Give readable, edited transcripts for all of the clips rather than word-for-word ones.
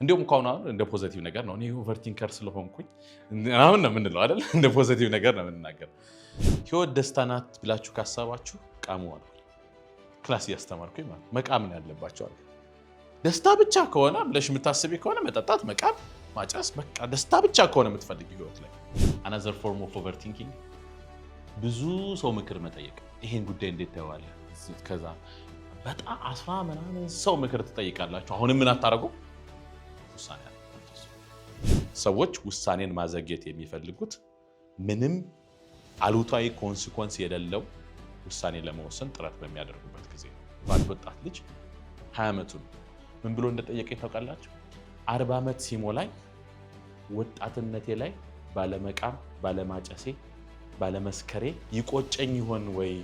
እንዲሁም እንኳን እንደ ፖዚቲቭ ነገር ነው እኔ ኦቨርቲንከር ስለሆንኩኝ አሁን ነው ምንለው አይደል እንደ ፖዚቲቭ ነገር ነው የምንናገር ህይወት ደስታ ናት ብላችሁ ካሰባችሁ ቃሙ አለ ክላስ ያስተማርኩኝ ማለት መቃም ነው ያለባችሁ አለ ደስታ ብቻ ከሆነ ብለሽ የምታስቢ ከሆነ መጠጣት መቃም ማጨስ በቃ ደስታ ብቻ ከሆነ የምትፈልጊ ህይወት ላይ another form of overthinking ብዙ ሰው ምክር መጠየቅ ይሄን ጉዳይ እንዴት ታየዋለህ ከዛ በጣም 10 ምናምን ሰው ምክር ትጠይቃላችሁ አሁን ምን አታረጉ ውሳኔ ሰዎች ውሳኔን ማዘግየት የሚፈልጉት ምንም አሉታዊ ኮንሲኩዌንስ የሌለው ውሳኔ ለመወሰን ጥረት በሚያደርጉበት ጊዜ ነው ባል ወጣት ልጅ 20 ዓመቱ ምን ብሎ እንደጠየቀኝ ታውቃላችሁ 40 ዓመት ሲሞላኝ ወጣትነቴ ላይ ባለመቃም ባለማጨሴ ባለመስከሬ ይቆጨኝ ይሆን ወይ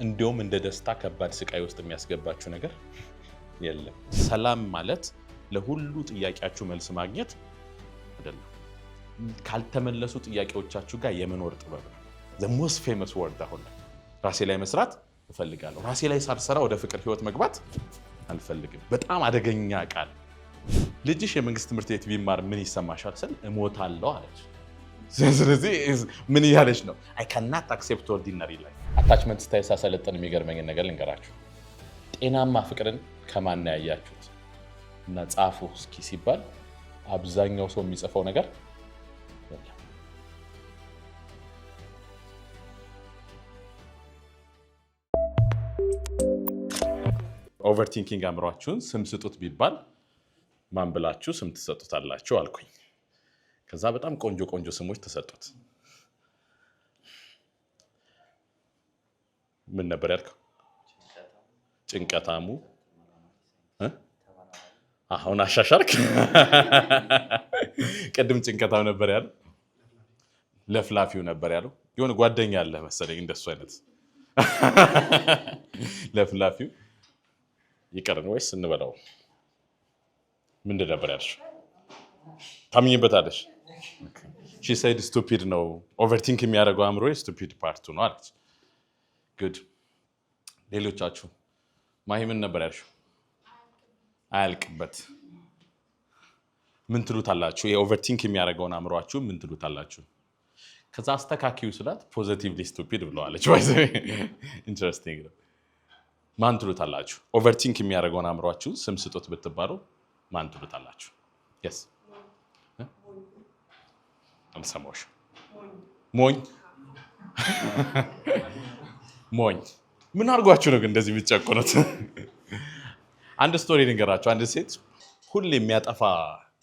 እንዲያውም እንደ ደስታ ከባድ ስቃይ ውስጥ የሚያስገባችሁ ነገር የለም ሰላም ማለት ለሁሉ ጥያቄያችሁ መልስ ማግኘት አይደለም ካልተመለሱ ጥያቄዎቻችሁ ጋር የመኖር ጥበብ ነው the most famous word አሁን ራሴ ላይ መስራት እፈልጋለሁ ራሴ ላይ ሳልሰራ ወደ ፍቅር ህይወት መግባት አልፈልግም በጣም አደገኛ ቃል ልጅሽ የመንግስት ትምህርት ቤት ቢማር ምን ይሰማሻል ስል እሞታለሁ አለች ስለዚህ ምን ያለች ነው I cannot accept ordinary life attachment ስታይል ሳሰለጠን የሚገርመኝ ነገር ልንገራችሁ ጤናማ ፍቅርን ከማን ያያችሁት እና ጻፉ እስኪ ሲባል አብዛኛው ሰው የሚጽፈው ነገር ኦቨርቲንኪንግ አምሯችሁን ስም ስጡት ቢባል ማን ብላችሁ ስም ትሰጡታላችሁ አልኩኝ ከዛ በጣም ቆንጆ ስሞች ተሰጡት ምን ነበር ያልከው ጭንቀታሙ አሁን አሻሻልክ ቀድም ጭንቀታው ነበር ያለው ለፍላፊው ነበር ያለው የሆነ ጓደኛ አለ መሰለኝ እንደሱ አይነት ለፍላፊው ይቀርን ወይስ እንበላው ምንድን ነበር ያልሽው ታምኝበታለሽ she said stupid ነው ኦቨርቲንክ የሚያደርገው አምሮ stupid ፓርቱ ነው አለች good ሌሎቻችሁ ማይ ምን ነበር ያልሽው አያልቅበት ምን ትሉታላችሁ የኦቨርቲንክ የሚያደርገውን አምሯችሁ ምን ትሉታላችሁ ከዛ አስተካክዩ ስላት ፖዚቲቭሊ ስቱፒድ ብለዋለች ኢንተረስቲንግ ነው ማን ትሉታላችሁ ኦቨርቲንክ የሚያደርገውን አምሯችሁ ስም ስጡት ብትባሉ ማን ትሉታላችሁ yes አልሰማሁሽ ሞኝ ምን አድርጓችሁ ነው ግን እንደዚህ የምትጨቁኑት አንድ ስቶሪ ልንገራችሁ አንድ ሴት ሁሌ የሚያጠፋ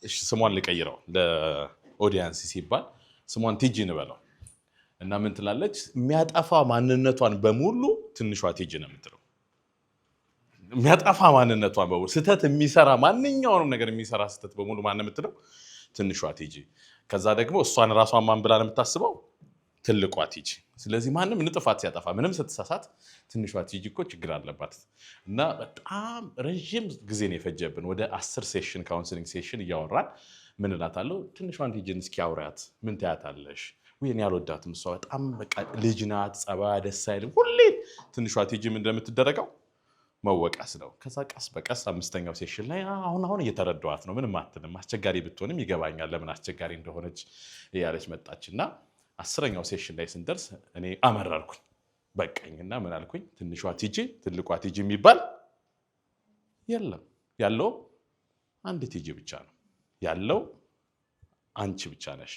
እሺ ስሟን ልቀይረው ለኦዲየንስ ሲባል ስሟን ቲጂ እንበለው እና ምን ትላለች የሚያጠፋ ማንነቷን በሙሉ ትንሿ ቲጂ ነው የምትለው የሚያጠፋ ማንነቷን በሙሉ ስተት የሚሰራ ማንኛውንም ነገር የሚሰራ ስተት በሙሉ ማን ነው የምትለው ትንሿ ቲጂ ከዛ ደግሞ እሷን ራሷን ማን ብላ ነው የምታስበው ትልቋ ቲጂ ስለዚህ ማንም ንጥፋት ሲያጠፋ ምንም ስትሳሳት ትንሿ ቲጂ እኮ ችግር አለባት እና በጣም ረጅም ጊዜ ነው የፈጀብን ወደ 10 ሴሽን ካውንስሊንግ ሴሽን እያወራን ምን እላታለሁ ትንሿን ቲጂን እስኪ አውሪያት ምን ታያታለሽ ወይኔ ያልወዳትም እሷ በጣም በቃ ልጅ ናት ጸባይ ደስ አይልም ሁሌ ትንሿ ቲጂ ምን እንደምትደረገው መወቀስ ነው ከዛ ቀስ በቀስ አምስተኛው ሴሽን ላይ አሁን እየተረዳዋት ነው ምንም አትልም አስቸጋሪ ብትሆንም ይገባኛል ለምን አስቸጋሪ እንደሆነች ያለች መጣችና 10ኛው ሴሽን ላይ ስንደርስ እኔ አመራርኩኝ በቃኝና ምን አልኩኝ ትንሿ ቲጂ ትልቋ ቲጂ የሚባል የለም ያለው አንድ ቲጂ ብቻ ነው ያለው አንቺ ብቻ ነሽ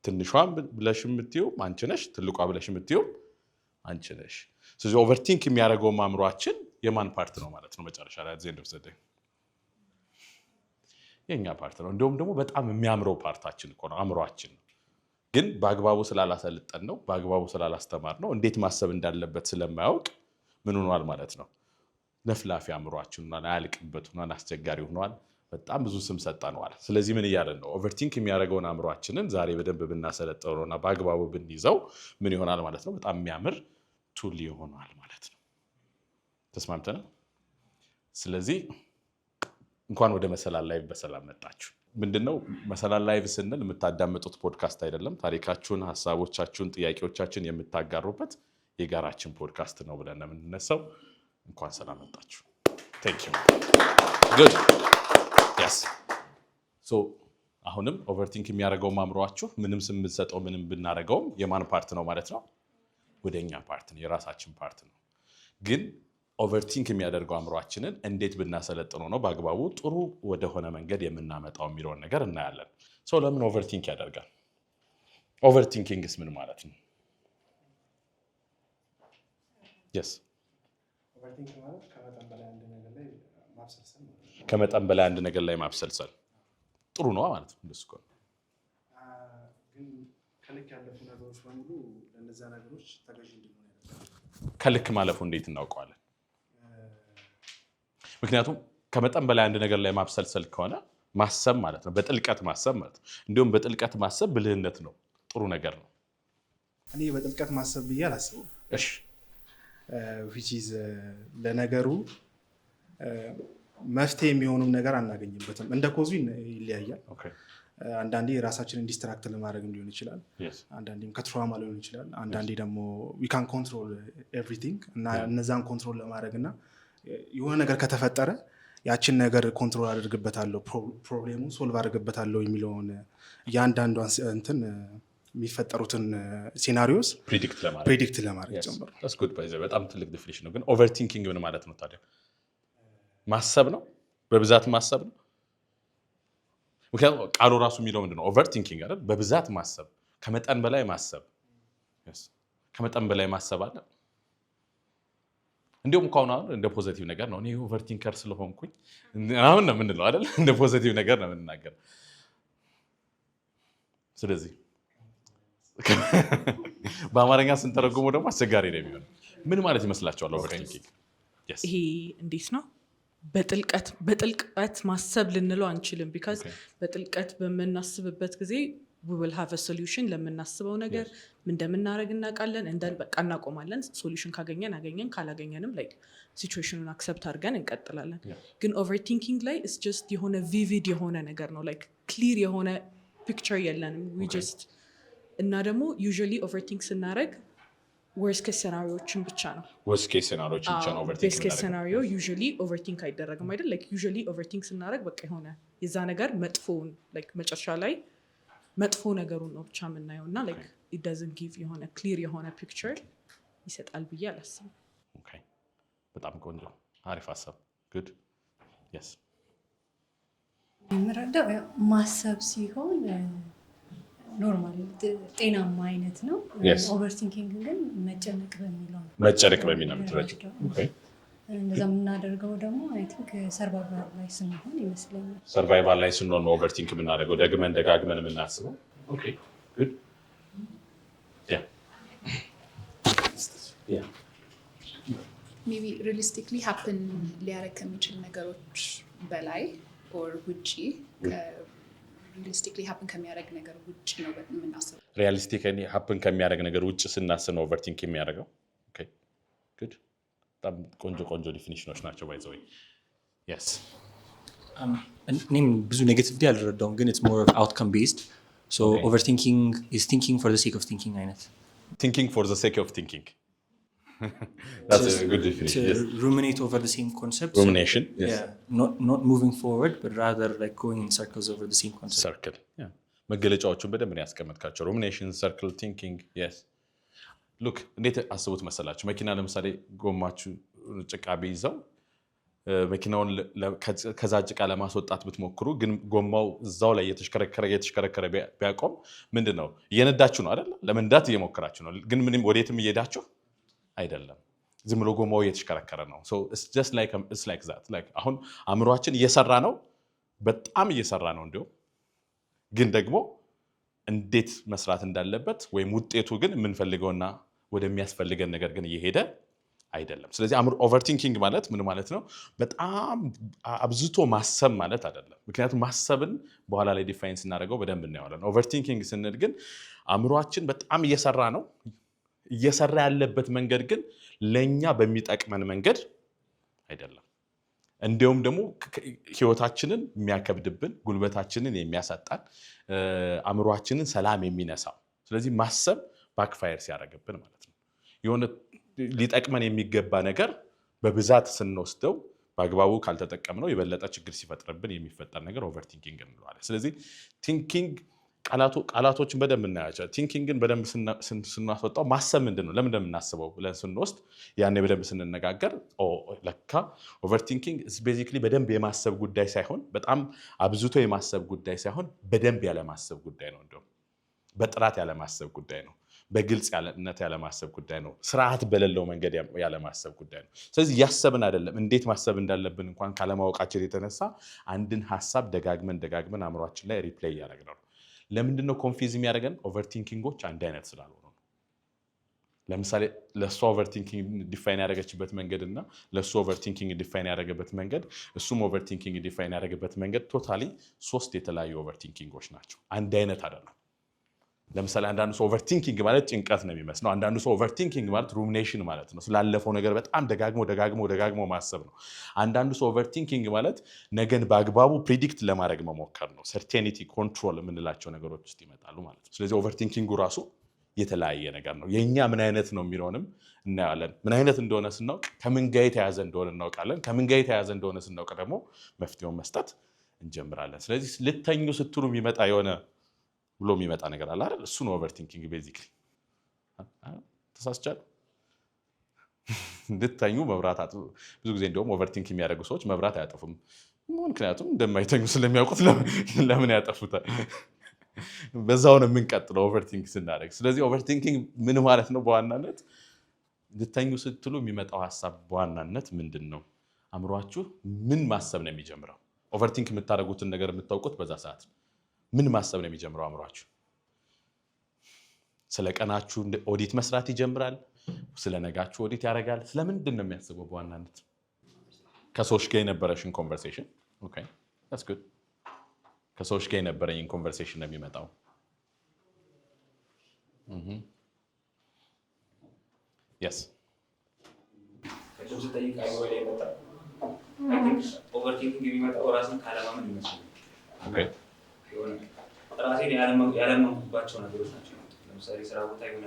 ትንሿን ብለሽ የምትይው አንቺ ነሽ ትልቋ ብለሽ የምትይው አንቺ ነሽ ስለዚህ ኦቨርቲንክ የሚያደርገው ማምሯችን የማን ፓርት ነው ማለት ነው መጨረሻ ላይ ዘንድ ወሰደኝ የኛ ፓርት ነው እንደውም ደግሞ በጣም የሚያምረው ፓርታችን እኮ ነው አምሯችን ግን በአግባቡ ስላላሰለጠን ነው በአግባቡ ስላላስተማር ነው እንዴት ማሰብ እንዳለበት ስለማያውቅ ምን ሆኗል ማለት ነው ነፍላፊ አምሯችን እና አያልቅበት ሆኗል አስቸጋሪ ሆኗል በጣም ብዙ ስም ሰጣነዋል ስለዚህ ምን ይያለን ነው ኦቨርቲንክ የሚያደርገውን አምሯችንን ዛሬ በደንብ ብናሰለጠውና በአግባቡ ብንይዘው ምን ይሆናል ማለት ነው በጣም የሚያምር ቱል ይሆናል ማለት ነው ተስማምተናል ስለዚህ እንኳን ወደ መሰላል ላይቭ በሰላም መጣችሁ ምንድነው መሰላል ላይቭ ስንል የምታዳምጡት ፖድካስት አይደለም ታሪካችሁን ሐሳቦቻችሁን ጥያቄዎቻችሁን የምታጋሩበት የጋራችን ፖድካስት ነው ብለን የምንነሳው እንኳን ሰላም መጣችሁ thank you good yes አሁንም ኦቨርቲንክ የሚያደርገው አእምሯችሁ ምንም ስም ብትሰጠው ምንም ብናደርገውም የማን ፓርት ነው ማለት ነው? ወደኛ ፓርት ነው፣ የራሳችን ፓርት ነው። ግን ኦቨርቲንክ የሚያደርገው አእምሯችንን እንዴት ብናሰለጥነው ነው በአግባቡ ጥሩ ወደሆነ መንገድ የምናመጣው የሚለውን ነገር እናያለን። ለምን ኦቨርቲንክ ያደርጋል? ኦቨርቲንኪንግስ ምን ማለት ነው? ከመጠን በላይ አንድ ነገር ላይ ማብሰልሰል ጥሩ ነው ማለት ነው። እንደሱ ከሆነ ግን ከልክ ያለፉ ነገሮች በሙሉ ለነዛ ነገሮች ተገዥ እንዲሆኑ ከልክ ማለፉ እንዴት እናውቀዋለን? ምክንያቱም ከመጠን በላይ አንድ ነገር ላይ ማብሰልሰል ከሆነ ማሰብ ማለት ነው፣ በጥልቀት ማሰብ ማለት ነው። እንዲሁም በጥልቀት ማሰብ ብልህነት ነው፣ ጥሩ ነገር ነው። እኔ በጥልቀት ማሰብ ብዬ አላስበው። እሺ which is ለነገሩ መፍትሄ የሚሆኑ ነገር አናገኝበትም። እንደ ኮዙ ይለያያል። አንዳንዴ ራሳችንን ዲስትራክት ለማድረግ ሊሆን ይችላል፣ አንዳንዴም ከትራውማ ሊሆን ይችላል፣ አንዳንዴ ደግሞ we can control everything እና እነዛን ኮንትሮል ለማድረግ እና የሆነ ነገር ከተፈጠረ ያችን ነገር ኮንትሮል አድርግበታለሁ፣ ፕሮብሌሙን ሶልቭ አድርግበታለሁ የሚለውን እያንዳንዷን እንትን የሚፈጠሩትን ሲናሪዮስ ፕሬዲክት ለማድረግ ጨምሮ በጣም ትልቅ ዲፊኒሽን ነው። ግን ኦቨርቲንኪንግ ምን ማለት ነው ታዲያ? ማሰብ ነው፣ በብዛት ማሰብ ነው። ምክንያቱም ቃሉ ራሱ የሚለው ምንድነው? ኦቨርቲንኪንግ አይደል? በብዛት ማሰብ፣ ከመጠን በላይ ማሰብ። ከመጠን በላይ ማሰብ አለ። እንዲሁም ከሆነ እንደ ፖዚቲቭ ነገር ነው። እኔ ኦቨርቲንከር ስለሆንኩኝ አሁን ነው የምንለው አይደል? እንደ ፖዚቲቭ ነገር ነው የምንናገር። ስለዚህ በአማርኛ ስንተረጉመው ደግሞ አስቸጋሪ ነው የሚሆነው። ምን ማለት ይመስላችኋል ኦቨርቲንኪንግ? ይሄ እንዴት ነው? በጥልቀት ማሰብ ልንለው አንችልም። ቢካዝ በጥልቀት በምናስብበት ጊዜ we will have a solution ለምናስበው ነገር እንደምናደርግ እናውቃለን። በቃ እናቆማለን። ሶሉሽን ካገኘን አገኘን፣ ካላገኘንም like ሲቹዌሽኑን አክሰፕት አድርገን እንቀጥላለን። ግን ኦቨርቲንኪንግ ላይ it's just የሆነ ቪቪድ የሆነ ነገር ነው። like ክሊር የሆነ ፒክቸር የለንም። we just እና ደግሞ usually ኦቨርቲንክ ስናደርግ ወርስት ኬስ ሴናሪዮችን ብቻ ነው። ወርስት ኬስ ሴናሪዮችን ብቻ ነው ኦቨርቲንክ። ቤስት ኬስ ሴናሪዮ ዩዥሊ ኦቨርቲንክ አይደረግም አይደል? ላይክ ዩዥሊ ኦቨርቲንክ ስናደርግ በቃ የሆነ የዛ ነገር መጥፎውን ላይክ መጨረሻ ላይ መጥፎ ነገሩን ነው ብቻ የምናየው እና ላይክ ኢት ዳዝንት ጊቭ የሆነ ክሊር የሆነ ፒክቸር ይሰጣል ብዬ አላስብም። ኦኬ፣ በጣም ቆንጆ አሪፍ ሀሳብ። ጉድ የስ የምረዳው ማሰብ ሲሆን ኖርማል ጤናማ አይነት ነው። ኦቨርቲንኪንግ ግን መጨነቅ በሚለው ነው የምትረጂው። ኦኬ፣ እንደዛ የምናደርገው ደግሞ አይ ቲንክ ሰርቫይቫል ላይ ስንሆን ይመስለኛል። ሰርቫይቫል ላይ ስንሆን ነው ኦቨርቲንክ የምናደርገው፣ ደጋግመን የምናስበው። ኦኬ ጉድ ያ ሜቢ ሪሊስቲክሊ ሀፕን ሊያደርግ ከሚችል ነገሮች በላይ ኦር ውጪ ሪሊስቲክሊ ሀፕን ከሚያደርግ ነገር ውጭ ነው የምናስበው። ሪያሊስቲክሊ ሀፕን ከሚያደርግ ነገር ውጭ ስናስብ ነው ኦቨርቲንክ የሚያደርገው። ኦኬ ጉድ በጣም ቆንጆ ዲፊኒሽኖች ናቸው። ባይ ዘ ወይ የስ እኔም ብዙ ኔጌቲቭሊ አልረዳውም፣ ግን ኢትስ ሞር ኦፍ አውትካም ቤዝድ ሶ ኦቨርቲንኪንግ ኢዝ ቲንኪንግ ፎር ዘ ሴክ ኦፍ ቲንኪንግ አይነት ቲንኪንግ ፎር ዘ ሴክ ኦፍ ቲንኪንግ that's a good definition. To ruminate over the same concept. Rumination, yes. Yeah, not moving forward, but rather like going in circles over the same concept. Circle, yeah. መገለጫዎቹን በደንብ ነው ያስቀመጥካቸው። rumination, circle, thinking, yes. look እንዴት አስቡት መሰላችሁ? መኪና ለምሳሌ ጎማችሁ ጭቃ ቢይዘው መኪናውን ከዛ ጭቃ ለማስወጣት ብትሞክሩ ግን ጎማው እዛው ላይ የተሽከረከረ ቢያቆም ምንድነው? እየነዳችሁ ነው አይደል? ለመንዳት እየሞከራችሁ ነው፣ ግን ምንም ወዴትም እየሄዳችሁ አይደለም። ዝም ብሎ ጎማው እየተሽከረከረ ነው። so it's just like it's like that like አሁን አእምሯችን እየሰራ ነው፣ በጣም እየሰራ ነው እንዲሁ፣ ግን ደግሞ እንዴት መስራት እንዳለበት ወይም ውጤቱ ግን የምንፈልገውና ወደሚያስፈልገን ነገር ግን እየሄደ አይደለም። ስለዚህ ኦቨርቲንኪንግ ማለት ምን ማለት ነው? በጣም አብዝቶ ማሰብ ማለት አይደለም። ምክንያቱም ማሰብን በኋላ ላይ ዲፋይን ስናደርገው በደንብ እናየዋለን። ኦቨርቲንኪንግ ስንል ግን አእምሯችን በጣም እየሰራ ያለበት መንገድ ግን ለኛ በሚጠቅመን መንገድ አይደለም። እንዲሁም ደግሞ ህይወታችንን የሚያከብድብን፣ ጉልበታችንን የሚያሳጣን፣ አእምሯችንን ሰላም የሚነሳው። ስለዚህ ማሰብ ባክፋየር ሲያደርግብን ማለት ነው። የሆነ ሊጠቅመን የሚገባ ነገር በብዛት ስንወስደው በአግባቡ ካልተጠቀምነው የበለጠ ችግር ሲፈጥርብን የሚፈጠር ነገር ኦቨርቲንኪንግ እንለዋለን። ስለዚህ ቲንኪንግ ቃላቶችን በደንብ እናያቸው። ቲንኪንግን በደንብ ስናስወጣው ማሰብ ምንድን ነው ለምን እንደምናስበው ብለን ስንወስድ ያኔ በደንብ ስንነጋገር ለካ ኦቨርቲንኪንግ ቤዚክሊ በደንብ የማሰብ ጉዳይ ሳይሆን በጣም አብዝቶ የማሰብ ጉዳይ ሳይሆን በደንብ ያለማሰብ ጉዳይ ነው። እንደውም በጥራት ያለማሰብ ጉዳይ ነው። በግልጽነት ያለማሰብ ጉዳይ ነው። ስርዓት በሌለው መንገድ ያለማሰብ ጉዳይ ነው። ስለዚህ እያሰብን አይደለም እንዴት ማሰብ እንዳለብን እንኳን ካለማወቃችን የተነሳ አንድን ሀሳብ ደጋግመን አእምሯችን ላይ ሪፕሌይ እያደረግነው ነው። ለምንድነው ኮንፊዝ የሚያደርገን? ኦቨርቲንኪንጎች አንድ አይነት ስላልሆኑ ነው። ለምሳሌ ለእሷ ኦቨርቲንኪንግ ዲፋይን ያደረገችበት መንገድ እና ለእሱ ኦቨርቲንኪንግ ዲፋይን ያደረገበት መንገድ እሱም ኦቨርቲንኪንግ ዲፋይን ያደረገበት መንገድ ቶታሊ 3 የተለያዩ ኦቨርቲንኪንጎች ናቸው። አንድ አይነት አይደለም። ለምሳሌ አንዳንዱ ሰው ኦቨርቲንኪንግ ማለት ጭንቀት ነው የሚመስለው። አንዳንዱ ሰው ኦቨርቲንኪንግ ማለት ሩሚኔሽን ማለት ነው። ስላለፈው ነገር በጣም ደጋግሞ ማሰብ ነው። አንዳንዱ ሰው ኦቨርቲንኪንግ ማለት ነገን በአግባቡ ፕሪዲክት ለማድረግ መሞከር ነው። ሰርቴኒቲ፣ ኮንትሮል የምንላቸው ነገሮች ውስጥ ይመጣሉ ማለት ነው። ስለዚህ ኦቨርቲንኪንጉ ራሱ የተለያየ ነገር ነው። የእኛ ምን አይነት ነው የሚለውንም እናያለን። ምን አይነት እንደሆነ ስናውቅ ከምን ጋር የተያዘ እንደሆነ እናውቃለን። ከምን ጋር የተያዘ እንደሆነ ስናውቅ ደግሞ መፍትሄውን መስጠት እንጀምራለን። ስለዚህ ልተኙ ስትሉ የሚመጣ የሆነ ብሎ የሚመጣ ነገር አለ አይደል? እሱ ነው ኦቨርቲንኪንግ ቤዚክሊ። ተሳስቻለሁ። እንድተኙ መብራት አጥፉ። ብዙ ጊዜ እንደውም ኦቨርቲንክ የሚያደርጉ ሰዎች መብራት አያጠፉም። ምክንያቱም እንደማይተኙ ስለሚያውቁት ለምን ያጠፉታል? በዛው ነው የምንቀጥለው ኦቨርቲንክ ስናደርግ። ስለዚህ ኦቨርቲንኪንግ ምን ማለት ነው? በዋናነት እንድተኙ ስትሉ የሚመጣው ሀሳብ በዋናነት ምንድን ነው? አእምሯችሁ ምን ማሰብ ነው የሚጀምረው? ኦቨርቲንክ የምታደርጉትን ነገር የምታውቁት በዛ ሰዓት ምን ማሰብ ነው የሚጀምረው? አእምሯችሁ ስለ ቀናችሁ ኦዲት መስራት ይጀምራል። ስለ ነጋችሁ ኦዲት ያደርጋል። ስለምንድን ነው የሚያስበው? በዋናነት ከሰዎች ጋር የነበረሽን ኮንቨርሴሽን። ኦኬ that's good። ከሰዎች ጋር የነበረኝን ኮንቨርሴሽን ነው የሚመጣው። yes ኦቨርቲንኪንግ የሚመጣው ራስን ካለማመን ይመስላል። ኦኬ ራሴን ያለመንኩባቸው ነገሮች ናቸው። ለምሳሌ ስራ ቦታ የሆነ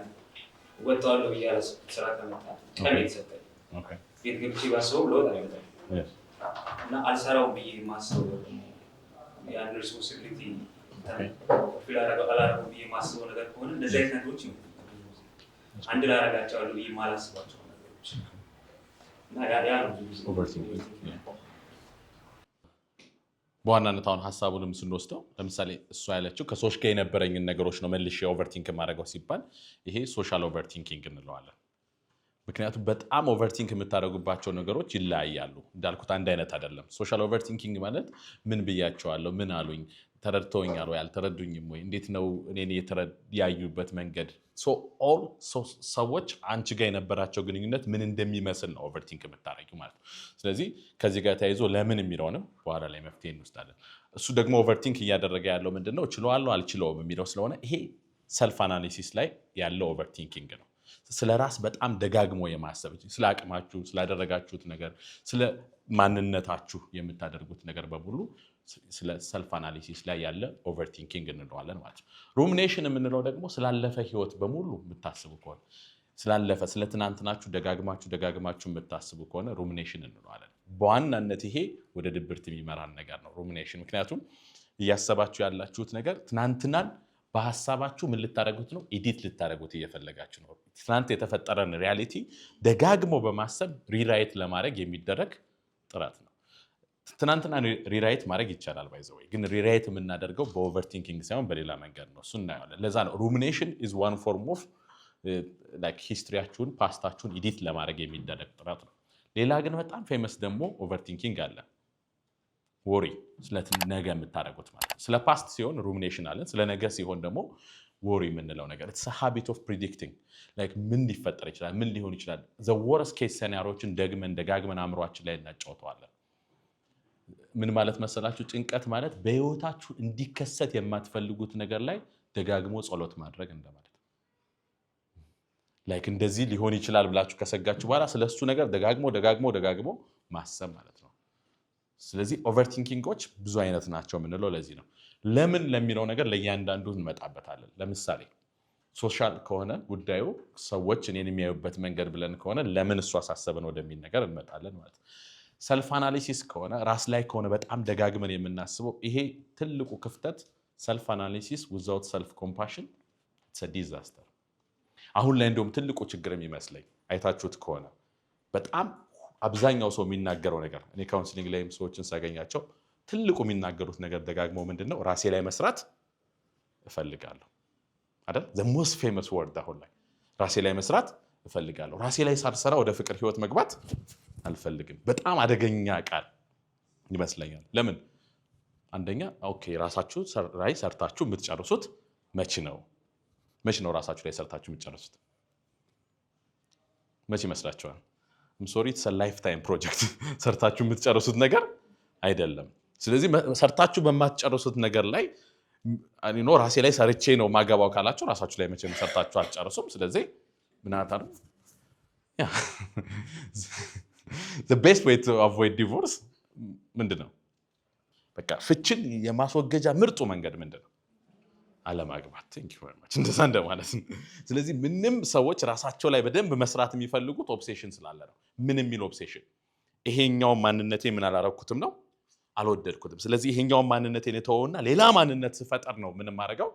ወጣዋለሁ ብዬ ያላሰብኩት ስራ ከመጣ ቀን የተሰጠኝ ቤት ገብቼ ባስበው ለውጥ አይመጣም እና አልሰራውም ብዬ የማስበው ያን ሪስፖንሲቢሊቲ ፊል አላደረገው ብዬ የማስበው ነገር ከሆነ እንደዚህ አይነት ነገሮች አንድ ላይ አደርጋቸዋለሁ ብዬ የማላስባቸው ነገሮች እና ያ ነው በዋናነት አሁን ሀሳቡንም ስንወስደው ለምሳሌ እሷ ያለችው ከሰዎች ጋር የነበረኝን ነገሮች ነው መልሼ ኦቨርቲንክ የማደርገው ሲባል ይሄ ሶሻል ኦቨርቲንኪንግ እንለዋለን። ምክንያቱም በጣም ኦቨርቲንክ የምታደርጉባቸው ነገሮች ይለያያሉ። እንዳልኩት አንድ አይነት አይደለም። ሶሻል ኦቨርቲንኪንግ ማለት ምን ብያቸዋለሁ፣ ምን አሉኝ፣ ተረድተውኛል ወይ አልተረዱኝም ወይ፣ እንዴት ነው እኔን ያዩበት መንገድ፣ ሰዎች አንቺ ጋር የነበራቸው ግንኙነት ምን እንደሚመስል ነው ኦቨርቲንክ የምታደርጊው ማለት ነው። ስለዚህ ከዚህ ጋር ተያይዞ ለምን የሚለውንም በኋላ ላይ መፍትሄ እንወስዳለን። እሱ ደግሞ ኦቨርቲንክ እያደረገ ያለው ምንድን ነው እችለዋለሁ አልችለውም የሚለው ስለሆነ ይሄ ሰልፍ አናሊሲስ ላይ ያለው ኦቨርቲንኪንግ ነው። ስለ ራስ በጣም ደጋግሞ የማሰብ ስለ አቅማችሁ፣ ስላደረጋችሁት ነገር፣ ስለ ማንነታችሁ የምታደርጉት ነገር በሙሉ ስለ ሰልፍ አናሊሲስ ላይ ያለ ኦቨርቲንኪንግ እንለዋለን ማለት ነው። ሩሚኔሽን የምንለው ደግሞ ስላለፈ ህይወት በሙሉ የምታስቡ ከሆነ ስላለፈ ስለ ትናንትናችሁ ደጋግማችሁ የምታስቡ ከሆነ ሩሚኔሽን እንለዋለን። በዋናነት ይሄ ወደ ድብርት የሚመራን ነገር ነው ሩሚኔሽን። ምክንያቱም እያሰባችሁ ያላችሁት ነገር ትናንትናን በሀሳባችሁ ምን ልታደርጉት ነው? ኤዲት ልታደርጉት እየፈለጋችሁ ነው። ትናንት የተፈጠረን ሪያሊቲ ደጋግሞ በማሰብ ሪራይት ለማድረግ የሚደረግ ጥረት ነው። ትናንትና ሪራይት ማድረግ ይቻላል ባይዘወይ፣ ግን ሪራይት የምናደርገው በኦቨርቲንኪንግ ሳይሆን በሌላ መንገድ ነው። እሱ እናየዋለን። ለዛ ነው ሩሚኔሽን ኢዝ ዋን ፎርም ኦፍ ሂስትሪያችሁን ፓስታችሁን ኤዲት ለማድረግ የሚደረግ ጥረት ነው። ሌላ ግን በጣም ፌመስ ደግሞ ኦቨርቲንኪንግ አለ። ወሪ ስለ ነገ የምታደርጉት ማለት ነው። ስለ ፓስት ሲሆን ሩሚኔሽን አለን። ስለ ነገ ሲሆን ደግሞ ወሪ የምንለው ነገር ኢትስ ሃቢት ኦፍ ፕሪዲክቲንግ ምን ሊፈጠር ይችላል፣ ምን ሊሆን ይችላል። ዘ ወርስ ኬስ ሴናሪዎችን ደጋግመን አእምሯችን ላይ እናጫውተዋለን። ምን ማለት መሰላችሁ? ጭንቀት ማለት በህይወታችሁ እንዲከሰት የማትፈልጉት ነገር ላይ ደጋግሞ ጸሎት ማድረግ እንደማለት ነው። እንደዚህ ሊሆን ይችላል ብላችሁ ከሰጋችሁ በኋላ ስለሱ ነገር ደጋግሞ ማሰብ ማለት ነው። ስለዚህ ኦቨርቲንኪንጎች ብዙ አይነት ናቸው የምንለው ለዚህ ነው። ለምን ለሚለው ነገር ለእያንዳንዱ እንመጣበታለን። ለምሳሌ ሶሻል ከሆነ ጉዳዩ ሰዎች እኔን የሚያዩበት መንገድ ብለን ከሆነ ለምን እሱ አሳሰበን ወደሚል ነገር እንመጣለን ማለት ነው። ሰልፍ አናሊሲስ ከሆነ ራስ ላይ ከሆነ በጣም ደጋግመን የምናስበው ይሄ ትልቁ ክፍተት ሰልፍ አናሊሲስ ዊዛውት ሰልፍ ኮምፓሽን ኢትስ አ ዲዛስተር። አሁን ላይ እንደውም ትልቁ ችግር የሚመስለኝ አይታችሁት ከሆነ በጣም አብዛኛው ሰው የሚናገረው ነገር እኔ ካውንስሊንግ ላይም ሰዎችን ሳገኛቸው ትልቁ የሚናገሩት ነገር ደጋግመው ምንድነው ራሴ ላይ መስራት እፈልጋለሁ አይደል? the most famous word አሁን ላይ ራሴ ላይ መስራት እፈልጋለሁ። ራሴ ላይ ሳልሰራ ወደ ፍቅር ህይወት መግባት አልፈልግም። በጣም አደገኛ ቃል ይመስለኛል። ለምን? አንደኛ ኦኬ ራሳችሁ ላይ ሰርታችሁ የምትጨርሱት መቼ ነው ራሳችሁ ላይ ሰርታችሁ የምትጨርሱት? መቼ ይመስላችኋል? I'm sorry it's a lifetime project ሰርታችሁ የምትጨርሱት ነገር አይደለም። ስለዚህ ሰርታችሁ በማትጨርሱት ነገር ላይ ራሴ ላይ ሰርቼ ነው ማገባው ካላችሁ ራሳችሁ ላይ መቼም ሰርታችሁ አትጨርሱም። ስለዚህ ምናታሩ the best way to avoid divorce ምንድነው? በቃ ፍችን የማስወገጃ ምርጡ መንገድ ምንድነው? አለማግባት። Thank you very much እንደዛ እንደማለት ነው። ስለዚህ ምንም ሰዎች ራሳቸው ላይ በደንብ መስራት የሚፈልጉት ኦብሴሽን ስላለ ነው። ምን የሚል ኦብሴሽን? ይሄኛው ማንነቴ ምን አላረኩትም ነው አልወደድኩትም። ስለዚህ ይሄኛው ማንነቴን የተወውና ሌላ ማንነት ስፈጠር ነው ምን ማረጋው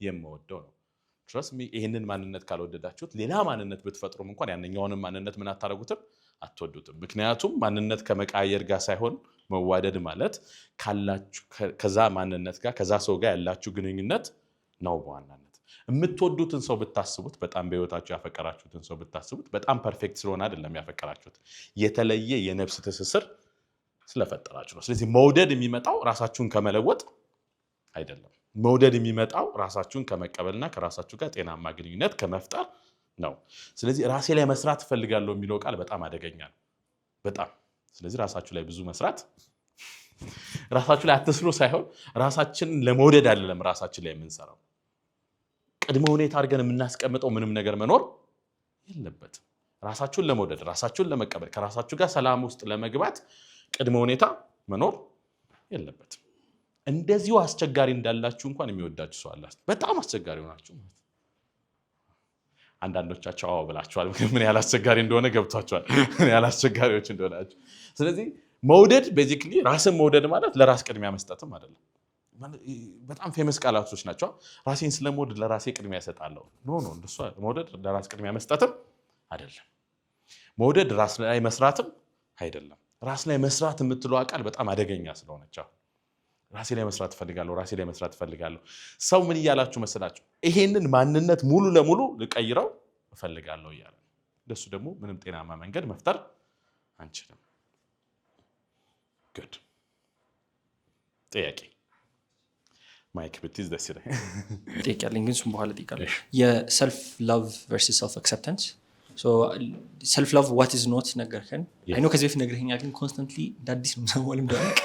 የምወደው ነው። trust me ይሄንን ማንነት ካልወደዳችሁት ሌላ ማንነት ብትፈጥሩም እንኳን ያንኛውን ማንነት ምን አታረጉትም አትወዱትም። ምክንያቱም ማንነት ከመቃየር ጋር ሳይሆን መዋደድ ማለት ካላችሁ ከዛ ማንነት ጋር ከዛ ሰው ጋር ያላችሁ ግንኙነት ነው። በዋናነት የምትወዱትን ሰው ብታስቡት በጣም በህይወታችሁ ያፈቀራችሁትን ሰው ብታስቡት በጣም ፐርፌክት ስለሆነ አይደለም ያፈቀራችሁት የተለየ የነፍስ ትስስር ስለፈጠራችሁ ነው። ስለዚህ መውደድ የሚመጣው ራሳችሁን ከመለወጥ አይደለም። መውደድ የሚመጣው ራሳችሁን ከመቀበልና ከራሳችሁ ጋር ጤናማ ግንኙነት ከመፍጠር ነው። ስለዚህ ራሴ ላይ መስራት እፈልጋለሁ የሚለው ቃል በጣም አደገኛ ነው። በጣም ስለዚህ ራሳችሁ ላይ ብዙ መስራት ራሳችሁ ላይ አትስሩ ሳይሆን ራሳችንን ለመውደድ አይደለም ራሳችን ላይ የምንሰራው። ቅድመ ሁኔታ አድርገን የምናስቀምጠው ምንም ነገር መኖር የለበትም። ራሳችሁን ለመውደድ ራሳችሁን ለመቀበል ከራሳችሁ ጋር ሰላም ውስጥ ለመግባት ቅድመ ሁኔታ መኖር የለበትም። እንደዚሁ አስቸጋሪ እንዳላችሁ እንኳን የሚወዳችሁ ሰው አለ። በጣም አስቸጋሪ ሆናችሁ አንዳንዶቻችሁ አዎ ብላችኋል። ምን ያህል አስቸጋሪ እንደሆነ ገብቷችኋል። ምን ያህል አስቸጋሪዎች እንደሆናችሁ። ስለዚህ መውደድ ቤዚክሊ ራስን መውደድ ማለት ለራስ ቅድሚያ መስጠትም አይደለም። በጣም ፌመስ ቃላቶች ናቸው። ራሴን ስለመውደድ ለራሴ ቅድሚያ እሰጣለሁ። ኖ እንደሱ መውደድ ለራስ ቅድሚያ መስጠትም አይደለም። መውደድ ራስ ላይ መስራትም አይደለም። ራስ ላይ መስራት የምትለው ቃል በጣም አደገኛ ስለሆነች ራሴ ላይ መስራት እፈልጋለሁ። ሰው ምን እያላችሁ መሰላችሁ? ይሄንን ማንነት ሙሉ ለሙሉ ልቀይረው እፈልጋለሁ እያለ እንደሱ ደግሞ ምንም ጤናማ መንገድ መፍጠር አንችልም። ጉድ ጥያቄ ማይክ ብትይዝ ደስ ይላል። ጥያቄ አለኝ ግን እሱም በኋላ እጠይቃለሁ። የሰልፍ ላቭ ቨርሰስ ሰልፍ አክሰፕታንስ ሰልፍ ላቭ ዋት ኢዝ ኖት ነገርከን። አይ ኖ ከዚህ በፊት ነግረኸኛል ግን ኮንስታንትሊ አዲስ ነው ሰሞኑን ደረቅ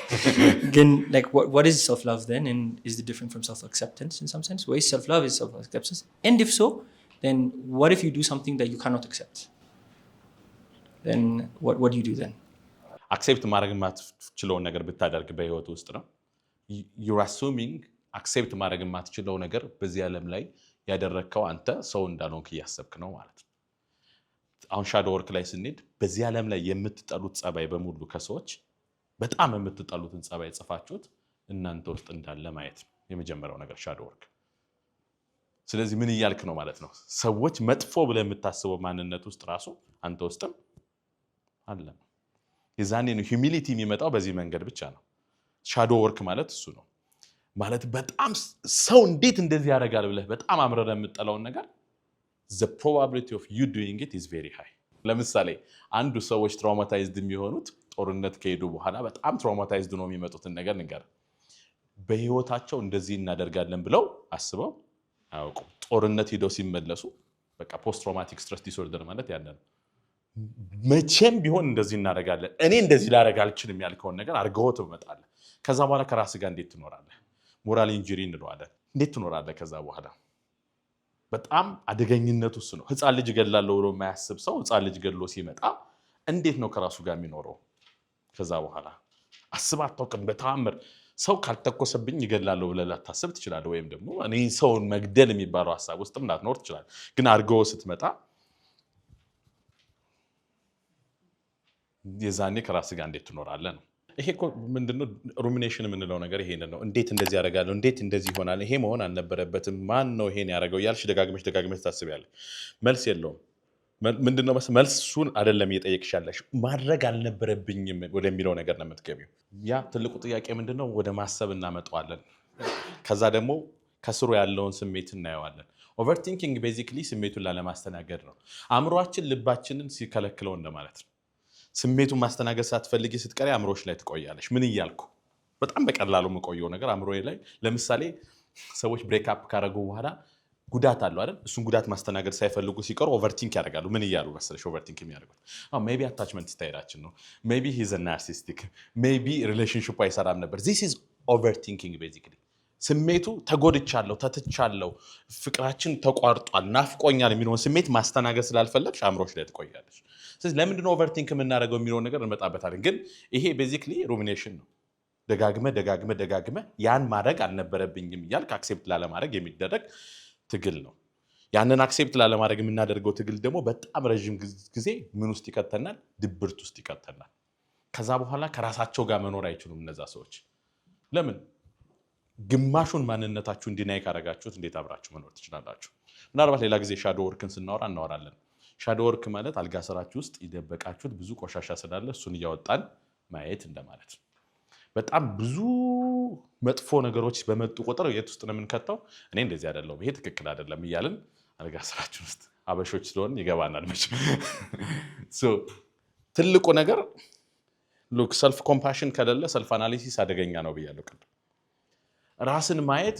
ግን like what is self love then and is it different from self acceptance in some sense? Why self love is self acceptance? And if so then what if you do something that you cannot accept? Then what do you do then? አክሴፕት ማድረግ የማትችለውን ነገር ብታደርግ በህይወት ውስጥ ነው you're assuming አክሴፕት ማድረግ የማትችለው ነገር በዚህ ዓለም ላይ ያደረከው አንተ ሰው እንዳልሆንክ እያሰብክ ነው ማለት ነው። አሁን ሻዶ ወርክ ላይ ስንሄድ በዚህ ዓለም ላይ የምትጠሉት ጸባይ በሙሉ ከሰዎች በጣም የምትጠሉትን ጸባይ ጽፋችሁት እናንተ ውስጥ እንዳለ ማየት ነው የመጀመሪያው ነገር ሻዶ ወርክ። ስለዚህ ምን እያልክ ነው ማለት ነው? ሰዎች መጥፎ ብለህ የምታስበው ማንነት ውስጥ ራሱ አንተ ውስጥም አለ። የዛኔ ነው ሂዩሚሊቲ የሚመጣው በዚህ መንገድ ብቻ ነው። ሻዶ ወርክ ማለት እሱ ነው ማለት በጣም ሰው እንዴት እንደዚህ ያደርጋል ብለህ በጣም አምረረ የምትጠላውን ነገር the probability of you doing it is very high። ለምሳሌ አንዱ ሰዎች ትራውማታይዝድ የሚሆኑት ጦርነት ከሄዱ በኋላ በጣም ትራውማታይዝድ ነው የሚመጡትን ነገር ንገር። በህይወታቸው እንደዚህ እናደርጋለን ብለው አስበው አያውቁም። ጦርነት ሄደው ሲመለሱ በቃ ፖስት ትራውማቲክ ስትረስ ዲስኦርደር ማለት ያለ ነው። መቼም ቢሆን እንደዚህ እናደርጋለን እኔ እንደዚህ ላደርግ አልችልም ያልከውን ነገር አድርገው ትመጣለህ። ከዛ በኋላ ከራስ ጋር እንዴት ትኖራለህ? ሞራል ኢንጁሪ እንለዋለን። እንዴት ትኖራለህ ከዛ በኋላ? በጣም አደገኝነቱ እሱ ነው። ህፃን ልጅ ገድላለሁ ብሎ የማያስብ ሰው ህፃን ልጅ ገድሎ ሲመጣ እንዴት ነው ከራሱ ጋር የሚኖረው? ከዛ በኋላ አስብ አታውቅም። በተአምር ሰው ካልተኮሰብኝ ይገድላለሁ ብለህ ላታስብ ትችላለህ። ወይም ደግሞ እኔ ሰውን መግደል የሚባለው ሀሳብ ውስጥም ላትኖር ትችላለህ። ግን አድርገው ስትመጣ የዛኔ ከራስ ጋር እንዴት ትኖራለህ ነው። ይሄ እኮ ምንድነው ሩሚኔሽን የምንለው ነገር ይሄንን ነው። እንዴት እንደዚህ ያደርጋለሁ፣ እንዴት እንደዚህ ይሆናል፣ ይሄ መሆን አልነበረበትም፣ ማን ነው ይሄን ያደረገው እያልሽ ደጋግመሽ ታስቢያለሽ። መልስ የለውም። ምንድነው መልሱን አይደለም እየጠየቅሽ ያለሽ፣ ማድረግ አልነበረብኝም ወደሚለው ነገር ነው የምትገቢው። ያ ትልቁ ጥያቄ ምንድነው ወደ ማሰብ እናመጣዋለን። ከዛ ደግሞ ከስሩ ያለውን ስሜት እናየዋለን። ኦቨርቲንኪንግ ቤዚክሊ ስሜቱን ላለማስተናገድ ነው። አእምሯችን ልባችንን ሲከለክለው እንደማለት ነው። ስሜቱን ማስተናገድ ሳትፈልጊ ስትቀሪ አእምሮሽ ላይ ትቆያለሽ። ምን እያልኩ በጣም በቀላሉ የምቆየው ነገር አእምሮዬ ላይ ለምሳሌ ሰዎች ብሬክ አፕ ካደረጉ በኋላ ጉዳት አለው አይደል? እሱን ጉዳት ማስተናገድ ሳይፈልጉ ሲቀሩ ኦቨርቲንክ ያደርጋሉ። ምን እያሉ መሰለሽ ኦቨርቲንክ የሚያደርጉት? ሜይ ቢ አታችመንት ስታይላችን ነው። ሜይ ቢ ሂዝ ናርሲስቲክ፣ ሜይ ቢ ሪሌሽንሽፑ አይሰራም ነበር። ዚስ ኢዝ ኦቨርቲንኪንግ ቤዚክሊ። ስሜቱ ተጎድቻለሁ፣ ተትቻለሁ፣ ፍቅራችን ተቋርጧል፣ ናፍቆኛል የሚለውን ስሜት ማስተናገድ ስላልፈለግሽ አእምሮሽ ላይ ትቆያለሽ። ስለዚህ ለምንድነው ኦቨርቲንክ የምናደርገው የሚለውን ነገር እንመጣበታለን። ግን ይሄ ቤዚክሊ ሩሚኔሽን ነው። ደጋግመ ያን ማድረግ አልነበረብኝም እያልክ አክሴፕት ላለማድረግ የሚደረግ ትግል ነው። ያንን አክሴፕት ላለማድረግ የምናደርገው ትግል ደግሞ በጣም ረዥም ጊዜ ምን ውስጥ ይከተናል? ድብርት ውስጥ ይከተናል። ከዛ በኋላ ከራሳቸው ጋር መኖር አይችሉም እነዛ ሰዎች። ለምን? ግማሹን ማንነታችሁ እንዲናይ ካረጋችሁት እንዴት አብራችሁ መኖር ትችላላችሁ? ምናልባት ሌላ ጊዜ ሻዶ ወርክን እናወራለን። ሻዶ ወርክ ማለት አልጋ ስራችሁ ውስጥ የደበቃችሁት ብዙ ቆሻሻ ስላለ እሱን እያወጣን ማየት እንደማለት ነው። በጣም ብዙ መጥፎ ነገሮች በመጡ ቁጥር የት ውስጥ ነው የምንከተው? እኔ እንደዚህ አይደለሁም፣ ይሄ ትክክል አይደለም እያልን አልጋ ስራችን ውስጥ አበሾች ስለሆን ይገባናል። ትልቁ ነገር ሉክ ሰልፍ ኮምፓሽን ከሌለ ሰልፍ አናሊሲስ አደገኛ ነው ብያለሁ ቅድም። ራስን ማየት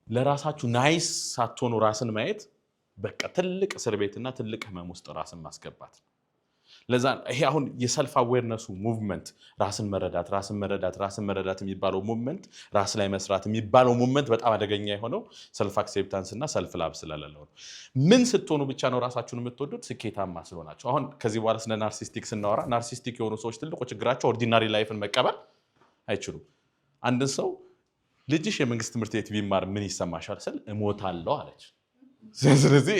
ለራሳችሁ ናይስ ሳትሆኑ ራስን ማየት በቃ ትልቅ እስር ቤትና ትልቅ ህመም ውስጥ ራስን ማስገባት። ለዛ ይሄ አሁን የሰልፍ አዌርነሱ ሙቭመንት ራስን መረዳት የሚባለው ሙቭመንት፣ ራስ ላይ መስራት የሚባለው ሙቭመንት በጣም አደገኛ የሆነው ሰልፍ አክሴፕታንስ እና ሰልፍ ላቭ ስለሌለው ነው። ምን ስትሆኑ ብቻ ነው ራሳችሁን የምትወዱት? ስኬታማ ስለሆናችሁ። አሁን ከዚህ በኋላ ስለ ናርሲስቲክ ስናወራ ናርሲስቲክ የሆኑ ሰዎች ትልቁ ችግራቸው ኦርዲናሪ ላይፍን መቀበል አይችሉም። አንድን ሰው ልጅሽ የመንግስት ትምህርት ቤት ቢማር ምን ይሰማሻል ስል እሞታለሁ አለች። ስለዚህ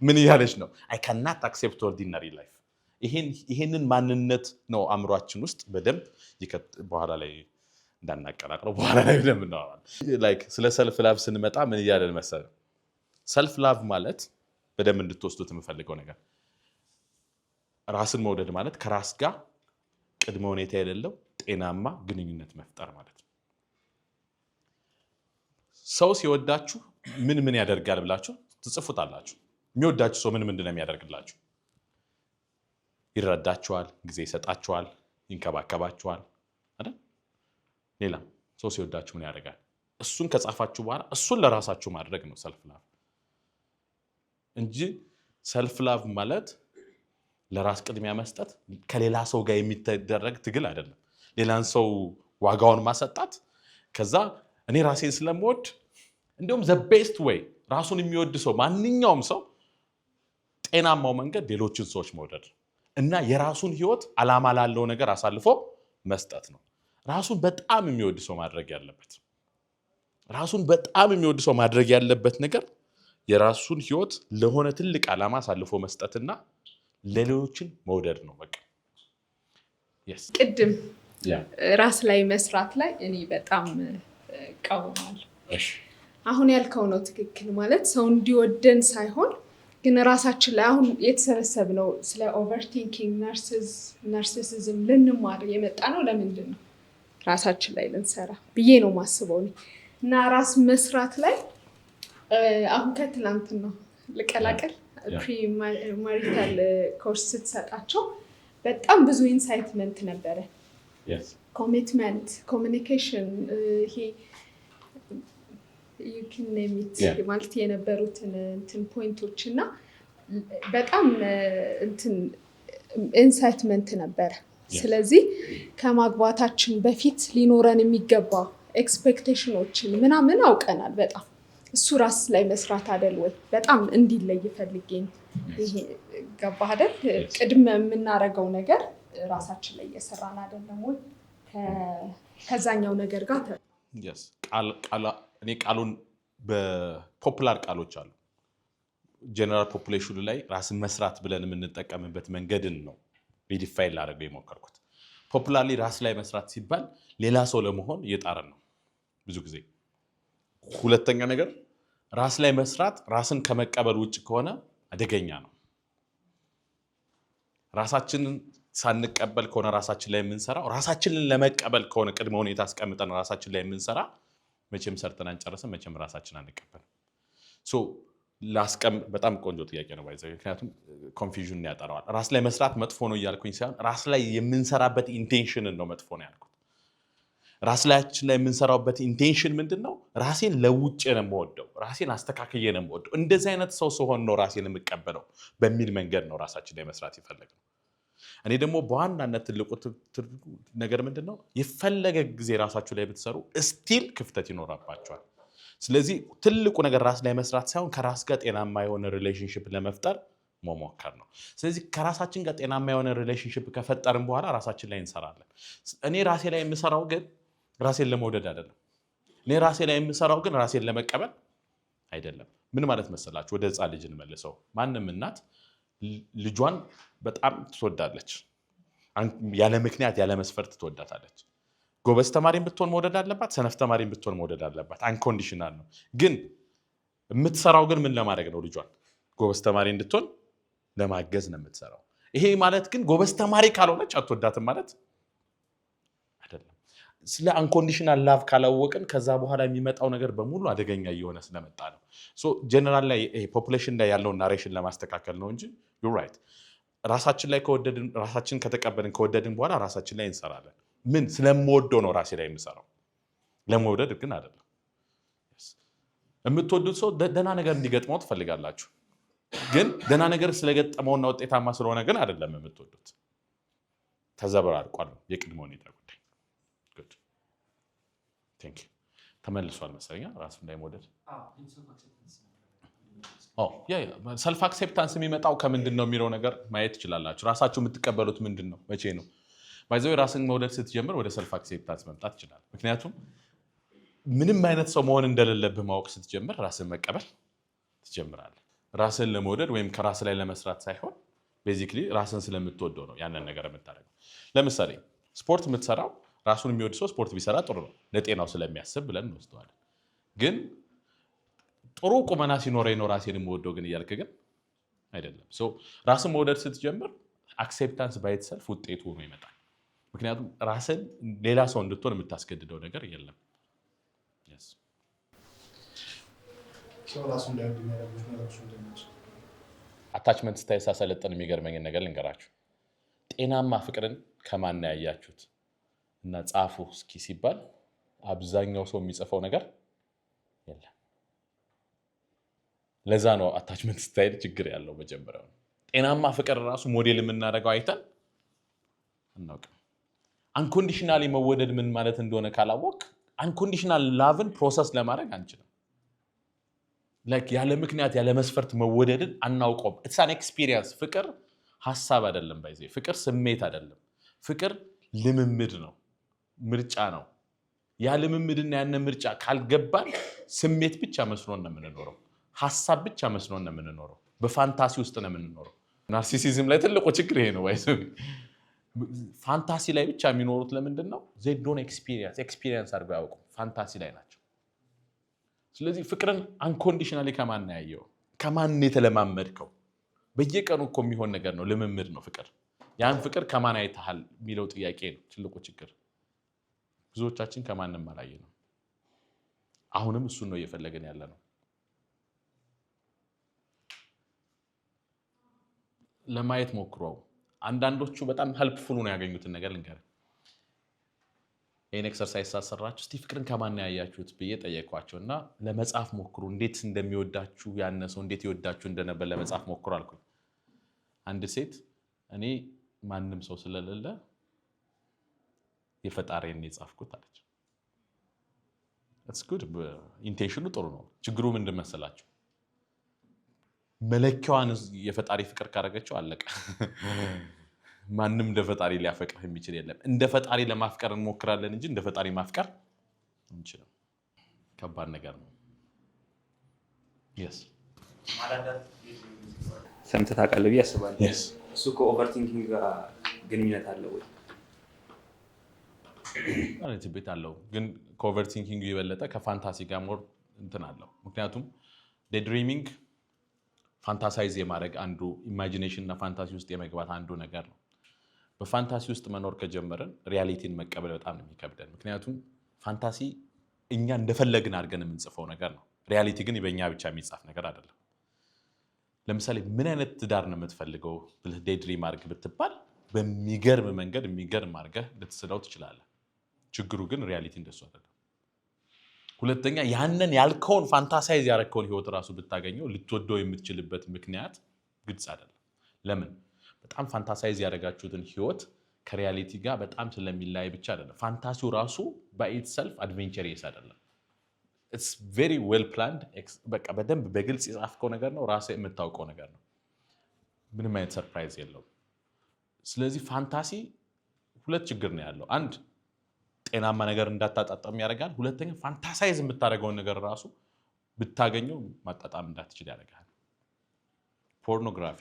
ምን እያለች ነው? አይ ካናት አክሴፕት ኦርዲናሪ ላይፍ። ይሄንን ማንነት ነው አእምሯችን ውስጥ በደንብ በኋላ ላይ እንዳናቀላቅለው በኋላ ላይ ለምናወራለን። ስለ ሰልፍ ላቭ ስንመጣ ምን እያለን መሰለህ? ሰልፍ ላቭ ማለት በደንብ እንድትወስዱት የምፈልገው ነገር ራስን መውደድ ማለት ከራስ ጋር ቅድመ ሁኔታ የሌለው ጤናማ ግንኙነት መፍጠር ማለት ነው። ሰው ሲወዳችሁ ምን ያደርጋል ብላችሁ ትጽፉታላችሁ። የሚወዳችሁ ሰው ምንድን ነው የሚያደርግላችሁ? ይረዳችኋል፣ ጊዜ ይሰጣችኋል፣ ይንከባከባችኋል አይደል? ሌላ ሰው ሲወዳችሁ ምን ያደርጋል? እሱን ከጻፋችሁ በኋላ እሱን ለራሳችሁ ማድረግ ነው ሰልፍ ላቭ እንጂ ሰልፍ ላቭ ማለት ለራስ ቅድሚያ መስጠት ከሌላ ሰው ጋር የሚደረግ ትግል አይደለም። ሌላን ሰው ዋጋውን ማሰጣት ከዛ እኔ ራሴን ስለምወድ እንዲሁም ዘ ቤስት ዌይ ራሱን የሚወድ ሰው ማንኛውም ሰው ጤናማው መንገድ ሌሎችን ሰዎች መውደድ እና የራሱን ህይወት ዓላማ ላለው ነገር አሳልፎ መስጠት ነው። ራሱን በጣም የሚወድ ሰው ማድረግ ያለበት ነገር የራሱን ህይወት ለሆነ ትልቅ ዓላማ አሳልፎ መስጠትና ለሌሎችን መውደድ ነው። በቃ ቅድም ራስ ላይ መስራት ላይ እኔ በጣም እቃወማለሁ። አሁን ያልከው ነው ትክክል። ማለት ሰው እንዲወደን ሳይሆን ግን ራሳችን ላይ አሁን የተሰበሰብነው ስለ ኦቨርቲንኪንግ ናርሲሲዝም ልንማር የመጣ ነው። ለምንድን ነው ራሳችን ላይ ልንሰራ ብዬ ነው ማስበው እና ራስ መስራት ላይ አሁን ከትላንት ነው ልቀላቀል ፕሪ ማሪታል ኮርስ ስትሰጣቸው በጣም ብዙ ኢንሳይትመንት ነበረ። ኮሚትመንት፣ ኮሚኒኬሽን ይሄ ማለት የነበሩትን ፖይንቶች እና በጣም ኢንሳይትመንት ነበረ። ስለዚህ ከማግባታችን በፊት ሊኖረን የሚገባ ኤክስፔክቴሽኖችን ምናምን አውቀናል። በጣም እሱ ራስ ላይ መስራት አይደል ወይ? በጣም እንዲለይ ፈልጌ ይሄ ገባህ አይደል? ቅድመ የምናደርገው ነገር ራሳችን ላይ እየሰራን አይደለም ወይ? ከዛኛው ነገር ጋር እኔ ቃሉን በፖፑላር ቃሎች አሉ ጀነራል ፖፑሌሽኑ ላይ ራስን መስራት ብለን የምንጠቀምበት መንገድን ነው ሪዲፋይን ላደርገው የሞከርኩት። ፖፑላርሊ ራስ ላይ መስራት ሲባል ሌላ ሰው ለመሆን እየጣረን ነው ብዙ ጊዜ። ሁለተኛ ነገር ራስ ላይ መስራት ራስን ከመቀበል ውጭ ከሆነ አደገኛ ነው። ራሳችንን ሳንቀበል ከሆነ ራሳችን ላይ የምንሰራው፣ ራሳችንን ለመቀበል ከሆነ ቅድመ ሁኔታ አስቀምጠን ራሳችን ላይ የምንሰራ መቼም ሰርተን አንጨርስም፣ መቼም ራሳችን አንቀበልም። በጣም ቆንጆ ጥያቄ ነው ባይዘው፣ ምክንያቱም ኮንፊውዥን ያጠራዋል። ራስ ላይ መስራት መጥፎ ነው እያልኩኝ ሳይሆን ራስ ላይ የምንሰራበት ኢንቴንሽንን ነው መጥፎ ነው ያልኩት። ራስ ላያችን ላይ የምንሰራበት ኢንቴንሽን ምንድን ነው? ራሴን ለውጬ ነው የምወደው፣ ራሴን አስተካክዬ ነው የምወደው፣ እንደዚህ አይነት ሰው ስሆን ነው ራሴን የምቀበለው በሚል መንገድ ነው ራሳችን ላይ መስራት ይፈለጋል። እኔ ደግሞ በዋናነት ትልቁ ነገር ምንድን ነው? የፈለገ ጊዜ ራሳችሁ ላይ ብትሰሩ ስቲል ክፍተት ይኖራባቸዋል። ስለዚህ ትልቁ ነገር ራስ ላይ መስራት ሳይሆን ከራስ ጋር ጤናማ የሆነ ሪሌሽንሽፕ ለመፍጠር መሞከር ነው። ስለዚህ ከራሳችን ጋር ጤናማ የሆነ ሪሌሽንሽፕ ከፈጠርን በኋላ ራሳችን ላይ እንሰራለን። እኔ ራሴ ላይ የምሰራው ግን ራሴን ለመውደድ አይደለም። እኔ ራሴ ላይ የምሰራው ግን ራሴን ለመቀበል አይደለም። ምን ማለት መሰላችሁ? ወደ ሕፃን ልጅ እንመልሰው። ማንም እናት ልጇን በጣም ትወዳለች። ያለ ምክንያት ያለ መስፈርት ትወዳታለች። ጎበዝ ተማሪን ብትሆን መውደድ አለባት፣ ሰነፍ ተማሪን ብትሆን መውደድ አለባት። አንኮንዲሽናል ነው። ግን የምትሰራው ግን ምን ለማድረግ ነው? ልጇን ጎበዝ ተማሪ እንድትሆን ለማገዝ ነው የምትሰራው። ይሄ ማለት ግን ጎበዝ ተማሪ ካልሆነች አትወዳትም ማለት አይደለም። ስለ አንኮንዲሽናል ላቭ ካላወቅን ከዛ በኋላ የሚመጣው ነገር በሙሉ አደገኛ እየሆነ ስለመጣ ነው። ጀነራል ላይ ፖፑሌሽን ላይ ያለውን ናሬሽን ለማስተካከል ነው እንጂ ዩር ራይት። ራሳችን ላይ ከወደድን፣ ራሳችን ከተቀበልን ከወደድን በኋላ ራሳችን ላይ እንሰራለን። ምን ስለምወደው ነው ራሴ ላይ የምሰራው፣ ለመውደድ ግን አይደለም። የምትወዱት ሰው ደህና ነገር እንዲገጥመው ትፈልጋላችሁ፣ ግን ደህና ነገር ስለገጠመውና ውጤታማ ስለሆነ ግን አይደለም የምትወዱት። ተዘበራርቋል የቅድመ ሁኔታ ጉዳይ። ተመልሷል መሰለኝ ራስን ላይ መውደድ። ሰልፍ አክሴፕታንስ የሚመጣው ከምንድን ነው የሚለው ነገር ማየት ትችላላችሁ። ራሳችሁ የምትቀበሉት ምንድን ነው? መቼ ነው? ባይዘው ራስን መውደድ ስትጀምር ወደ ሰልፍ አክሴፕታንስ መምጣት ይችላል። ምክንያቱም ምንም አይነት ሰው መሆን እንደሌለብህ ማወቅ ስትጀምር ራስን መቀበል ትጀምራለህ። ራስን ለመውደድ ወይም ከራስ ላይ ለመስራት ሳይሆን ቤዚክሊ ራስን ስለምትወደው ነው ያንን ነገር የምታደርገው። ለምሳሌ ስፖርት የምትሰራው ራሱን የሚወድ ሰው ስፖርት ቢሰራ ጥሩ ነው ለጤናው ስለሚያስብ ብለን እንወስደዋለን። ግን ጥሩ ቁመና ሲኖረኝ ነው ራሴን የምወደው ግን እያልክ ግን አይደለም። ራስን መውደድ ስትጀምር አክሴፕታንስ ባይትሰልፍ ውጤቱ ሆኖ ይመጣል። ምክንያቱም ራስን ሌላ ሰው እንድትሆን የምታስገድደው ነገር የለም። አታችመንት ስታይል ሳሰለጥን የሚገርመኝን ነገር ልንገራችሁ። ጤናማ ፍቅርን ከማን ያያችሁት እና ጻፉ እስኪ ሲባል አብዛኛው ሰው የሚጽፈው ነገር የለም። ለዛ ነው አታችመንት ስታይል ችግር ያለው መጀመሪያው። ጤናማ ፍቅር ራሱ ሞዴል የምናደርገው አይተን አናውቅም። አንኮንዲሽናሊ መወደድ ምን ማለት እንደሆነ ካላወቅ አንኮንዲሽናል ላቭን ፕሮሰስ ለማድረግ አንችልም። ያለ ምክንያት ያለ መስፈርት መወደድን አናውቀውም። ኢትስ አን ኤክስፒሪየንስ። ፍቅር ሀሳብ አይደለም። ፍቅር ስሜት አይደለም። ፍቅር ልምምድ ነው፣ ምርጫ ነው። ያ ልምምድና ያነ ምርጫ ካልገባን ስሜት ብቻ መስሎን ነው የምንኖረው፣ ሀሳብ ብቻ መስሎን ነው የምንኖረው፣ በፋንታሲ ውስጥ ነው የምንኖረው። ናርሲሲዝም ላይ ትልቁ ችግር ይሄ ነው። ፋንታሲ ላይ ብቻ የሚኖሩት ለምንድን ነው? they don't experience አድርገው አያውቁም። ፋንታሲ ላይ ናቸው። ስለዚህ ፍቅርን አንኮንዲሽናሊ ከማን ያየው? ከማን የተለማመድከው? በየቀኑ እኮ የሚሆን ነገር ነው፣ ልምምድ ነው ፍቅር። ያን ፍቅር ከማን አይተሃል የሚለው ጥያቄ ነው ትልቁ ችግር። ብዙዎቻችን ከማንም አላየንም። አሁንም እሱን ነው እየፈለግን ያለ ነው። ለማየት ሞክረው። አንዳንዶቹ በጣም ሄልፕፉል ነው ያገኙትን ነገር ልንገር። ይህን ኤክሰርሳይዝ ሳሰራችሁ እስቲ ፍቅርን ከማን ያያችሁት ብዬ ጠየኳቸው እና ለመጻፍ ሞክሩ። እንዴት እንደሚወዳችሁ ያነሰው እንዴት ይወዳችሁ እንደነበር ለመጻፍ ሞክሩ አልኩኝ። አንድ ሴት እኔ ማንም ሰው ስለሌለ የፈጣሪን የጻፍኩት አለች። ኢትስ ጉድ፣ ኢንቴንሽኑ ጥሩ ነው። ችግሩ ምንድን መሰላችሁ? መለኪያዋን የፈጣሪ ፍቅር ካደረገችው አለቀ። ማንም እንደ ፈጣሪ ሊያፈቅርህ የሚችል የለም። እንደ ፈጣሪ ለማፍቀር እንሞክራለን እንጂ እንደ ፈጣሪ ማፍቀር እንችላለን። ከባድ ነገር ነው። ሰምተህ ታውቃለህ ብዬ አስባለሁ። እሱ ከኦቨርቲንኪንግ ጋር ግንኙነት አለው ወይ? ማለት ቤት አለው ግን ከኦቨርቲንኪንግ የበለጠ ከፋንታሲ ጋር ሞር እንትን አለው። ምክንያቱም ዴይድሪሚንግ ፋንታሳይዝ የማድረግ አንዱ ኢማጂኔሽን እና ፋንታሲ ውስጥ የመግባት አንዱ ነገር ነው። በፋንታሲ ውስጥ መኖር ከጀመረን ሪያሊቲን መቀበል በጣም ነው የሚከብደን። ምክንያቱም ፋንታሲ እኛ እንደፈለግን አድርገን የምንጽፈው ነገር ነው። ሪያሊቲ ግን በእኛ ብቻ የሚጻፍ ነገር አይደለም። ለምሳሌ ምን አይነት ትዳር ነው የምትፈልገው ብለህ ዴይድሪም አድርግ ብትባል በሚገርም መንገድ የሚገርም አድርገህ ልትስለው ትችላለህ። ችግሩ ግን ሪያሊቲ እንደሱ አይደለም። ሁለተኛ ያንን ያልከውን ፋንታሳይዝ ያደረከውን ህይወት ራሱ ብታገኘው ልትወደው የምትችልበት ምክንያት ግልጽ አይደለም። ለምን? በጣም ፋንታሳይዝ ያደረጋችሁትን ህይወት ከሪያሊቲ ጋር በጣም ስለሚለያይ ብቻ አይደለም። ፋንታሲው ራሱ በኢትሰልፍ አድቬንቸሪየስ አይደለም። ኢትስ ቬሪ ዌል ፕላንድ። በቃ በደንብ በግልጽ የጻፍከው ነገር ነው፣ ራስህ የምታውቀው ነገር ነው። ምንም አይነት ሰርፕራይዝ የለውም። ስለዚህ ፋንታሲ ሁለት ችግር ነው ያለው። አንድ ጤናማ ነገር እንዳታጣጣም ያደርጋል። ሁለተኛ ፋንታሳይዝ የምታደርገውን ነገር ራሱ ብታገኘው ማጣጣም እንዳትችል ያደርጋል። ፖርኖግራፊ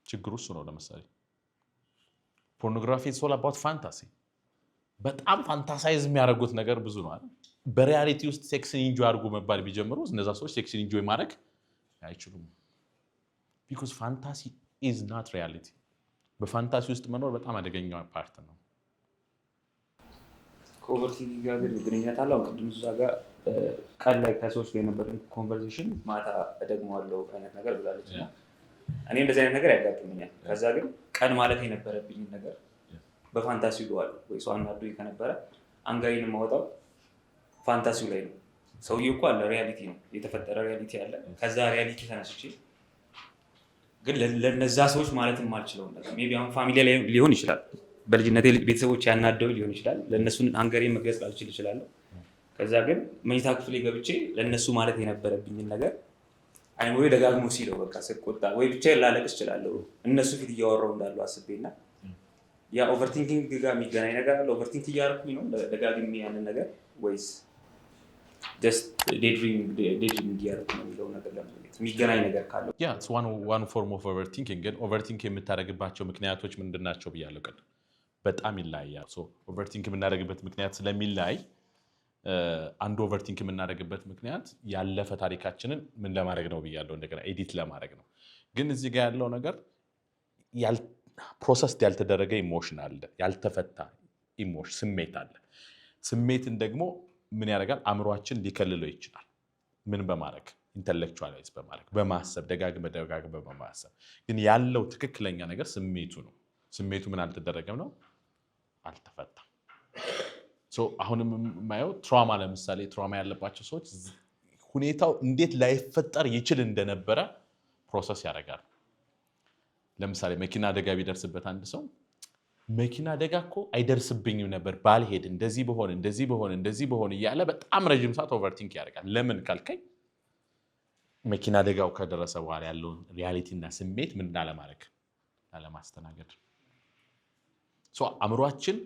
ችግሩ እሱ ነው። ለምሳሌ ፖርኖግራፊ ኢትስ ኦል አባውት ፋንታሲ። በጣም ፋንታሳይዝ የሚያደርጉት ነገር ብዙ ነው አይደል? በሪያሊቲ ውስጥ ሴክስን ኢንጆይ አድርጉ መባል ቢጀምሩ እነዛ ሰዎች ሴክስን ኢንጆይ ማድረግ አይችሉም። ቢኮዝ ፋንታሲ ኢዝ ናት ሪያሊቲ። በፋንታሲ ውስጥ መኖር በጣም አደገኛው ፓርት ነው። ከኦቨርቲንኪንግ ጋር ግን ግንኙነት አለው። ቅድም እዛ ጋር ቀን ላይ ከሰዎች ጋር የነበረን ኮንቨርሴሽን ማታ እደግመዋለሁ አይነት ነገር ብላለች እና እኔ እንደዚህ አይነት ነገር ያጋጥመኛል። ከዛ ግን ቀን ማለት የነበረብኝን ነገር በፋንታሲው ይለዋለሁ። ወይ ሰው አናዶኝ ከነበረ አንጋይን የማወጣው ፋንታሲው ላይ ነው። ሰውዬው እኮ አለ፣ ሪያሊቲ ነው የተፈጠረ ሪያሊቲ አለ። ከዛ ሪያሊቲ ተነስቼ ግን ለነዛ ሰዎች ማለት የማልችለውን ነገር ሜይ ቢ አሁን ፋሚሊ ላይ ሊሆን ይችላል፣ በልጅነቴ ቤተሰቦች ያናደው ሊሆን ይችላል። ለእነሱን አንገሬ መግለጽ ላልችል እችላለሁ። ከዛ ግን መኝታ ክፍሌ ገብቼ ለእነሱ ማለት የነበረብኝን ነገር አይምሮዬ ደጋግሞ ሲለው በቃ ስቆጣ ወይ ብቻ ላለቅስ እችላለሁ እነሱ ፊት እያወራሁ እንዳሉ አስቤና ያ ኦቨርቲንኪንግ ጋር የሚገናኝ ነገር አለ። ኦቨርቲንክ እያደረኩኝ ነው ደጋግሜ ያንን ነገር ወይስ ጀስት ዴይድሪሚንግ እያደረኩ ነው የሚለው ነገር ለማግኘት የሚገናኝ ነገር ካለው ዋን ፎርም ኦፍ ኦቨርቲንኪንግ። ግን ኦቨርቲንክ የምታደርግባቸው ምክንያቶች ምንድን ናቸው ብያለሁ ቅድም። በጣም ይለያያል። ኦቨርቲንክ የምናደርግበት ምክንያት ስለሚለያይ አንዱ ኦቨርቲንክ የምናደርግበት ምክንያት ያለፈ ታሪካችንን ምን ለማድረግ ነው ብያለሁ፣ እንደገና ኤዲት ለማድረግ ነው። ግን እዚህ ጋር ያለው ነገር ፕሮሰስ ያልተደረገ ኢሞሽን አለ፣ ያልተፈታ ኢሞሽን ስሜት አለ። ስሜትን ደግሞ ምን ያደርጋል? አእምሯችን ሊከልለው ይችላል። ምን በማድረግ ኢንተሌክቹዋላይዝ በማድረግ በማሰብ ደጋግመ በማሰብ። ግን ያለው ትክክለኛ ነገር ስሜቱ ነው። ስሜቱ ምን አልተደረገም ነው፣ አልተፈታም። አሁንም የማየው ትራውማ፣ ለምሳሌ ትራውማ ያለባቸው ሰዎች ሁኔታው እንዴት ላይፈጠር ይችል እንደነበረ ፕሮሰስ ያደርጋል። ለምሳሌ መኪና አደጋ ቢደርስበት አንድ ሰው መኪና አደጋ እኮ አይደርስብኝም ነበር ባልሄድ፣ እንደዚህ በሆን እያለ በጣም ረጅም ሰዓት ኦቨርቲንክ ያደርጋል። ለምን ካልከኝ መኪና አደጋው ከደረሰ በኋላ ያለውን ሪያሊቲና ስሜት ምን ላለማድረግ ላለማስተናገድ። አእምሯችን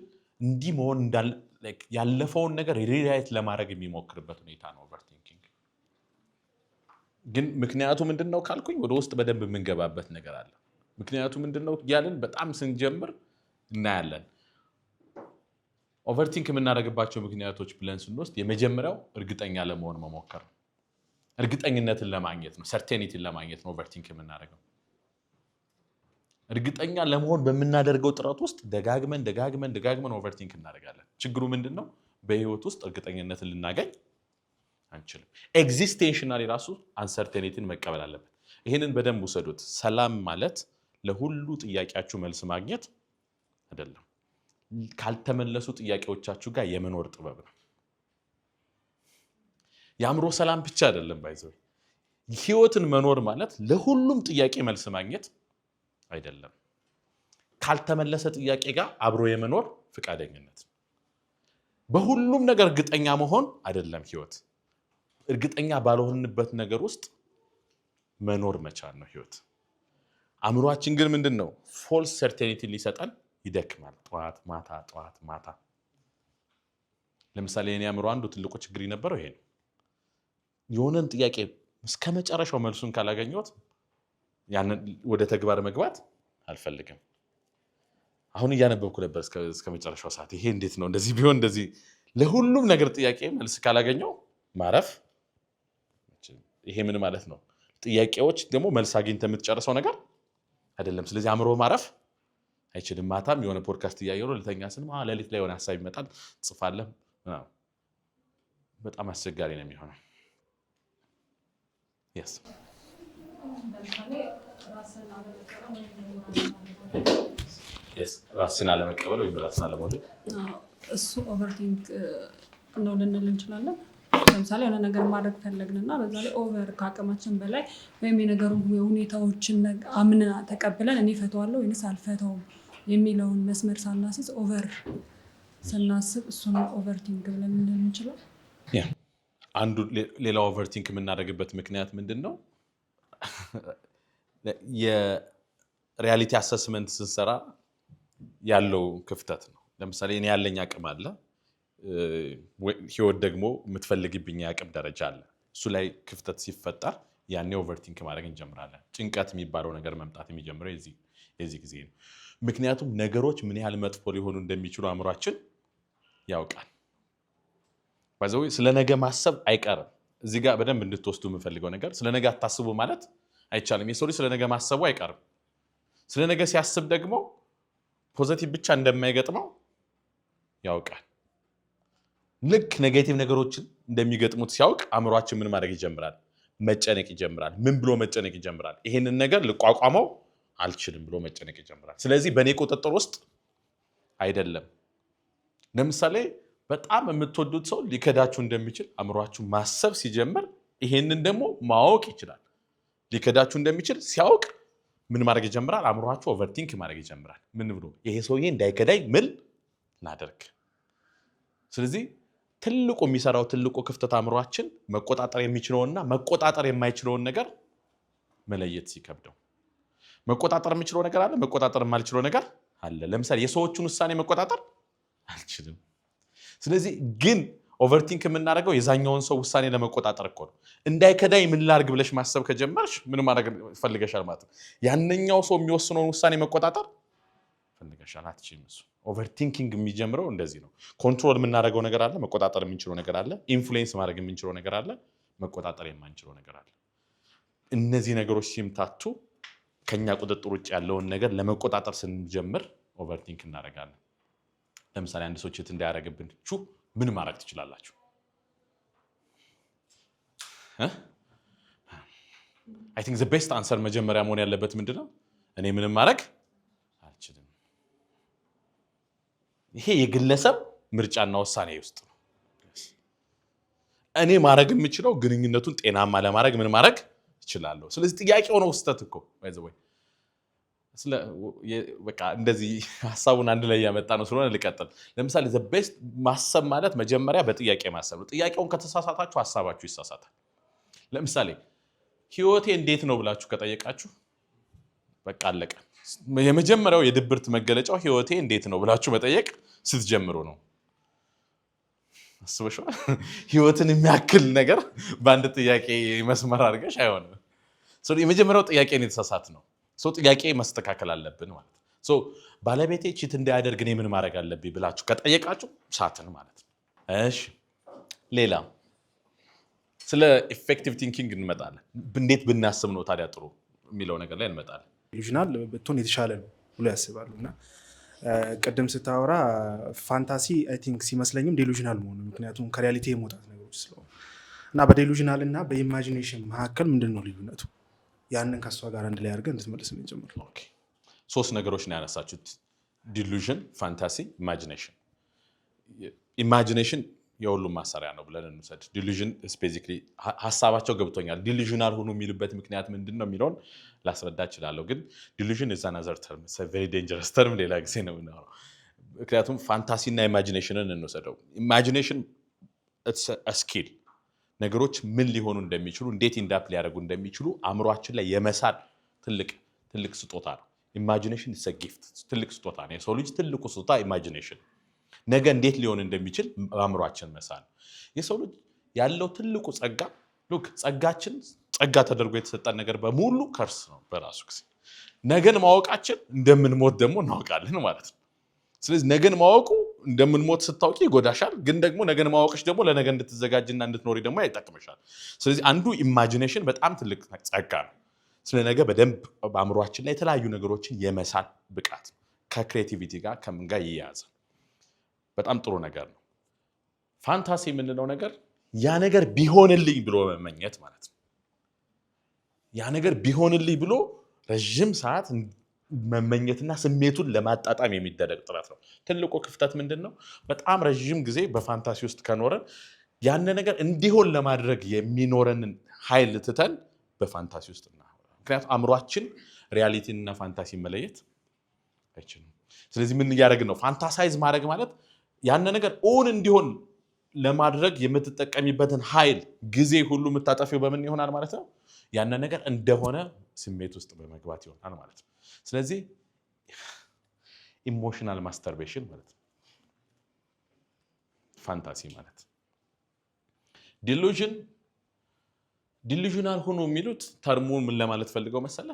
እንዲህ መሆን ያለፈውን ነገር ሪራይት ለማድረግ የሚሞክርበት ሁኔታ ነው ኦቨርቲንኪንግ። ግን ምክንያቱ ምንድነው ካልኩኝ ወደ ውስጥ በደንብ የምንገባበት ነገር አለ። ምክንያቱ ምንድነው ያለን በጣም ስንጀምር እናያለን። ኦቨርቲንክ የምናደርግባቸው ምክንያቶች ብለን ስንወስድ የመጀመሪያው እርግጠኛ ለመሆን መሞከር ነው። እርግጠኝነትን ለማግኘት ነው፣ ሰርቴኒቲን ለማግኘት ነው ኦቨርቲንክ የምናደርገው። እርግጠኛ ለመሆን በምናደርገው ጥረት ውስጥ ደጋግመን ኦቨርቲንክ እናደርጋለን። ችግሩ ምንድነው? በህይወት ውስጥ እርግጠኝነትን ልናገኝ አንችልም። ኤግዚስቴንሽናሊ ራሱ አንሰርቴኒቲን መቀበል አለበት። ይህንን በደንብ ውሰዱት። ሰላም ማለት ለሁሉ ጥያቄያችሁ መልስ ማግኘት አይደለም፣ ካልተመለሱ ጥያቄዎቻችሁ ጋር የመኖር ጥበብ ነው። የአእምሮ ሰላም ብቻ አይደለም። ባይዘው ህይወትን መኖር ማለት ለሁሉም ጥያቄ መልስ ማግኘት አይደለም፣ ካልተመለሰ ጥያቄ ጋር አብሮ የመኖር ፈቃደኝነት። በሁሉም ነገር እርግጠኛ መሆን አይደለም ህይወት። እርግጠኛ ባልሆንበት ነገር ውስጥ መኖር መቻል ነው ህይወት። አእምሯችን ግን ምንድነው? ፎልስ ሰርቴኒቲ ሊሰጠን ይደክማል። ጠዋት ማታ። ለምሳሌ የኔ አእምሮ አንዱ ትልቁ ችግር የነበረው ይሄ ነው። የሆነን ጥያቄ እስከ መጨረሻው መልሱን ካላገኘሁት ያንን ወደ ተግባር መግባት አልፈልግም። አሁን እያነበብኩ ነበር እስከ መጨረሻው ሰዓት። ይሄ እንዴት ነው እንደዚህ ቢሆን እንደዚህ ለሁሉም ነገር ጥያቄ መልስ ካላገኘው ማረፍ ይሄ ምን ማለት ነው? ጥያቄዎች ደግሞ መልስ አግኝተህ የምትጨርሰው ነገር አይደለም። ስለዚህ አእምሮ ማረፍ አይችልም። ማታም የሆነ ፖድካስት እያየሁ ልተኛ ስል ሌሊት ላይ የሆነ ሀሳብ ይመጣል ጽፋለህ። በጣም አስቸጋሪ ነው የሚሆነው። yes ራስን አለመቀበል ወይም ራስን አለመውደድ እሱ ኦቨርቲንክ ነው ልንል እንችላለን። ለምሳሌ የሆነ ነገር ማድረግ ፈለግንና በዛ ላይ ኦቨር ከአቅማችን በላይ ወይም የነገሩ ሁኔታዎችን አምነን ተቀብለን እኔ ፈተዋለሁ ወይስ አልፈተውም የሚለውን መስመር ሳናስይዝ ኦቨር ስናስብ እሱን ኦቨርቲንክ ብለን ልንል እንችላለን። አንዱ ሌላ ኦቨርቲንክ የምናደርግበት ምክንያት ምንድን ነው? የሪያሊቲ አሰስመንት ስንሰራ ያለው ክፍተት ነው። ለምሳሌ እኔ ያለኝ አቅም አለ፣ ህይወት ደግሞ የምትፈልግብኝ የአቅም ደረጃ አለ። እሱ ላይ ክፍተት ሲፈጠር ያኔ ኦቨርቲንክ ማድረግ እንጀምራለን። ጭንቀት የሚባለው ነገር መምጣት የሚጀምረው የዚህ ጊዜ ነው። ምክንያቱም ነገሮች ምን ያህል መጥፎ ሊሆኑ እንደሚችሉ አእምሯችን ያውቃል። ባይዘው ስለ ነገ ማሰብ አይቀርም። እዚህ ጋር በደንብ እንድትወስዱ የምፈልገው ነገር ስለ ነገ አታስቡ ማለት አይቻልም። የሰው ልጅ ስለ ነገ ማሰቡ አይቀርም። ስለ ነገ ሲያስብ ደግሞ ፖዚቲቭ ብቻ እንደማይገጥመው ያውቃል። ልክ ኔጌቲቭ ነገሮችን እንደሚገጥሙት ሲያውቅ አእምሯችን ምን ማድረግ ይጀምራል? መጨነቅ ይጀምራል። ምን ብሎ መጨነቅ ይጀምራል? ይሄንን ነገር ልቋቋመው አልችልም ብሎ መጨነቅ ይጀምራል። ስለዚህ በእኔ ቁጥጥር ውስጥ አይደለም። ለምሳሌ በጣም የምትወዱት ሰው ሊከዳችሁ እንደሚችል አእምሯችሁ ማሰብ ሲጀምር ይሄንን ደግሞ ማወቅ ይችላል። ሊከዳችሁ እንደሚችል ሲያውቅ ምን ማድረግ ይጀምራል? አእምሯችሁ ኦቨርቲንክ ማድረግ ይጀምራል። ምን ብሎ ይሄ ሰውዬ እንዳይከዳኝ ምን ላደርግ? ስለዚህ ትልቁ የሚሰራው ትልቁ ክፍተት አእምሯችን መቆጣጠር የሚችለውና መቆጣጠር የማይችለውን ነገር መለየት ሲከብደው፣ መቆጣጠር የሚችለው ነገር አለ፣ መቆጣጠር የማልችለው ነገር አለ። ለምሳሌ የሰዎችን ውሳኔ መቆጣጠር አልችልም። ስለዚህ ግን ኦቨርቲንክ የምናደርገው የዛኛውን ሰው ውሳኔ ለመቆጣጠር እኮ ነው። እንዳይከዳኝ ምን ላድርግ ብለሽ ማሰብ ከጀመርሽ ምን ማድረግ ፈልገሻል ማለት ነው። ያንኛው ሰው የሚወስነውን ውሳኔ መቆጣጠር ፈልገሻል፣ አትችይም። እሱ ኦቨርቲንኪንግ የሚጀምረው እንደዚህ ነው። ኮንትሮል የምናደርገው ነገር አለ፣ መቆጣጠር የምንችለው ነገር አለ። ኢንፍሉዌንስ ማድረግ የምንችለው ነገር አለ፣ መቆጣጠር የማንችለው ነገር አለ። እነዚህ ነገሮች ሲምታቱ ከኛ ቁጥጥር ውጭ ያለውን ነገር ለመቆጣጠር ስንጀምር ኦቨርቲንክ እናደርጋለን። ለምሳሌ አንድ ሰው ችት እንዳያደርግብን ምን ማድረግ ትችላላችሁ? አይ ቲንክ ዘ ቤስት አንሰር መጀመሪያ መሆን ያለበት ምንድነው? እኔ ምንም ማድረግ አልችልም። ይሄ የግለሰብ ምርጫና ውሳኔ ውስጥ ነው። እኔ ማድረግ የምችለው ግንኙነቱን ጤናማ ለማድረግ ምን ማድረግ እችላለሁ። ስለዚህ ጥያቄው ነው ስህተት እኮ ባይዘው በቃ እንደዚህ ሀሳቡን አንድ ላይ ያመጣ ነው ስለሆነ ልቀጥል። ለምሳሌ ዘ ቤስት ማሰብ ማለት መጀመሪያ በጥያቄ ማሰብ ነው። ጥያቄውን ከተሳሳታችሁ ሀሳባችሁ ይሳሳታል። ለምሳሌ ህይወቴ እንዴት ነው ብላችሁ ከጠየቃችሁ በቃ አለቀ። የመጀመሪያው የድብርት መገለጫው ህይወቴ እንዴት ነው ብላችሁ መጠየቅ ስትጀምሩ ነው። አስበሽዋል? ህይወትን የሚያክል ነገር በአንድ ጥያቄ መስመር አድርገሽ አይሆንም። የመጀመሪያው ጥያቄ ነው የተሳሳት ነው። ጥያቄ መስተካከል አለብን ማለት ነው። ባለቤቴ ቺት እንዳያደርግ እኔ ምን ማድረግ አለብኝ ብላችሁ ከጠየቃችሁ ሳትን ማለት ነው። እሺ፣ ሌላ ስለ ኢፌክቲቭ ቲንኪንግ እንመጣለን። እንዴት ብናስብ ነው ታዲያ ጥሩ የሚለው ነገር ላይ እንመጣለን። ዲሉዥናል ብትሆን የተሻለ ነው ብሎ ያስባሉ። እና ቅድም ስታወራ ፋንታሲ አይ ቲንክ ሲመስለኝም ዲሉዥናል መሆኑ ምክንያቱም ከሪያሊቲ የመውጣት ነገሮች ስለሆኑ እና በዲሉዥናል እና በኢማጂኔሽን መካከል ምንድን ነው ልዩነቱ? ያንን ከሷ ጋር አንድ ላይ አድርገን እንድትመልስ ነው ጀምር። ኦኬ፣ ሶስት ነገሮች ነው ያነሳችሁት፣ ዲሉዥን፣ ፋንታሲ፣ ኢማጂኔሽን። ኢማጂኔሽን የሁሉም ማሰሪያ ነው ብለን እንውሰድ። ዲሉዥን ቤዚክሊ ሀሳባቸው ገብቶኛል። ዲሉዥናል ሆኑ የሚሉበት ምክንያት ምንድን ነው የሚለውን ላስረዳ እችላለሁ። ግን ዲሉዥን is another term, it's a very dangerous term። ሌላ ጊዜ ነው የምናወራው። ምክንያቱም ፋንታሲ እና ኢማጂኔሽንን እንውሰደው። ኢማጂኔሽን it's a skill፣ ነገሮች ምን ሊሆኑ እንደሚችሉ እንዴት ኢንዳፕ ሊያደርጉ እንደሚችሉ አእምሯችን ላይ የመሳል ትልቅ ስጦታ ነው። ኢማጂኔሽን is a gift፣ ትልቅ ስጦታ ነው። የሰው ልጅ ትልቁ ስጦታ ኢማጂኔሽን፣ ነገ እንዴት ሊሆን እንደሚችል አእምሯችን መሳል። የሰው ልጅ ያለው ትልቁ ጸጋ ጸጋችን ጸጋ ተደርጎ የተሰጠን ነገር በሙሉ ከርስ ነው በራሱ ጊዜ። ነገን ማወቃችን እንደምንሞት ደግሞ እናውቃለን ማለት ነው። ስለዚህ ነገን ማወቁ እንደምንሞት ስታውቂ ይጎዳሻል፣ ግን ደግሞ ነገን ማወቅሽ ደግሞ ለነገ እንድትዘጋጅና እንድትኖሪ ደግሞ ይጠቅምሻል። ስለዚህ አንዱ ኢማጂኔሽን በጣም ትልቅ ጸጋ ነው። ስለ ነገ በደንብ በአእምሯችን ላይ የተለያዩ ነገሮችን የመሳል ብቃት ከክሬቲቪቲ ጋር ከምን ጋር ይያያዛል። በጣም ጥሩ ነገር ነው። ፋንታሲ የምንለው ነገር ያ ነገር ቢሆንልኝ ብሎ መመኘት ማለት ነው። ያ ነገር ቢሆንልኝ ብሎ ረዥም ሰዓት መመኘትና ስሜቱን ለማጣጣም የሚደረግ ጥረት ነው። ትልቁ ክፍተት ምንድን ነው? በጣም ረዥም ጊዜ በፋንታሲ ውስጥ ከኖረን ያን ነገር እንዲሆን ለማድረግ የሚኖረንን ኃይል ትተን በፋንታሲ ውስጥ እና ምክንያቱም አእምሯችን ሪያሊቲንና ፋንታሲ መለየት አይችልም። ስለዚህ ምን እያደረግን ነው? ፋንታሳይዝ ማድረግ ማለት ያን ነገር ኦን እንዲሆን ለማድረግ የምትጠቀሚበትን ኃይል ጊዜ ሁሉ የምታጠፊው በምን ይሆናል ማለት ነው? ያን ነገር እንደሆነ ስሜት ውስጥ በመግባት ይሆናል ማለት ነው። ስለዚህ ኢሞሽናል ማስተርቤሽን ማለት ነው ፋንታሲ ማለት። ዲሉዥናል ሆኖ የሚሉት ተርሙ ምን ለማለት ፈልገው መሰለ?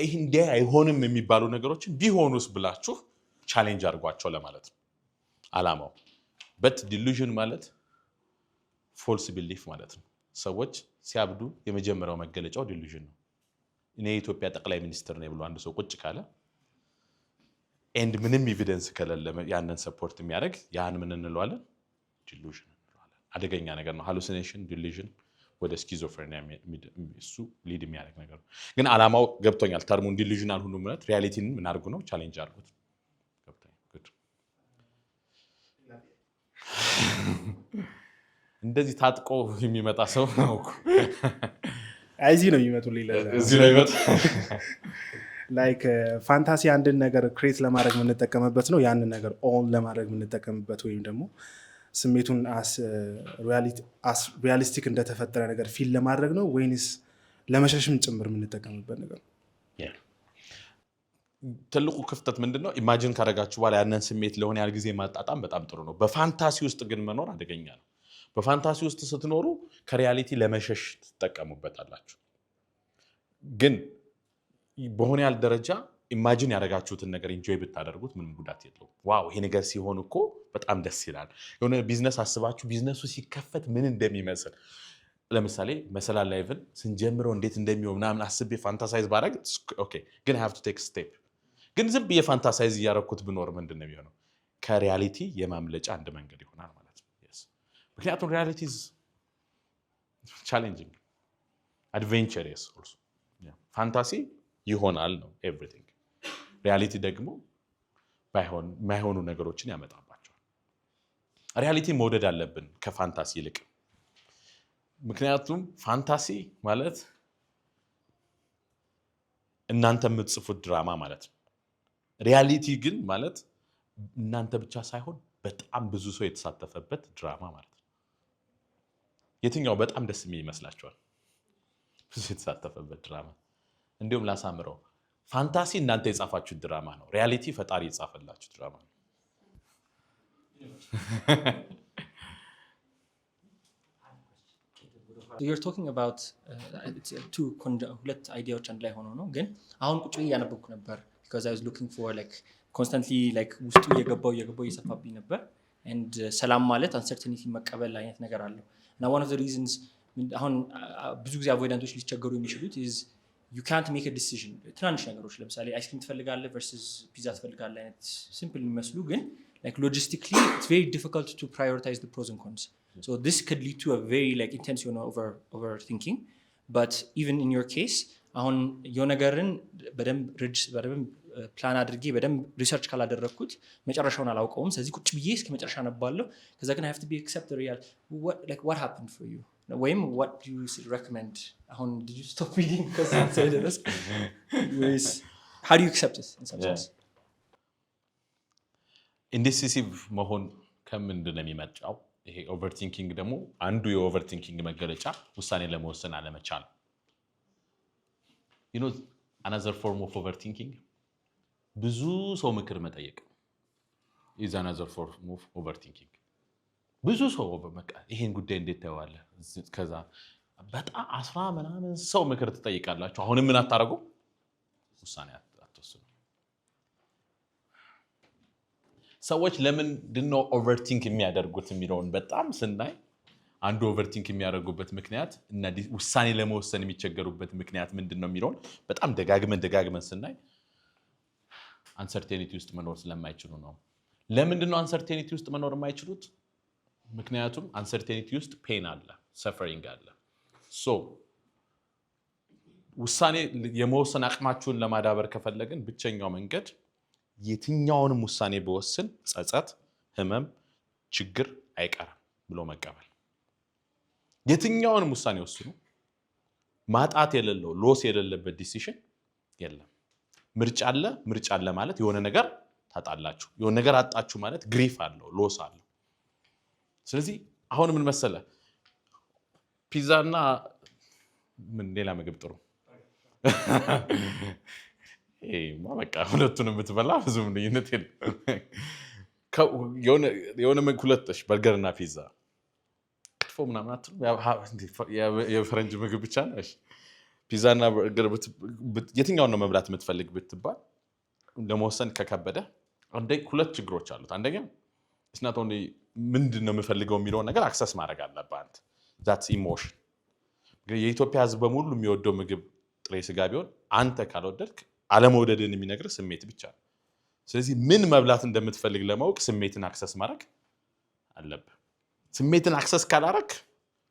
ይህ እንዲህ አይሆንም የሚባሉ ነገሮችን ቢሆኑስ ብላችሁ ቻሌንጅ አድርጓቸው ለማለት ነው አላማው። በት ዲሉዥን ማለት ፎልስ ቢሊፍ ማለት ነው። ሰዎች ሲያብዱ የመጀመሪያው መገለጫው ዲሉዥን ነው። እኔ የኢትዮጵያ ጠቅላይ ሚኒስትር ነኝ ብሎ አንድ ሰው ቁጭ ካለ ኤንድ ምንም ኤቪደንስ ከሌለ ያንን ሰፖርት የሚያደርግ ያን ምን እንለዋለን? ዲሉዥን እንለዋለን። አደገኛ ነገር ነው። ሃሉሲኔሽን፣ ዲሉዥን ወደ ስኪዞፍሬኒያ እሱ ሊድ የሚያደርግ ነገር ነው። ግን አላማው ገብቶኛል። ተርሙን ዲሉዥናል ሁሉ ማለት ሪያሊቲን ምን አድርጉ ነው? ቻሌንጅ አድርጉት። እንደዚህ ታጥቆ የሚመጣ ሰው ነው እዚህ ነው የሚመጡ ላይክ ፋንታሲ አንድን ነገር ክሬት ለማድረግ የምንጠቀምበት ነው። ያንን ነገር ኦን ለማድረግ የምንጠቀምበት ወይም ደግሞ ስሜቱን ሪያሊስቲክ እንደተፈጠረ ነገር ፊል ለማድረግ ነው ወይንስ ለመሸሽም ጭምር የምንጠቀምበት ነገር ነው? ትልቁ ክፍተት ምንድነው? ኢማጂን ካደረጋችሁ በኋላ ያንን ስሜት ለሆነ ያህል ጊዜ ማጣጣም በጣም ጥሩ ነው። በፋንታሲ ውስጥ ግን መኖር አደገኛ ነው። በፋንታሲ ውስጥ ስትኖሩ ከሪያሊቲ ለመሸሽ ትጠቀሙበታላችሁ። ግን በሆነ ያህል ደረጃ ኢማጂን ያደረጋችሁትን ነገር ኢንጆይ ብታደርጉት ምንም ጉዳት የለውም። ዋው ይሄ ነገር ሲሆን እኮ በጣም ደስ ይላል። የሆነ ቢዝነስ አስባችሁ ቢዝነሱ ሲከፈት ምን እንደሚመስል ለምሳሌ መሰላል ላይቭን ስንጀምረው እንዴት እንደሚሆን ምናምን አስቤ ፋንታሳይዝ ባደርግ ኦኬ፣ ግን ሃቭ ቱ ቴክ ስቴፕ። ግን ዝም ብዬ ፋንታሳይዝ እያደረኩት ብኖር ምንድን ነው የሚሆነው? ከሪያሊቲ የማምለጫ አንድ መንገድ ይሆናል ማለት ነው። ምክንያቱም ሪያሊቲ ኢዝ ቻሌንጂንግ አድቬንቸርስ ኦልሶ። ፋንታሲ ይሆናል ነው ኤቭሪቲንግ። ሪያሊቲ ደግሞ ማይሆኑ ነገሮችን ያመጣባቸዋል። ሪያሊቲ መውደድ አለብን ከፋንታሲ ይልቅ። ምክንያቱም ፋንታሲ ማለት እናንተ የምትጽፉት ድራማ ማለት ነው። ሪያሊቲ ግን ማለት እናንተ ብቻ ሳይሆን በጣም ብዙ ሰው የተሳተፈበት ድራማ ማለት ነው። የትኛው በጣም ደስ የሚል ይመስላችኋል? ብዙ የተሳተፈበት ድራማ። እንዲሁም ላሳምረው፣ ፋንታሲ እናንተ የጻፋችሁት ድራማ ነው። ሪያሊቲ ፈጣሪ የጻፈላችሁ ድራማ ነው። You're talking about ሁለት አይዲያዎች አንድ ላይ ሆኖ ነው። ግን አሁን ቁጭ ብዬ እያነበብኩ ነበር because I was looking for like constantly like ውስጡ እየገባው እየሰፋብኝ ነበር። and ሰላም ማለት uncertainty መቀበል አይነት ነገር አለው እና one of the reasons አሁን ብዙ ጊዜ አቮይዳንቶች ሊቸገሩ የሚችሉት is you can't make a decision። ትናንሽ ነገሮች ለምሳሌ አይስክሪም ትፈልጋለህ versus ፒዛ ትፈልጋለህ አይነት ሲምፕል የሚመስሉ ግን like logistically it's very difficult to prioritize the pros and cons. So this could lead to a very like intense overthinking. But even in your case አሁን የሆነ ነገርን በደንብ ፕላን አድርጌ በደንብ ሪሰርች ካላደረግኩት መጨረሻውን አላውቀውም። ስለዚህ ቁጭ ብዬ እስከ መጨረሻ ነባለሁ። ከዛ ግን I have to be accept the real what happened for you ወይም what do you recommend? አሁን did you stop reading because it's a risk? How do you accept it in some sense? ኢንዲሲሲቭ መሆን ከምንድን ነው የሚመጣው? ይሄ ኦቨርቲንኪንግ ደግሞ አንዱ የኦቨርቲንኪንግ መገለጫ ውሳኔ ለመወሰን አለመቻል። you know another form of overthinking ብዙ ሰው ምክር መጠየቅ is another form of overthinking። ብዙ ሰው በቃ ይሄን ጉዳይ እንዴት ታየዋለህ? ከዛ በጣም 10 ምናምን ሰው ምክር ትጠይቃላችሁ። አሁንም ምን አታረጉ? ውሳኔ አትወስኑ። ሰዎች ለምንድን ነው ኦቨርቲንክ የሚያደርጉት የሚለውን በጣም ስናይ አንዱ ኦቨርቲንክ የሚያደርጉበት ምክንያት እና ውሳኔ ለመወሰን የሚቸገሩበት ምክንያት ምንድን ነው የሚለውን በጣም ደጋግመን ስናይ አንሰርቴኒቲ ውስጥ መኖር ስለማይችሉ ነው። ለምንድን ነው አንሰርቴኒቲ ውስጥ መኖር የማይችሉት? ምክንያቱም አንሰርቴኒቲ ውስጥ ፔን አለ፣ ሰፈሪንግ አለ። ውሳኔ የመወሰን አቅማችሁን ለማዳበር ከፈለግን ብቸኛው መንገድ የትኛውንም ውሳኔ በወስን ጸጸት፣ ህመም፣ ችግር አይቀርም ብሎ መቀበል። የትኛውንም ውሳኔ ወስኑ፣ ማጣት የሌለው ሎስ የሌለበት ዲሲሽን የለም። ምርጫ አለ ማለት የሆነ ነገር ታጣላችሁ፣ የሆነ ነገር አጣችሁ ማለት ግሪፍ አለው፣ ሎስ አለው። ስለዚህ አሁን ምን መሰለ ፒዛና ምን ሌላ ምግብ ጥሩ በቃ ሁለቱንም ብትበላ ብዙም ልዩነት የለም። የሆነ ምግብ ሁለትሽ በርገርና ፒዛ ክትፎ ምናምን አትሉ፣ የፈረንጅ ምግብ ብቻ ነሽ። ፒዛና በርገር የትኛውን ነው መብላት የምትፈልግ ብትባል ለመወሰን ከከበደ ሁለት ችግሮች አሉት። አንደኛ እስናት ኦንሊ ምንድን ነው የምፈልገው የሚለውን ነገር አክሰስ ማድረግ አለብህ አንተ። ዛትስ ኢሞሽን። የኢትዮጵያ ሕዝብ በሙሉ የሚወደው ምግብ ጥሬ ስጋ ቢሆን አንተ ካልወደድክ አለመውደድን የሚነግር ስሜት ብቻ ነው። ስለዚህ ምን መብላት እንደምትፈልግ ለማወቅ ስሜትን አክሰስ ማድረግ አለብህ። ስሜትን አክሰስ ካላረክ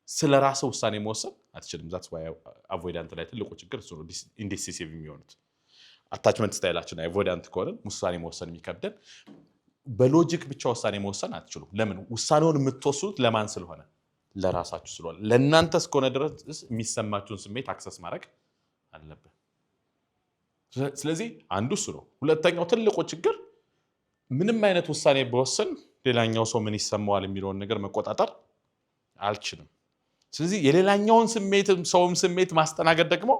ስለ ራስህ ውሳኔ መወሰን አትችልም። ዛትስ ዋይ አቮይዳንት ላይ ትልቁ ችግር እሱ ነው። ኢንዲሲሲቭ የሚሆኑት አታችመንት ስታይላችን አቮይዳንት ከሆነ ውሳኔ መወሰን የሚከብደን። በሎጂክ ብቻ ውሳኔ መወሰን አትችሉም። ለምን? ውሳኔውን የምትወስኑት ለማን ስለሆነ? ለራሳችሁ ስለሆነ። ለእናንተ እስከሆነ ድረስ የሚሰማችሁን ስሜት አክሰስ ማድረግ አለብን። ስለዚህ አንዱ እሱ ነው። ሁለተኛው ትልቁ ችግር ምንም አይነት ውሳኔ በወሰን ሌላኛው ሰው ምን ይሰማዋል የሚለውን ነገር መቆጣጠር አልችልም። ስለዚህ የሌላኛውን ሰውም ስሜት ማስተናገድ ደግሞ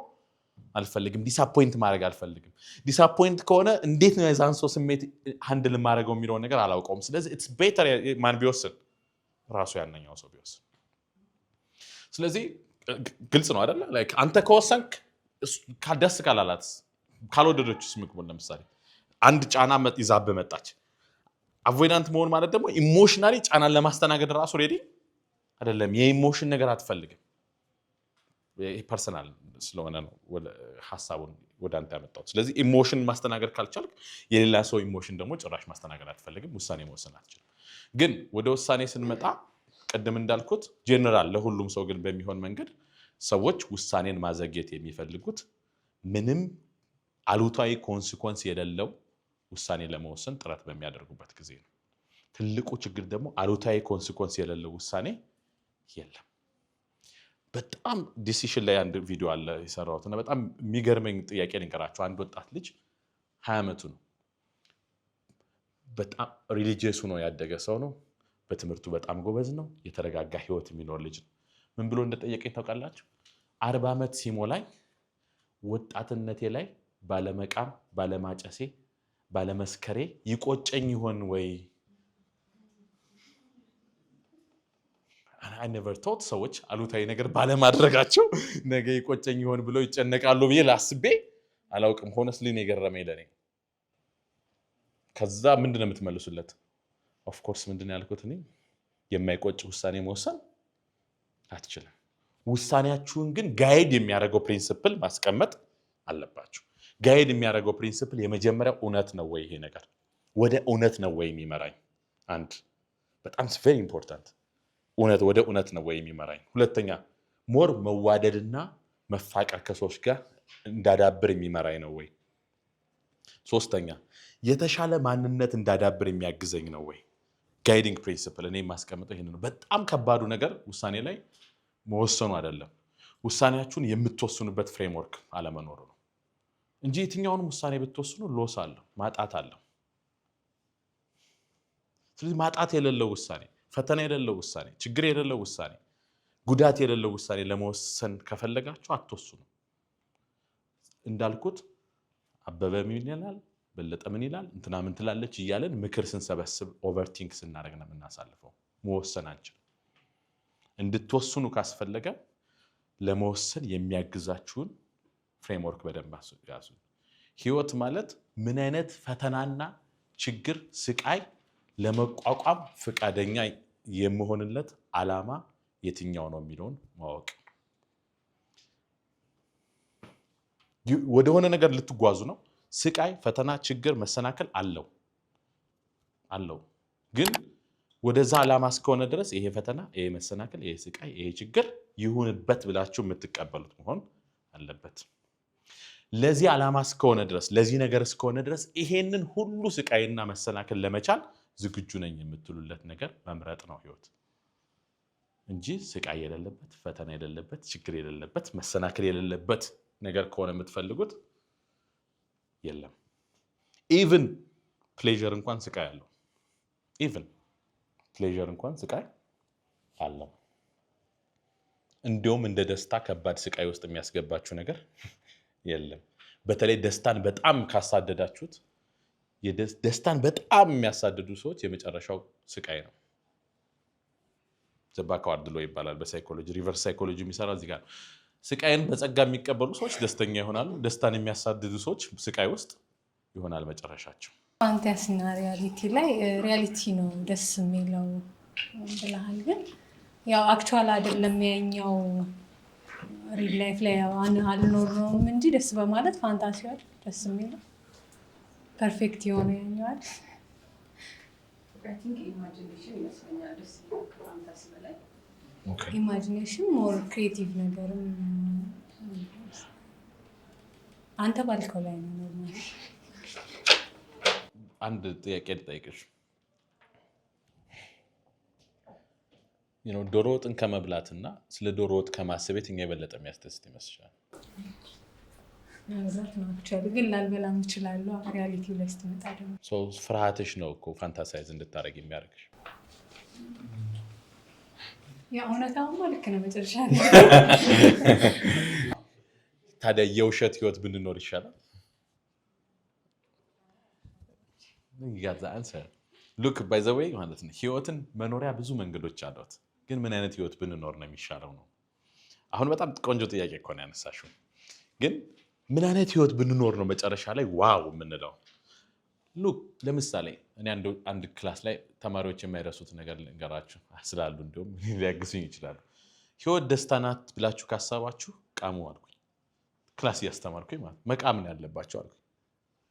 አልፈልግም። ዲስአፖይንት ማድረግ አልፈልግም። ዲስአፖይንት ከሆነ እንዴት ነው የዛን ሰው ስሜት ሃንድል ማድረገው የሚለውን ነገር አላውቀውም። ስለዚህ ኢትስ ቤተር ማን ቢወስን? ራሱ ያነኛው ሰው ቢወስን። ስለዚህ ግልጽ ነው አይደለ? አንተ ከወሰንክ ደስ ካላላት ካልወደዶችስ ምግቡን ለምሳሌ አንድ ጫና ይዛብህ መጣች። አቮይዳንት መሆን ማለት ደግሞ ኢሞሽናሊ ጫናን ለማስተናገድ ራሱ ሬዲ አይደለም። የኢሞሽን ነገር አትፈልግም። ፐርሰናል ስለሆነ ነው ሀሳቡን ወደ አንተ ያመጣሁት። ስለዚህ ኢሞሽን ማስተናገድ ካልቻልክ የሌላ ሰው ኢሞሽን ደግሞ ጭራሽ ማስተናገድ አትፈልግም። ውሳኔ መወሰን አትችልም። ግን ወደ ውሳኔ ስንመጣ ቅድም እንዳልኩት ጄኔራል ለሁሉም ሰው ግን በሚሆን መንገድ ሰዎች ውሳኔን ማዘግየት የሚፈልጉት ምንም አሉታዊ ኮንሲኮንስ የሌለው ውሳኔ ለመወሰን ጥረት በሚያደርጉበት ጊዜ ነው። ትልቁ ችግር ደግሞ አሉታዊ ኮንሲኮንስ የሌለው ውሳኔ የለም። በጣም ዲሲሽን ላይ አንድ ቪዲዮ አለ የሰራሁት እና በጣም የሚገርመኝ ጥያቄ ልንገራችሁ። አንድ ወጣት ልጅ 20 ዓመቱ ነው። በጣም ሪሊጂየስ ሆኖ ያደገ ሰው ነው። በትምህርቱ በጣም ጎበዝ ነው። የተረጋጋ ህይወት የሚኖር ልጅ ነው። ምን ብሎ እንደጠየቀኝ ታውቃላችሁ? 40 ዓመት ሲሞላኝ ወጣትነቴ ላይ ባለመቃም፣ ባለማጨሴ፣ ባለመስከሬ ይቆጨኝ ይሆን ወይ? I never thought ሰዎች አሉታዊ ነገር ባለማድረጋቸው ነገ ይቆጨኝ ይሆን ብለው ይጨነቃሉ ብዬ ላስቤ አላውቅም። ሆነስሊ ነው የገረመኝ ለኔ። ከዛ ምንድነው የምትመልሱለት? ኦፍ ኮርስ ምንድነው ያልኩት እኔ የማይቆጭ ውሳኔ መወሰን አትችልም። ውሳኔያችሁን ግን ጋይድ የሚያደርገው ፕሪንሲፕል ማስቀመጥ አለባችሁ። ጋይድ የሚያደርገው ፕሪንሲፕል የመጀመሪያው እውነት ነው ወይ? ይሄ ነገር ወደ እውነት ነው ወይ የሚመራኝ? አንድ በጣም ቬሪ ኢምፖርታንት ወደ እውነት ነው ወይ የሚመራኝ? ሁለተኛ ሞር መዋደድና መፋቀር ከሰዎች ጋር እንዳዳብር የሚመራኝ ነው ወይ? ሶስተኛ የተሻለ ማንነት እንዳዳብር የሚያግዘኝ ነው ወይ? ጋይዲንግ ፕሪንሲፕል እኔ የማስቀምጠው ይሄን ነው። በጣም ከባዱ ነገር ውሳኔ ላይ መወሰኑ አይደለም፣ ውሳኔያችሁን የምትወስኑበት ፍሬምወርክ አለመኖሩ ነው እንጂ የትኛውንም ውሳኔ ብትወስኑ ሎስ አለው፣ ማጣት አለው። ስለዚህ ማጣት የሌለው ውሳኔ፣ ፈተና የሌለው ውሳኔ፣ ችግር የሌለው ውሳኔ፣ ጉዳት የሌለው ውሳኔ ለመወሰን ከፈለጋችሁ አትወስኑ። እንዳልኩት አበበ ምን ይላል፣ በለጠ ምን ይላል፣ እንትና ምን ትላለች እያለን ምክር ስንሰበስብ ኦቨርቲንክ ስናደርግ ነው የምናሳልፈው። መወሰን አንችልም። እንድትወስኑ ካስፈለገ ለመወሰን የሚያግዛችሁን ፍሬምወርክ በደንብ ያዙ። ህይወት ማለት ምን አይነት ፈተናና ችግር፣ ስቃይ ለመቋቋም ፈቃደኛ የምሆንለት ዓላማ የትኛው ነው የሚለውን ማወቅ። ወደሆነ ነገር ልትጓዙ ነው። ስቃይ፣ ፈተና፣ ችግር፣ መሰናከል አለው። ግን ወደዛ ዓላማ እስከሆነ ድረስ ይሄ ፈተና፣ ይሄ መሰናከል፣ ይሄ ስቃይ፣ ይሄ ችግር ይሁንበት ብላችሁ የምትቀበሉት መሆን አለበት። ለዚህ ዓላማ እስከሆነ ድረስ፣ ለዚህ ነገር እስከሆነ ድረስ ይሄንን ሁሉ ስቃይና መሰናከል ለመቻል ዝግጁ ነኝ የምትሉለት ነገር መምረጥ ነው ህይወት እንጂ ስቃይ የሌለበት፣ ፈተና የሌለበት፣ ችግር የሌለበት፣ መሰናከል የሌለበት ነገር ከሆነ የምትፈልጉት የለም። ኢቭን ፕሌዠር እንኳን ስቃይ አለው። እንዲሁም እንደ ደስታ ከባድ ስቃይ ውስጥ የሚያስገባችሁ ነገር የለም። በተለይ ደስታን በጣም ካሳደዳችሁት፣ ደስታን በጣም የሚያሳድዱ ሰዎች የመጨረሻው ስቃይ ነው። ዘባካዋርድ ሎ ይባላል በሳይኮሎጂ። ሪቨርስ ሳይኮሎጂ የሚሰራ እዚህ ጋር ነው። ስቃይን በጸጋ የሚቀበሉ ሰዎች ደስተኛ ይሆናሉ። ደስታን የሚያሳድዱ ሰዎች ስቃይ ውስጥ ይሆናል መጨረሻቸው። ፋንታሲና ሪያሊቲ ላይ ሪያሊቲ ነው ደስ የሚለው ብለሃል፣ ግን ያው አክቹዋል አይደለም። ያኛው ሪል ላይፍ ላይ አልኖርነውም እንጂ ደስ በማለት ፋንታሲዋል ደስ የሚለው ፐርፌክት የሆነ ያኛዋል ኢማጂኔሽን ሞር ክሪኤቲቭ ነገርም አንተ ባልከው ላይ ነው ኖርማል። አንድ ጥያቄ ልጠይቅሽ። ዶሮ ወጥን ከመብላትና ስለ ዶሮ ወጥ ከማሰብ የትኛው የበለጠ የሚያስደስት ይመስልሻል? መብላት ነው አክቹዋሊ፣ ግን ላልበላም እችላለሁ። ሪያሊቲው ላይ ስትመጣ ደግሞ ፍርሃትሽ ነው እኮ ፋንታሳይዝ እንድታደርግ የሚያደርግሽ። እውነታውማ ልክ ነው መጨረሻ። ታዲያ የውሸት ህይወት ብንኖር ይሻላል? ሉክ ባይ ዘ ዌይ ማለት ነው ህይወትን መኖሪያ ብዙ መንገዶች አሏት። ግን ምን አይነት ህይወት ብንኖር ነው የሚሻለው ነው። አሁን በጣም ቆንጆ ጥያቄ እኮ ነው ያነሳሽው። ግን ምን አይነት ህይወት ብንኖር ነው መጨረሻ ላይ ዋው የምንለው? ሉክ ለምሳሌ እኔ አንድ ክላስ ላይ ተማሪዎች የማይረሱት ነገር ልንገራችሁ ስላሉ እንዲሁም ሊያግዙኝ ይችላሉ። ህይወት ደስታ ናት ብላችሁ ካሰባችሁ ቃሙ አልኩኝ። ክላስ እያስተማርኩኝ ማለት መቃም ነው ያለባቸው አልኩኝ።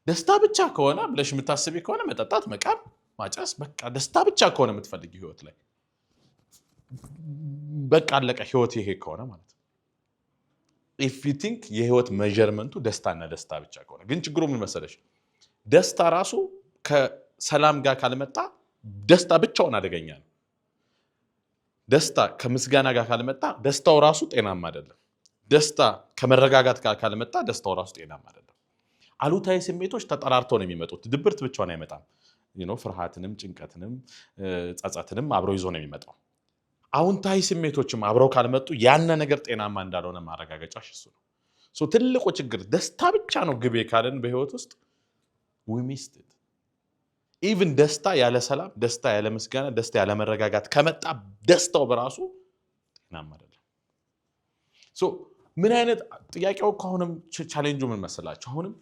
ደስታ ብቻ ከሆነ ብለሽ የምታስቢ ከሆነ መጠጣት፣ መቃም፣ ማጨስ፣ በቃ ደስታ ብቻ ከሆነ የምትፈልጊ ህይወት ላይ በቃ አለቀ ህይወት ይሄ ከሆነ ማለት ነው። ኢፍ ዩ ቲንክ የህይወት ሜዠርመንቱ ደስታና ደስታ ብቻ ከሆነ ግን ችግሩ ምን መሰለሽ? ደስታ ራሱ ከሰላም ጋር ካልመጣ ደስታ ብቻውን አደገኛ ነው። ደስታ ከምስጋና ጋር ካልመጣ ደስታው ራሱ ጤናማ አይደለም። ደስታ ከመረጋጋት ጋር ካልመጣ ደስታው ራሱ ጤናማ አይደለም። አሉታዊ ስሜቶች ተጠራርተው ነው የሚመጡት። ድብርት ብቻውን አይመጣም። ፍርሃትንም፣ ጭንቀትንም፣ ጸጸትንም አብረው ይዞ ነው የሚመጣው። አዎንታዊ ስሜቶችም አብረው ካልመጡ ያነ ነገር ጤናማ እንዳልሆነ ማረጋገጫሽ እሱ ነው። ትልቁ ችግር ደስታ ብቻ ነው ግቤ ካለን በህይወት ውስጥ we missed it. ኢቭን ደስታ ያለ ሰላም፣ ደስታ ያለ ምስጋና፣ ደስታ ያለ መረጋጋት ከመጣ ደስታው በራሱ ጤናማ አይደለም። ምን አይነት ጥያቄው አሁንም ቻሌንጁ ምን መሰላችሁ? አሁንም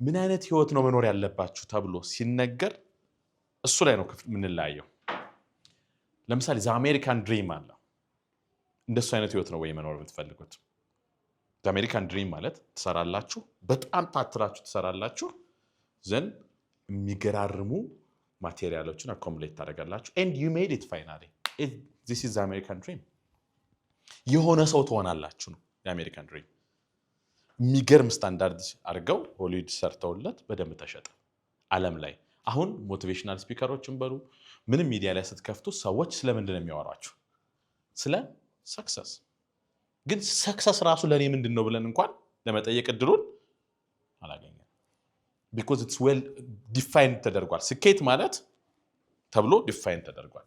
ምን አይነት ህይወት ነው መኖር ያለባችሁ ተብሎ ሲነገር እሱ ላይ ነው የምንለያየው። ለምሳሌ አሜሪካን ድሪም አለ። እንደሱ አይነት ህይወት ነው ወይ መኖር የምትፈልጉት? አሜሪካን ድሪም ማለት ትሰራላችሁ፣ በጣም ታትራችሁ ትሰራላችሁ፣ ዘን የሚገራርሙ ማቴሪያሎችን አኮሙሌት ታደርጋላችሁ and you made it finally. This is the American dream. የሆነ ሰው ትሆናላችሁ ነው የአሜሪካን ድሪም። የሚገርም ስታንዳርድ አድርገው ሆሊውድ ሰርተውለት በደንብ ተሸጠ ዓለም ላይ። አሁን ሞቲቬሽናል ስፒከሮችን በሉ ምንም ሚዲያ ላይ ስትከፍቱ ሰዎች ስለምንድን ነው የሚያወራችሁ? ስለ ሰክሰስ። ግን ሰክሰስ ራሱ ለእኔ ምንድን ነው ብለን እንኳን ለመጠየቅ እድሉን አላገኘም። ቢኮዝ ኢትስ ዌል ዲፋይንድ ተደርጓል። ስኬት ማለት ተብሎ ዲፋይንድ ተደርጓል።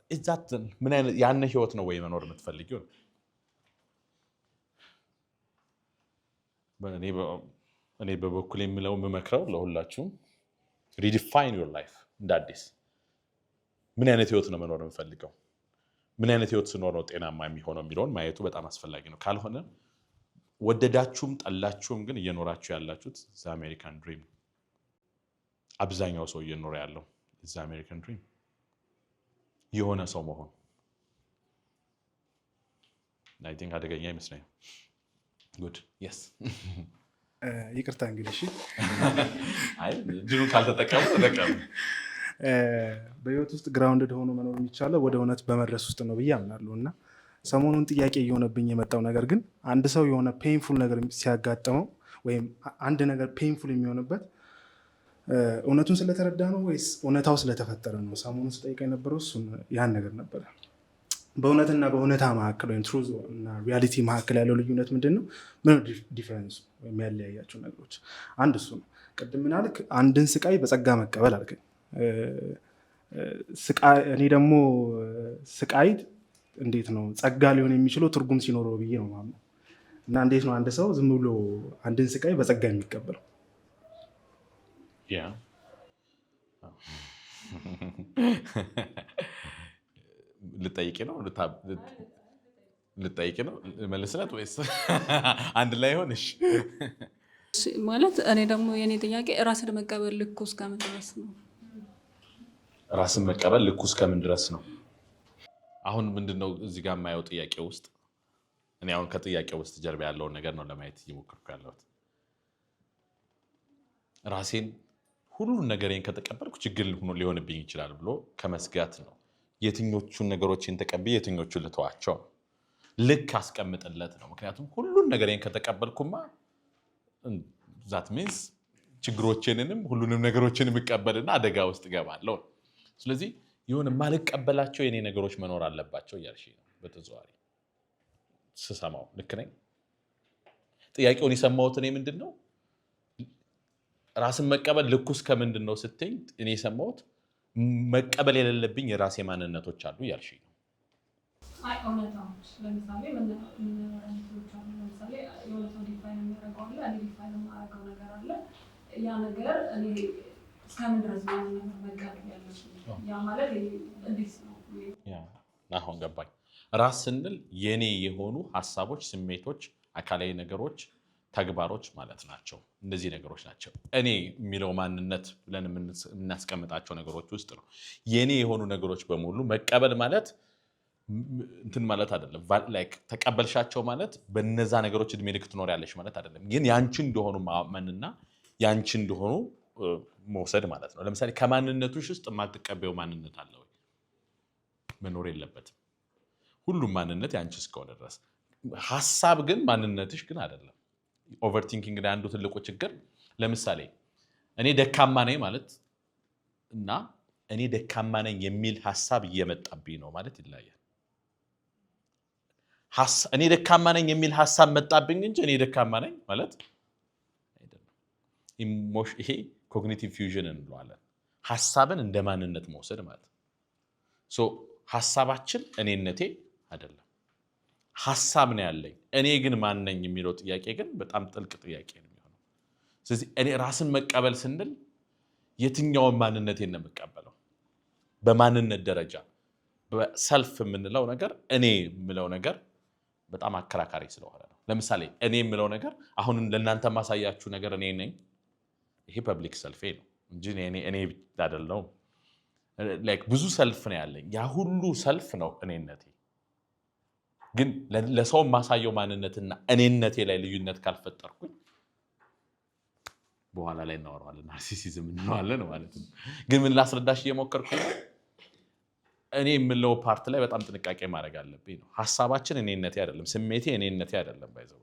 ምን አይነት ያነ ህይወት ነው ወይ መኖር የምትፈልጊው? እኔ በበኩል የምመክረው ለሁላችሁም ሪዲፋይን ዩር ላይፍ እንደ አዲስ። ምን አይነት ህይወት ነው መኖር የምፈልገው? ምን አይነት ህይወት ስኖር ነው ጤናማ የሚሆነው የሚለውን ማየቱ በጣም አስፈላጊ ነው። ካልሆነ ወደዳችሁም ጠላችሁም ግን እየኖራችሁ ያላችሁት አሜሪካን ድሪም። አብዛኛው ሰው እየኖረ ያለው አሜሪካን ድሪም። የሆነ ሰው መሆን አይ ቲንክ አደገኛ ይመስለኛል። ጉድ የስ ይቅርታ እንግዲህ እሺ አይ ድሩን ካልተጠቀሙ ተጠቀሙ። በህይወት ውስጥ ግራውንድድ ሆኖ መኖር የሚቻለው ወደ እውነት በመድረስ ውስጥ ነው ብዬ አምናለሁ። እና ሰሞኑን ጥያቄ እየሆነብኝ የመጣው ነገር ግን አንድ ሰው የሆነ ፔንፉል ነገር ሲያጋጥመው ወይም አንድ ነገር ፔንፉል የሚሆንበት እውነቱን ስለተረዳ ነው ወይስ እውነታው ስለተፈጠረ ነው? ሰሞኑን ስጠይቅ የነበረው እሱን ያን ነገር ነበረ። በእውነትና በእውነታ መካከል ወይም ትሩዝ እና ሪያሊቲ መካከል ያለው ልዩነት ምንድን ነው? ምን ዲፍረንስ የሚያለያያቸው ነገሮች? አንድ እሱ ነው። ቅድም ምን አልክ? አንድን ስቃይ በጸጋ መቀበል አልከኝ። እኔ ደግሞ ስቃይ እንዴት ነው ጸጋ ሊሆን የሚችለው ትርጉም ሲኖረው ብዬ ነው ማምነው። እና እንዴት ነው አንድ ሰው ዝም ብሎ አንድን ስቃይ በጸጋ የሚቀበለው? ልጠይቅ ነው መልስለት ወይስ አንድ ላይ ሆን? እሺ ማለት እኔ ደግሞ የኔ ጥያቄ ራስን መቀበል ልኩ እስከምን ድረስ ነው? ራስን መቀበል ልኩ እስከምን ድረስ ነው? አሁን ምንድነው እዚህ ጋር የማየው ጥያቄ ውስጥ እኔ አሁን ከጥያቄው ውስጥ ጀርባ ያለውን ነገር ነው ለማየት እየሞከርኩ ያለሁት። ራሴን ሁሉን ነገሬን ከተቀበልኩ ችግር ሊሆንብኝ ይችላል ብሎ ከመስጋት ነው። የትኞቹን ነገሮችን ተቀብዬ የትኞቹን ልተዋቸው ልክ አስቀምጥለት ነው። ምክንያቱም ሁሉን ነገሬን ከተቀበልኩማ ዛት ሚንስ ችግሮቼንንም ሁሉንም ነገሮችን እቀበልና አደጋ ውስጥ እገባለሁ። ስለዚህ የሆነ ማልቀበላቸው የኔ ነገሮች መኖር አለባቸው እያልሽ ነው በተዘዋዋሪ ስሰማው። ልክ ነኝ? ጥያቄውን የሰማሁት እኔ ምንድን ነው ራስን መቀበል ልኩ እስከምንድን ነው ስትኝ እኔ የሰማሁት መቀበል የሌለብኝ የራሴ ማንነቶች አሉ እያልሽ ነው። አይ እውነታዎች ለምሳሌ ለምሳሌ የሆነ ሰው ዲፋይን የሚያደርገው አለ፣ እኔ ዲፋይን የማደርገው ነገር አለ። ያ ነገር እኔ እስከምን ድረስ ነው መቀበል ያለብኝ? ያ ማለት እንዴት ነው? አሁን ገባኝ። ራስ ስንል የኔ የሆኑ ሀሳቦች፣ ስሜቶች፣ አካላዊ ነገሮች፣ ተግባሮች ማለት ናቸው። እንደዚህ ነገሮች ናቸው እኔ የሚለው ማንነት ብለን የምናስቀምጣቸው ነገሮች ውስጥ ነው። የኔ የሆኑ ነገሮች በሙሉ መቀበል ማለት እንትን ማለት አይደለም። ላይክ ተቀበልሻቸው ማለት በነዛ ነገሮች እድሜ ልክ ትኖሪያለሽ ማለት አይደለም። ግን ያንቺ እንደሆኑ ማመንና ያንቺ እንደሆኑ መውሰድ ማለት ነው። ለምሳሌ ከማንነቶች ውስጥ የማትቀበየው ማንነት አለ ወይ? መኖር የለበትም። ሁሉም ማንነት ያንቺ እስከሆነ ድረስ ሀሳብ ግን ማንነትሽ ግን አይደለም። ኦቨርቲንኪንግ ላይ አንዱ ትልቁ ችግር ለምሳሌ እኔ ደካማ ነኝ ማለት እና እኔ ደካማ ነኝ የሚል ሀሳብ እየመጣብኝ ነው ማለት ይለያያል። እኔ ደካማ ነኝ የሚል ሀሳብ መጣብኝ እንጂ እኔ ደካማ ነኝ ማለት አይደለም። ይሄ ኮግኒቲቭ ፊውዥን እንለዋለን። ሀሳብን እንደ ማንነት መውሰድ ማለት ነው። ሀሳባችን እኔነቴ አይደለም። ሀሳብ ነው ያለኝ። እኔ ግን ማን ነኝ የሚለው ጥያቄ ግን በጣም ጥልቅ ጥያቄ ነው የሚሆነው። ስለዚህ እኔ ራስን መቀበል ስንል የትኛውን ማንነቴን ነው የምቀበለው? በማንነት ደረጃ በሰልፍ የምንለው ነገር እኔ የምለው ነገር በጣም አከራካሪ ስለሆነ ነው። ለምሳሌ እኔ የምለው ነገር አሁን ለእናንተ ማሳያችሁ ነገር እኔ ነኝ። ይሄ ፐብሊክ ሰልፌ ነው እንጂ እኔ አይደለሁም። ብዙ ሰልፍ ነው ያለኝ። ያ ሁሉ ሰልፍ ነው እኔነቴ። ግን ለሰው ማሳየው ማንነትና እኔነቴ ላይ ልዩነት ካልፈጠርኩኝ በኋላ ላይ እናወራዋለን፣ ናርሲሲዝም እንለዋለን ማለት ነው። ግን ምን ላስረዳሽ እየሞከርኩ ነው፣ እኔ የምለው ፓርት ላይ በጣም ጥንቃቄ ማድረግ አለብኝ ነው። ሀሳባችን እኔነቴ አይደለም፣ ስሜቴ እኔነቴ አይደለም። ባይዘው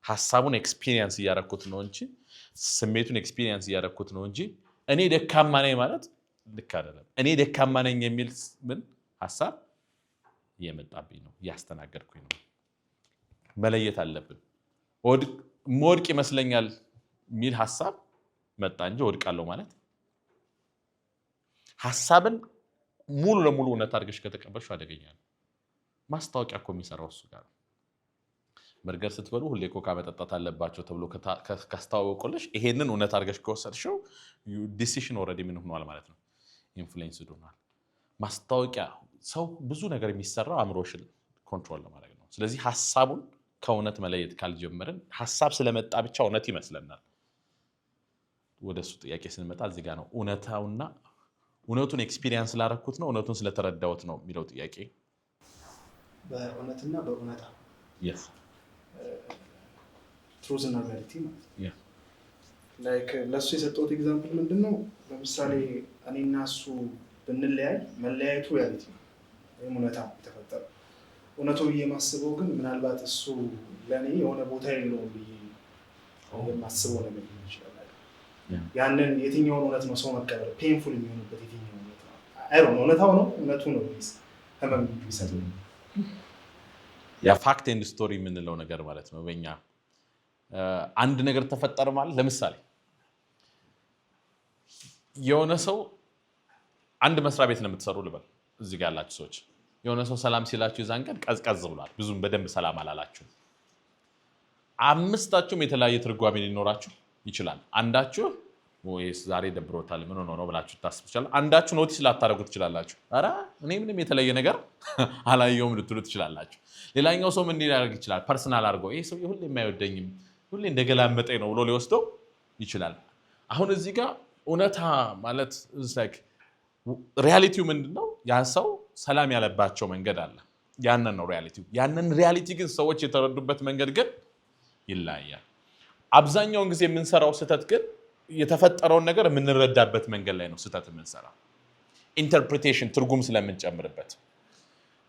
ሀሳቡን ኤክስፒሪየንስ እያደረኩት ነው እንጂ ስሜቱን ኤክስፒሪየንስ እያደረኩት ነው እንጂ እኔ ደካማ ነኝ ማለት ልክ አይደለም። እኔ ደካማ ነኝ የሚል ምን ሀሳብ እየመጣብኝ ነው፣ እያስተናገድኩኝ ነው። መለየት አለብን። ወድቅ ይመስለኛል የሚል ሀሳብ መጣ እንጂ ወድቃለሁ ማለት ሀሳብን ሙሉ ለሙሉ እውነት አድርገሽ ከተቀበልሽው አደገኛ ነው። ማስታወቂያ እኮ የሚሰራው እሱ ጋር ነው። በርገር ስትበሉ ሁሌ ኮካ መጠጣት አለባቸው ተብሎ ካስተዋወቁልሽ ይሄንን እውነት አድርገሽ ከወሰድሽው ዲሲሽን ኦልሬዲ ምን ሆኗል ማለት ነው፣ ኢንፍሉዌንስ ሆኗል። ማስታወቂያ ሰው ብዙ ነገር የሚሰራው አእምሮሽን ኮንትሮል ለማድረግ ነው። ስለዚህ ሀሳቡን ከእውነት መለየት ካልጀመርን ሀሳብ ስለመጣ ብቻ እውነት ይመስለናል። ወደ እሱ ጥያቄ ስንመጣ እዚህ ጋር ነው እውነታውና እውነቱን ኤክስፒሪየንስ ስላደረኩት ነው እውነቱን ስለተረዳሁት ነው የሚለው ጥያቄ በእውነትና በእውነታ yes ትሩዝ እና ሪያሊቲ ማለት ነው ላይክ ለሱ የሰጠሁት ኤግዛምፕል ምንድነው ለምሳሌ እኔና እሱ ብንለያይ መለያየቱ ሪያሊቲ ነው ወይም እውነታ የተፈጠረ እውነቱ ብዬ የማስበው ግን ምናልባት እሱ ለእኔ የሆነ ቦታ የለውም ብዬ የማስበው ነገር ሊሆን ይችላል ያንን የትኛውን እውነት ነው ሰው መቀበል ፔንፉል የሚሆንበት የትኛው እውነት ነው አይሮን እውነታው ነው እውነቱ ነው ህመም የሚሰጠው ያ ፋክት ኤንድ ስቶሪ የምንለው ነገር ማለት ነው በእኛ አንድ ነገር ተፈጠረ ማለት ለምሳሌ የሆነ ሰው አንድ መስሪያ ቤት ነው የምትሰሩ ልበል እዚህ ጋር ያላችሁ ሰዎች የሆነ ሰው ሰላም ሲላችሁ ይዛን ቀን ቀዝቀዝ ብሏል ብዙም በደንብ ሰላም አላላችሁ አምስታችሁም የተለያየ ትርጓሜ ሊኖራችሁ ይችላል አንዳችሁ ወይስ ዛሬ ደብሮታል ምን ሆኖ ነው ብላችሁ ታስቡ ይችላል አንዳችሁ ኖቲስ ላታረጉት ይችላልላችሁ አራ እኔ ምንም የተለየ ነገር አላየውም ልትሉ ትችላላችሁ ሌላኛው ሰው ምን ሊያደርግ ይችላል ፐርሰናል አድርጎ ይሄ ሰው ሁሌ የማይወደኝም ሁሌ እንደገላመጠኝ ነው ብሎ ሊወስደው ይችላል አሁን እዚህ ጋር እውነታ ማለት ላይክ ሪያሊቲው ምንድነው ያ ሰው ሰላም ያለባቸው መንገድ አለ ያንን ነው ሪያሊቲው ያንን ሪያሊቲ ግን ሰዎች የተረዱበት መንገድ ግን ይለያያል አብዛኛውን ጊዜ የምንሰራው ስህተት ግን የተፈጠረውን ነገር የምንረዳበት መንገድ ላይ ነው ስህተት የምንሰራው ኢንተርፕሪቴሽን ትርጉም ስለምንጨምርበት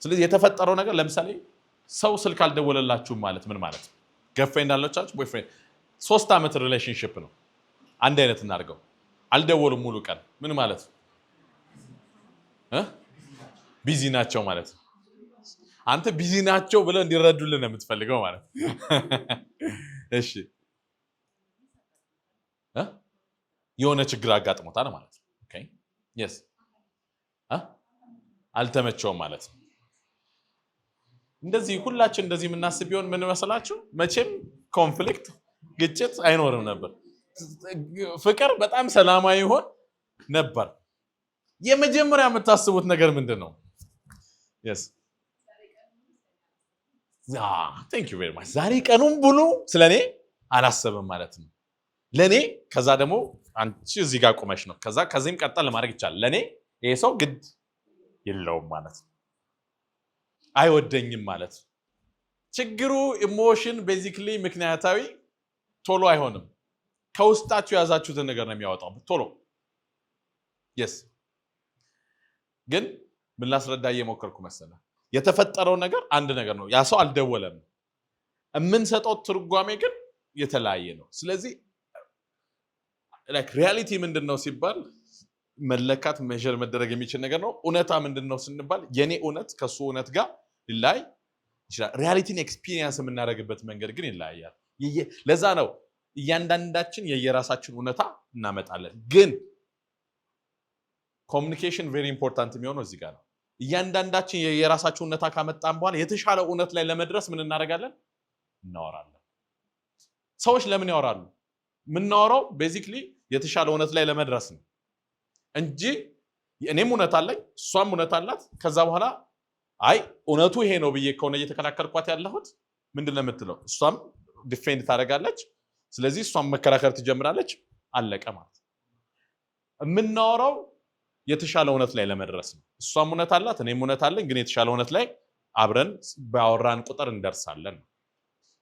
ስለዚህ የተፈጠረው ነገር ለምሳሌ ሰው ስልክ አልደወለላችሁም ማለት ምን ማለት ነው ገርልፍሬንድ አለቻችሁ ቦይፍሬንድ 3 ዓመት ሪሌሽንሺፕ ነው አንድ አይነት እናድርገው አልደወሉም ሙሉ ቀን ምን ማለት ነው ቢዚ ናቸው ማለት ነው አንተ ቢዚ ናቸው ብለው እንዲረዱልን የምትፈልገው ማለት እሺ የሆነ ችግር አጋጥሞታል ማለት ነው ኦኬ yes አልተመቸውም ማለት ነው እንደዚህ ሁላችን እንደዚህ የምናስብ ቢሆን ምን መሰላችሁ መቼም ኮንፍሊክት ግጭት አይኖርም ነበር ፍቅር በጣም ሰላማዊ ይሆን ነበር የመጀመሪያ የምታስቡት ነገር ምንድነው yes thank you very much ዛሬ ቀኑን ብሉ ስለኔ አላሰበም ማለት ነው ለኔ ከዛ ደግሞ አንቺ እዚህ ጋር ቆመሽ ነው ከዚህም ቀጣል ለማድረግ ይቻላል ለኔ ይሄ ሰው ግድ የለውም ማለት ነው አይወደኝም ማለት ችግሩ ኢሞሽን ቤዚክሊ ምክንያታዊ ቶሎ አይሆንም ከውስጣችሁ ያዛችሁትን ነገር ነው የሚያወጣው ቶሎ yes ግን ምን ላስረዳ እየሞከርኩ መሰለ የተፈጠረው ነገር አንድ ነገር ነው ያ ሰው አልደወለም የምንሰጠው ትርጓሜ ግን የተለያየ ነው ስለዚህ ሪያሊቲ ምንድነው ሲባል መለካት ሜዠር መደረግ የሚችል ነገር ነው እውነታ ምንድነው ስንባል የኔ እውነት ከሱ እውነት ጋር ይላይ ይችላል ሪያሊቲን ኤክስፒሪየንስ የምናደርግበት መንገድ ግን ይለያያል ለዛ ነው እያንዳንዳችን የየራሳችን እውነታ እናመጣለን ግን ኮሙኒኬሽን ቬሪ ኢምፖርታንት የሚሆነው እዚህ ጋር ነው እያንዳንዳችን የየራሳችን እውነታ ካመጣን በኋላ የተሻለ እውነት ላይ ለመድረስ ምን እናደርጋለን እናወራለን ሰዎች ለምን ያወራሉ ምናወራው ቤዚክሊ የተሻለ እውነት ላይ ለመድረስ ነው እንጂ እኔም እውነት አለኝ እሷም እውነት አላት ከዛ በኋላ አይ እውነቱ ይሄ ነው ብዬ ከሆነ እየተከራከርኳት ያለሁት ምንድነው የምትለው እሷም ዲፌንድ ታደርጋለች ስለዚህ እሷም መከራከር ትጀምራለች አለቀ ማለት ምናወራው የተሻለ እውነት ላይ ለመድረስ ነው እሷም እውነት አላት እኔም እውነት አለኝ ግን የተሻለ እውነት ላይ አብረን ባወራን ቁጥር እንደርሳለን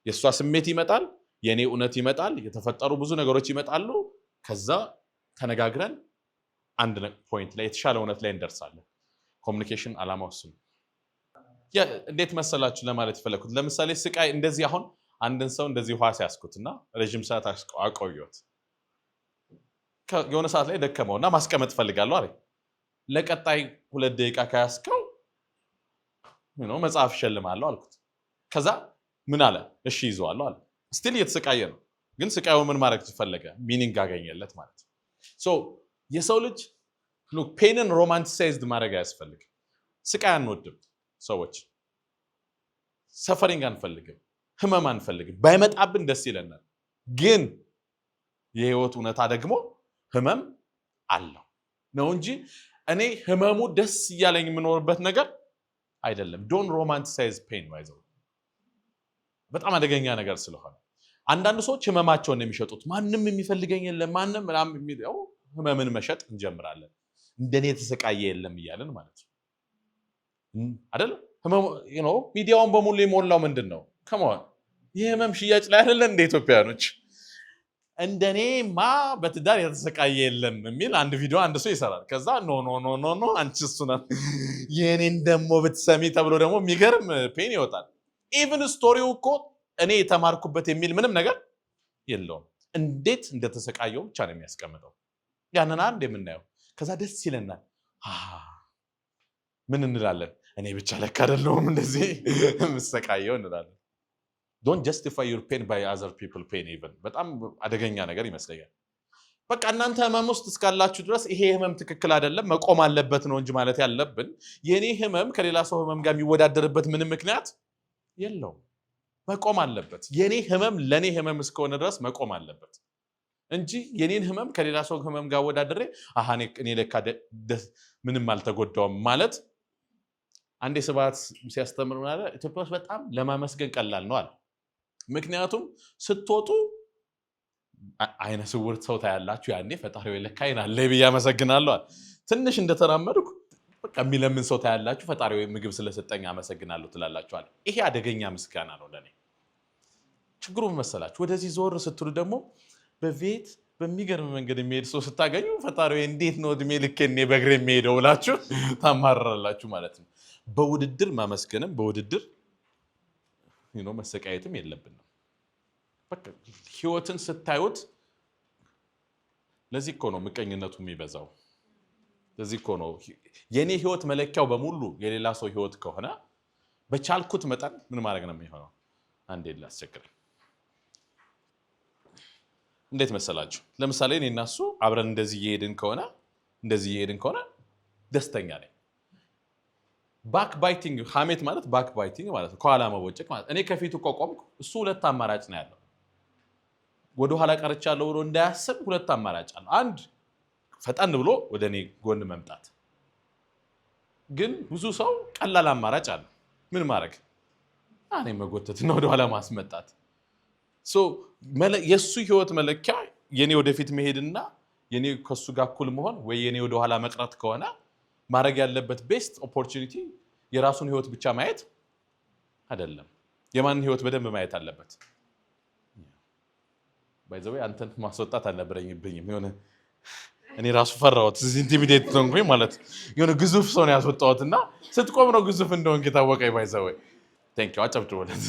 የሷ ስሜት ይመጣል የኔ እውነት ይመጣል የተፈጠሩ ብዙ ነገሮች ይመጣሉ ከዛ ተነጋግረን አንድ ፖይንት ላይ የተሻለ እውነት ላይ እንደርሳለን ኮሙኒኬሽን አላማው እሱ እንዴት መሰላችሁ ለማለት ይፈልኩት ለምሳሌ ስቃይ እንደዚህ አሁን አንድን ሰው እንደዚህ ውሃ ሲያስኩትና ረጅም ሰዓት አቆየሁት የሆነ ሰዓት ላይ ደከመውና ማስቀመጥ ፈልጋለሁ አይደል ለቀጣይ 2 ደቂቃ ካያስከው መጽሐፍ ሸልማለሁ አልኩት ከዛ ምን አለ እሺ ይዘዋለሁ አለ ስቲል እየተሰቃየ ነው ግን ስቃዩ ምን ማድረግ ተፈለገ ሚኒንግ አገኘለት ማለት ነው ሶ የሰው ልጅ ፔንን ሮማንቲሳይዝድ ማድረግ አያስፈልግም ስቃይ አንወድም ሰዎች ሰፈሪንግ አንፈልግም ህመም አንፈልግም ባይመጣብን ደስ ይለናል ግን የህይወት እውነታ ደግሞ ህመም አለው ነው እንጂ እኔ ህመሙ ደስ እያለኝ የምኖርበት ነገር አይደለም ዶንት ሮማንቲሳይዝ ፔን ዋይዘው በጣም አደገኛ ነገር ስለሆነ አንዳንድ ሰዎች ህመማቸውን የሚሸጡት ማንንም የሚፈልገኝ የለም ማንንም ምናምን የሚለው ህመምን መሸጥ እንጀምራለን እንደኔ የተሰቃየ የለም እያለን ማለት ነው አይደል? ሚዲያውን በሙሉ የሞላው ምንድን ነው? ከመሆን ይህ ህመም ሽያጭ ላይ አይደለ እንደ ኢትዮጵያኖች እንደኔማ በትዳር የተሰቃየ የለም የሚል አንድ ቪዲዮ አንድ ሰው ይሰራል። ከዛ ኖ አንቺ እሱ ናት የኔን ደግሞ ብትሰሚ ተብሎ ደግሞ የሚገርም ፔን ይወጣል። ኢቭን ስቶሪው እኮ እኔ የተማርኩበት የሚል ምንም ነገር የለውም። እንዴት እንደተሰቃየው ብቻ ነው የሚያስቀምጠው። ያንን አንድ የምናየው ከዛ ደስ ይለናል። ምን እንላለን? እኔ ብቻ ለካ አይደለሁም እንደዚህ የምሰቃየው እንላለን። don't justify your pain by other people pain even በጣም አደገኛ ነገር ይመስለኛል። በቃ እናንተ ህመም ውስጥ እስካላችሁ ድረስ ይሄ ህመም ትክክል አይደለም መቆም አለበት ነው እንጂ ማለት ያለብን የኔ ህመም ከሌላ ሰው ህመም ጋር የሚወዳደርበት ምንም ምክንያት የለውም። መቆም አለበት። የኔ ህመም ለኔ ህመም እስከሆነ ድረስ መቆም አለበት እንጂ የኔን ህመም ከሌላ ሰው ህመም ጋር ወዳደሬ እኔ ለካ ምንም አልተጎዳውም ማለት አንዴ ስብሐት ሲያስተምር ማለት ኢትዮጵያ ውስጥ በጣም ለማመስገን ቀላል ነው አለ። ምክንያቱም ስትወጡ አይነ ስውር ሰው ታያላችሁ። ያኔ ፈጣሪው ለካ አይናለ ብዬ አመሰግናለሁ። ትንሽ እንደተራመድኩ በቃ የሚለምን ሰው ታያላችሁ። ፈጣሪው ምግብ ስለሰጠኝ አመሰግናለሁ ትላላችኋል። ይሄ አደገኛ ምስጋና ነው ለኔ። ችግሩ መሰላችሁ ወደዚህ ዞር ስትሉ ደግሞ በቤት በሚገርም መንገድ የሚሄድ ሰው ስታገኙ ፈጣሪው እንዴት ነው እድሜ ልኬኔ በእግሬ የሚሄደው ብላችሁ ታማራላችሁ ማለት ነው። በውድድር ማመስገንም በውድድር መሰቃየትም የለብንም። በቃ ህይወትን ስታዩት ለዚህ እኮ ነው ምቀኝነቱ የሚበዛው። ለዚህ እኮ ነው የኔ ህይወት መለኪያው በሙሉ የሌላ ሰው ህይወት ከሆነ በቻልኩት መጠን ምን ማድረግ ነው የሚሆነው? አንዴ ላስቸግረን። እንዴት መሰላችሁ? ለምሳሌ እኔ እና እሱ አብረን እንደዚህ እየሄድን ከሆነ ደስተኛ ነኝ። ባክ ባይቲንግ ሐሜት ማለት ባክ ባይቲንግ ማለት ነው። ከኋላ መቦጨቅ ማለት እኔ ከፊቱ ቆምኩ፣ እሱ ሁለት አማራጭ ነው ያለው። ወደ ኋላ ቀርቻለሁ ብሎ እንዳያስብ ሁለት አማራጭ አለው። አንድ ፈጣን ብሎ ወደ እኔ ጎን መምጣት፣ ግን ብዙ ሰው ቀላል አማራጭ አለ። ምን ማድረግ? እኔ መጎተትና ወደ ኋላ ማስመጣት። የእሱ ህይወት መለኪያ የኔ ወደፊት መሄድና የኔ ከሱ ጋር እኩል መሆን ወይ የኔ ወደ ኋላ መቅረት ከሆነ ማድረግ ያለበት ቤስት ኦፖርቹኒቲ የራሱን ህይወት ብቻ ማየት አይደለም፣ የማንን ህይወት በደንብ ማየት አለበት። ባይዘው አንተን ማስወጣት አልነበረኝብኝም። የሆነ እኔ ራሱ ፈራሁት፣ ኢንቲሚዴት ሆንኩኝ ማለት የሆነ ግዙፍ ሰው ነው ያስወጣሁትና ስትቆም ነው ግዙፍ እንደሆንክ የታወቀኝ። ባይዘው ቴንክ ዩ አጨብጭቦለት።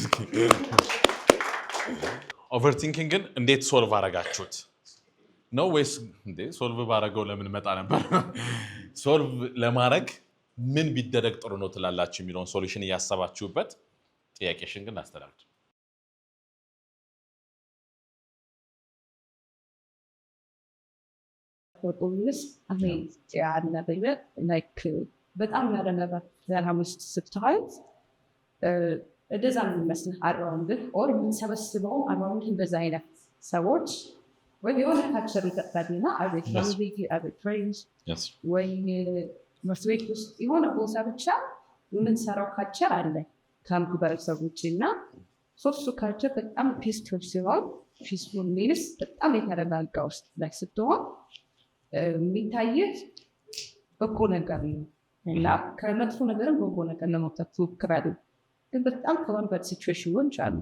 ኦቨርቲንኪንግን እንዴት ሶልቭ አረጋችሁት ነው ወይስ እንዴ ሶልቭ ባረገው ለምን መጣ ነበር? ሶልቭ ለማድረግ ምን ቢደረግ ጥሩ ነው ትላላችሁ የሚለውን ሶሉሽን እያሰባችሁበት ጥያቄሽን ግን አስተላልፉ። ወጡልስ በጣም ያደነባት ዘራሙስት ስትታዩት እንደዛ ነው የሚመስለው። አራውንድ ኦር የምንሰበስበው አራውንድ እንደዛ አይነት ሰዎች ወይ የሆነ ካልቸር ይቀጥላልና አቤት ፍሬንድስ ወይ ትምህርት ቤት ውስጥ የሆነ ቦታ ብቻ የምንሰራው ካልቸር አለ ከማህበረሰቦች እና ሶስቱ ካልቸር በጣም ፒስፉል ሲሆን ፒስፉል ሚንስ በጣም የተረጋጋ ውስጥ ላይ ስትሆን የሚታየት በጎ ነገር ነው እና ከመጥፎ ነገርም በጎ ነገር ለመውጣት ትሞክራለህ። ግን በጣም ከባድ ሲቹዌሽኖች አሉ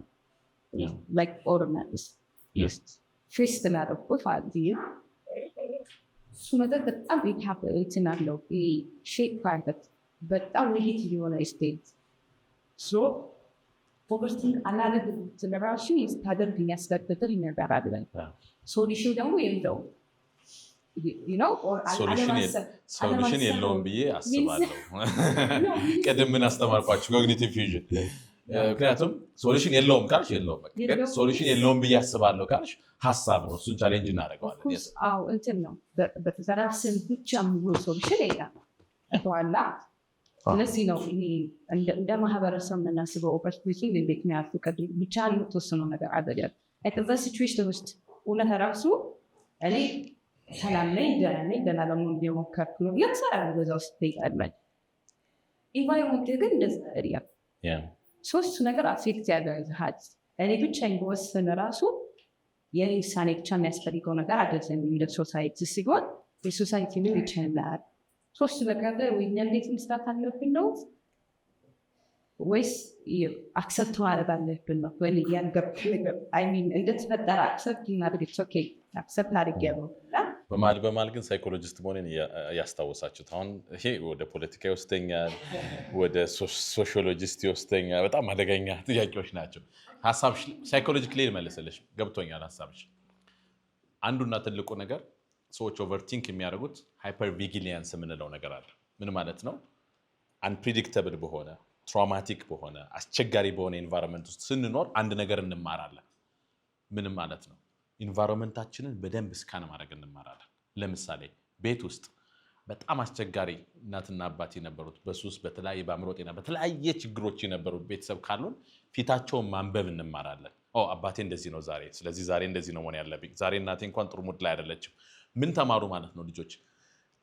ላይክ ኦርናንስ ፌስ ተናደርኩት ማለት ነው። እሱ ነገር በጣም ኢንሃቢትን አለው ሼፕ ፓርት በጣም ኔጌቲቭ የሆነ ስቴት ሶ ኦቨርቲንክ አናደርግ ስለራሱ ስታደርግ የሚያስገድድር ነገር አለ። ሶሉሽን ደግሞ የለው ሶሉሽን የለውም ብዬ አስባለሁ። ቅድም ምን አስተማርኳችሁ? ኮግኒቲቭ ፊውዥን። ምክንያቱም ሶሉሽን የለውም ካልሽ የለውም፣ ሶሉሽን የለውም ብዬ አስባለሁ ካልሽ ሀሳብ ነው። እሱን ቻሌንጅ እናደርገዋለን። እንትን ነው በተሰራስን ብቻ ሙሉ ሶሉሽን የለም ተዋላ። ስለዚህ ነው እንደ ማህበረሰብ የምናስበው ኦፖርቹኒቲ እንዴት ነው ያልኩ ብቻ የምትወስነው ነገር አይደለም። በዛ ሲቹዌሽን ውስጥ እውነት ራሱ እኔ ሰላም ላይ ደህና ለመሆን እየሞከርኩ ነው እየተሰራለሁ። በዛ ውስጥ ይቀርላል ኢንቫይሮንመንት ግን እንደዛ አይደለም። ሶስቱ ነገር አፌክት ያደርግሃል። እኔ ብቻዬን በወሰን ራሱ የኔ ውሳኔ ብቻ የሚያስፈልገው ነገር አይደለም። እንደ ሶሳይቲ ሲሆን የሶሳይቲ ነው ይችላል ሶስት ነገር ላይ ወይ እንዴት መስራት አለብን ነው ወይስ አክሰፕት ማድረግ አለብን ነው ወይ ያንገብኝ አይ ሚን እንደተፈጠረ አክሰፕት እናድርግ ኦኬ አክሰፕት አድርጌው በማል ግን ሳይኮሎጂስት መሆኔን ያስታወሳችሁት አሁን ይሄ ወደ ፖለቲካ ይወስደኛል ወደ ሶሺዮሎጂስት ይወስደኛል በጣም አደገኛ ጥያቄዎች ናቸው ሐሳብሽ ሳይኮሎጂካሊ መልሰልሽ ገብቶኛል ሐሳብሽ አንዱና ትልቁ ነገር ሰዎች ኦቨርቲንክ የሚያደርጉት ሃይፐር ቪጂላንስ የምንለው ነገር አለ ምን ማለት ነው አንፕሬዲክተብል በሆነ ትራውማቲክ በሆነ አስቸጋሪ በሆነ ኤንቫይሮንመንት ውስጥ ስንኖር አንድ ነገር እንማራለን ምን ማለት ነው ኢንቫይሮንመንታችንን በደንብ ስካን ማድረግ እንማራለን ለምሳሌ ቤት ውስጥ በጣም አስቸጋሪ እናትና አባት የነበሩት በሱስ በተለያየ በአእምሮ ጤና በተለያየ ችግሮች የነበሩት ቤተሰብ ካሉን ፊታቸውን ማንበብ እንማራለን አባቴ እንደዚህ ነው ዛሬ ስለዚህ ዛሬ እንደዚህ ነው መሆን ያለብኝ ዛሬ እናቴ እንኳን ጥሩ ሙድ ላይ አይደለችም ምን ተማሩ ማለት ነው ልጆች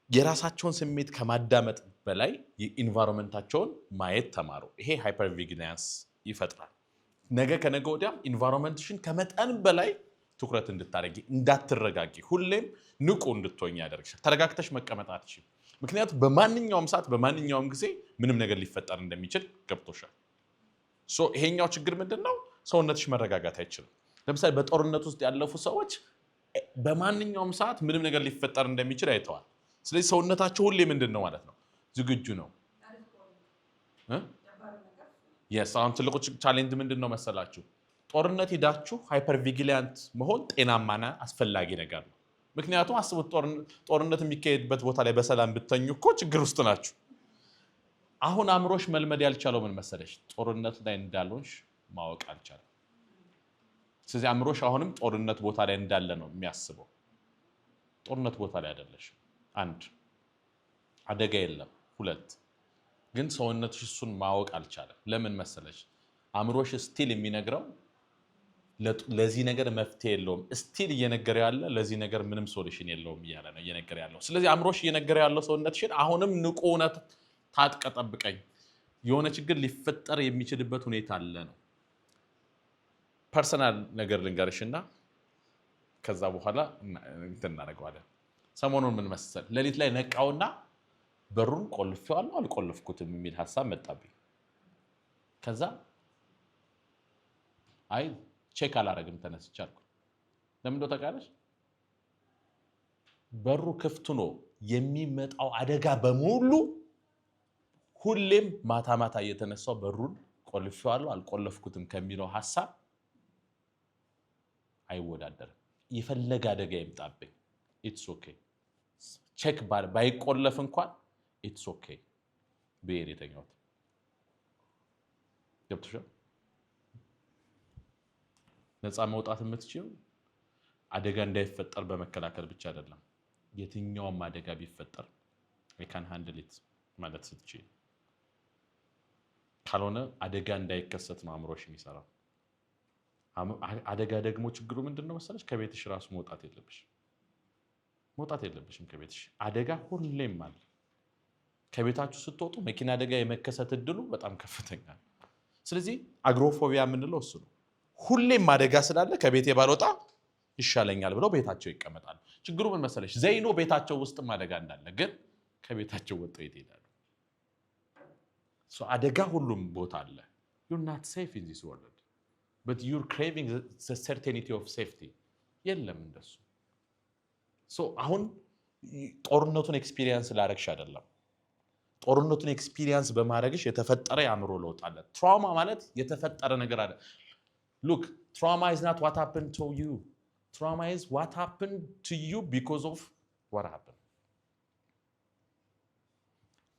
የራሳቸውን ስሜት ከማዳመጥ በላይ የኢንቫይሮንመንታቸውን ማየት ተማሩ ይሄ ሃይፐር ቪጂላንስ ይፈጥራል ነገ ከነገ ወዲያም ኢንቫይሮንመንትሽን ከመጠን በላይ ትኩረት እንድታረጊ እንዳትረጋጊ ሁሌም ንቁ እንድትሆኝ ያደርግሻል ተረጋግተሽ መቀመጥ አትችይም ምክንያቱም በማንኛውም ሰዓት በማንኛውም ጊዜ ምንም ነገር ሊፈጠር እንደሚችል ገብቶሻል ይሄኛው ችግር ምንድነው ሰውነትሽ መረጋጋት አይችልም ለምሳሌ በጦርነት ውስጥ ያለፉ ሰዎች በማንኛውም ሰዓት ምንም ነገር ሊፈጠር እንደሚችል አይተዋል ስለዚህ ሰውነታቸው ሁሌ ምንድነው ማለት ነው ዝግጁ ነው አሁን ትልቁ ቻሌንጅ ምንድነው መሰላችሁ ጦርነት ሄዳችሁ ሃይፐር ቪጂላንት መሆን ጤናማና አስፈላጊ ነገር ነው ምክንያቱም አስቡት ጦርነት የሚካሄድበት ቦታ ላይ በሰላም ብትተኙ እኮ ችግር ውስጥ ናችሁ አሁን አእምሮሽ መልመድ ያልቻለው ምን መሰለሽ ጦርነት ላይ እንዳልሆንሽ ማወቅ አልቻለም ስለዚህ አእምሮሽ አሁንም ጦርነት ቦታ ላይ እንዳለ ነው የሚያስበው ጦርነት ቦታ ላይ አይደለሽ አንድ አደጋ የለም ሁለት ግን ሰውነትሽ እሱን ማወቅ አልቻለም ለምን መሰለሽ አእምሮሽ ስቲል የሚነግረው ለዚህ ነገር መፍትሄ የለውም ስቲል እየነገረ ያለ ለዚህ ነገር ምንም ሶሉሽን የለውም እያለ ነው እየነገረ ያለው ስለዚህ አእምሮሽ እየነገረ ያለው ሰውነትሽን አሁንም ንቁ ሆነ ታጥቀጠብቀኝ የሆነ ችግር ሊፈጠር የሚችልበት ሁኔታ አለ ነው ፐርሰናል ነገር ልንገርሽና ከዛ በኋላ እናደርገዋለን ሰሞኑን ምን መሰል ሌሊት ላይ ነቃውና በሩን ቆልፌዋለሁ አልቆልፍኩትም የሚል ሐሳብ መጣብኝ ከዛ አይ ቼክ አላረግም ተነስቻለሁ ለምን ነው ተቃለሽ በሩ ክፍት ነው የሚመጣው አደጋ በሙሉ ሁሌም ማታ ማታ እየተነሳው በሩን ቆልፌዋለሁ አልቆልፍኩትም ከሚለው ሐሳብ አይወዳደርም የፈለገ አደጋ ይምጣብኝ ኢትስ ኦኬ ቼክ ባይቆለፍ እንኳን ኢትስ ኦኬ በየት የተኛሁት ገብቶሻል ነፃ መውጣት የምትችይው አደጋ እንዳይፈጠር በመከላከል ብቻ አይደለም የትኛውም አደጋ ቢፈጠር I can handle it ማለት ስትችይ ካልሆነ አደጋ እንዳይከሰት ነው አእምሮሽ የሚሰራው አደጋ ደግሞ ችግሩ ምንድነው መሰለሽ ከቤትሽ ራሱ መውጣት የለብሽም ከቤትሽ አደጋ ሁሌም አለ ከቤታችሁ ስትወጡ መኪና አደጋ የመከሰት እድሉ በጣም ከፍተኛ ነው ስለዚህ አግሮፎቢያ የምንለው እሱ ነው ሁሌም አደጋ ስላለ ከቤቴ ባልወጣ ይሻለኛል ብለው ቤታቸው ይቀመጣሉ ችግሩ ምን መሰለሽ ዘይኖ ቤታቸው ውስጥ አደጋ እንዳለ ግን ከቤታቸው ወጥተው ይሄዳሉ አደጋ ሁሉም ቦታ አለ you're not safe in this world but you're craving the certainty of safety የለም እንደሱ አሁን ጦርነቱን ኤክስፒሪየንስ ላረግሽ አይደለም ጦርነቱን ኤክስፒሪየንስ በማድረግሽ የተፈጠረ ያምሮ ለውጥ አለ ትራውማ ማለት የተፈጠረ ነገር አለ look trauma is not what happened to you trauma is what happened to you because of what happened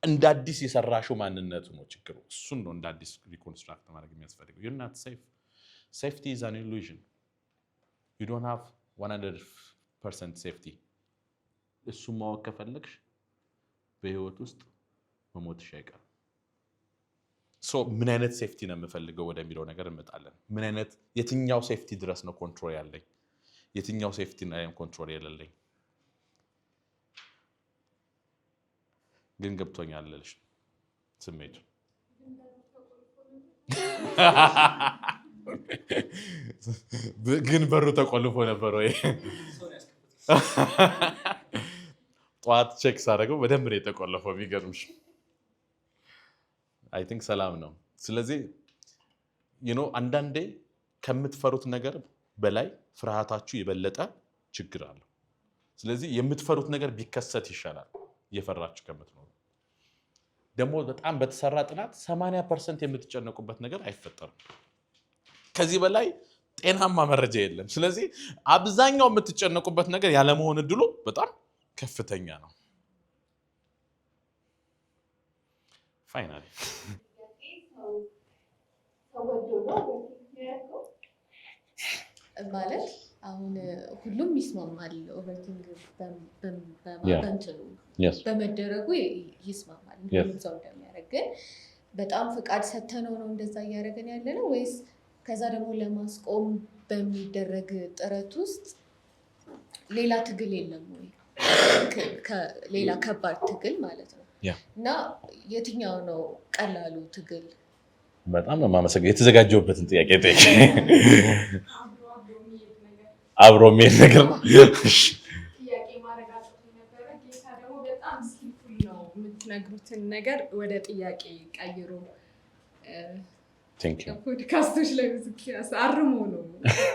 እንደ አዲስ የሰራሽው ማንነቱ ነው ችግሩ እሱን ነው እንደ አዲስ ሪኮንስትራክት ማድረግ የሚያስፈልገው you're not safe safety is an illusion you don't have 100% safety እሱ ማወቅ ከፈለግሽ በህይወት ውስጥ መሞትሽ አይቀርም ምን አይነት ሴፍቲ ነው የምፈልገው ወደሚለው ነገር እንመጣለን ምን አይነት የትኛው ሴፍቲ ድረስ ነው ኮንትሮል ያለኝ የትኛው ሴፍቲ ነው ኮንትሮል የሌለኝ ግን ገብቶኛል ልልሽ ስሜቱ ግን በሩ ተቆልፎ ነበር ወይ ጠዋት ቼክ ሳደርገው በደንብ ነው የተቆለፈው የሚገርምሽ አይ ቲንክ ሰላም ነው ስለዚህ አንዳንዴ ከምትፈሩት ነገር በላይ ፍርሃታችሁ የበለጠ ችግር አለው ስለዚህ የምትፈሩት ነገር ቢከሰት ይሻላል እየፈራችሁ ከምትኖሩ ደግሞ በጣም በተሰራ ጥናት 80% የምትጨነቁበት ነገር አይፈጠርም ከዚህ በላይ ጤናማ መረጃ የለም ስለዚህ አብዛኛው የምትጨነቁበት ነገር ያለ መሆን እድሉ በጣም ከፍተኛ ነው ፋይናሊ ማለት አሁን ሁሉም ይስማማል ኦቨርቲንግ በማንተኑ በመደረጉ ይስማማል ሁሉም ሰው እንደሚያደርግ ግን በጣም ፍቃድ ሰተነው ነው እንደዛ እያደረገን ያለ ነው ወይስ ከዛ ደግሞ ለማስቆም በሚደረግ ጥረት ውስጥ ሌላ ትግል የለም ወይ ሌላ ከባድ ትግል ማለት ነው እና የትኛው ነው ቀላሉ ትግል በጣም ነው ማመሰግነው የተዘጋጀውበትን ጥያቄ ጠይቄ አብሮ የሚሄድ ነገር ነው ጥያቄ ማረጋገጥ ነበረ ጌታ ደግሞ በጣም ሲምፕል ነው የምትነግሩትን ነገር ወደ ጥያቄ ቀይሮ ፖድካስቶች ላይ ብዙ ጊዜ አርሞ ነው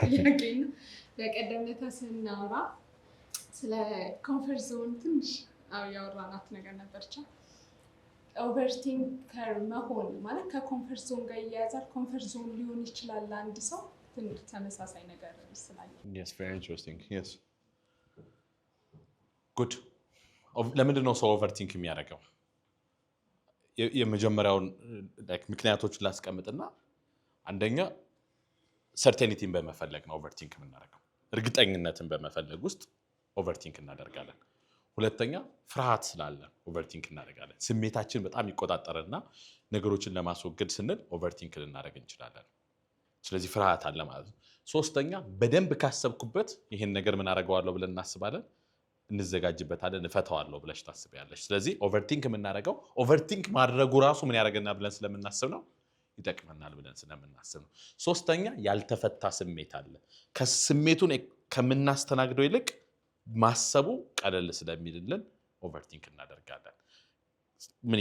ጥያቄ ነው በቀደምታ ስናወራ ስለ ኮንፈርት ዞን ትንሽ ያወራናት ነገር ነበርቻ ኦቨርቲንከር መሆን ማለት ከኮንፈርት ዞን ጋር ይያያዛል ኮንፈርት ዞን ሊሆን ይችላል አንድ ሰው ትንሽ ተመሳሳይ ነገር ስላለ yes very interesting yes good ለምንድን ነው ሰው ኦቨርቲንክ የሚያደርገው የመጀመሪያውን ምክንያቶችን ላስቀምጥና አንደኛ ሰርቴኒቲን በመፈለግ ነው ኦቨርቲንክ የምናደርገው እርግጠኝነትን በመፈለግ ውስጥ ኦቨርቲንክ እናደርጋለን ሁለተኛ ፍርሃት ስላለ ኦቨርቲንክ እናደርጋለን ስሜታችን በጣም ይቆጣጠርና ነገሮችን ለማስወገድ ስንል ኦቨርቲንክ ልናደርግ እንችላለን ስለዚህ ፍርሃት አለ ማለት ነው ሶስተኛ በደንብ ካሰብኩበት ይሄን ነገር ምን አደርገዋለሁ ብለን እናስባለን እንዘጋጅበታለን እፈታዋለሁ ብለሽ ታስቢያለሽ ስለዚህ ኦቨርቲንክ የምናደርገው ኦቨርቲንክ ማድረጉ ራሱ ምን ያደርገና ብለን ስለምናስብ ነው ይጠቅመናል ብለን ስለምናስብ ነው ሶስተኛ ያልተፈታ ስሜት አለ ከስሜቱን ከምናስተናግደው ይልቅ ማሰቡ ቀለል ስለሚልልን ኦቨርቲንክ እናደርጋለን ምን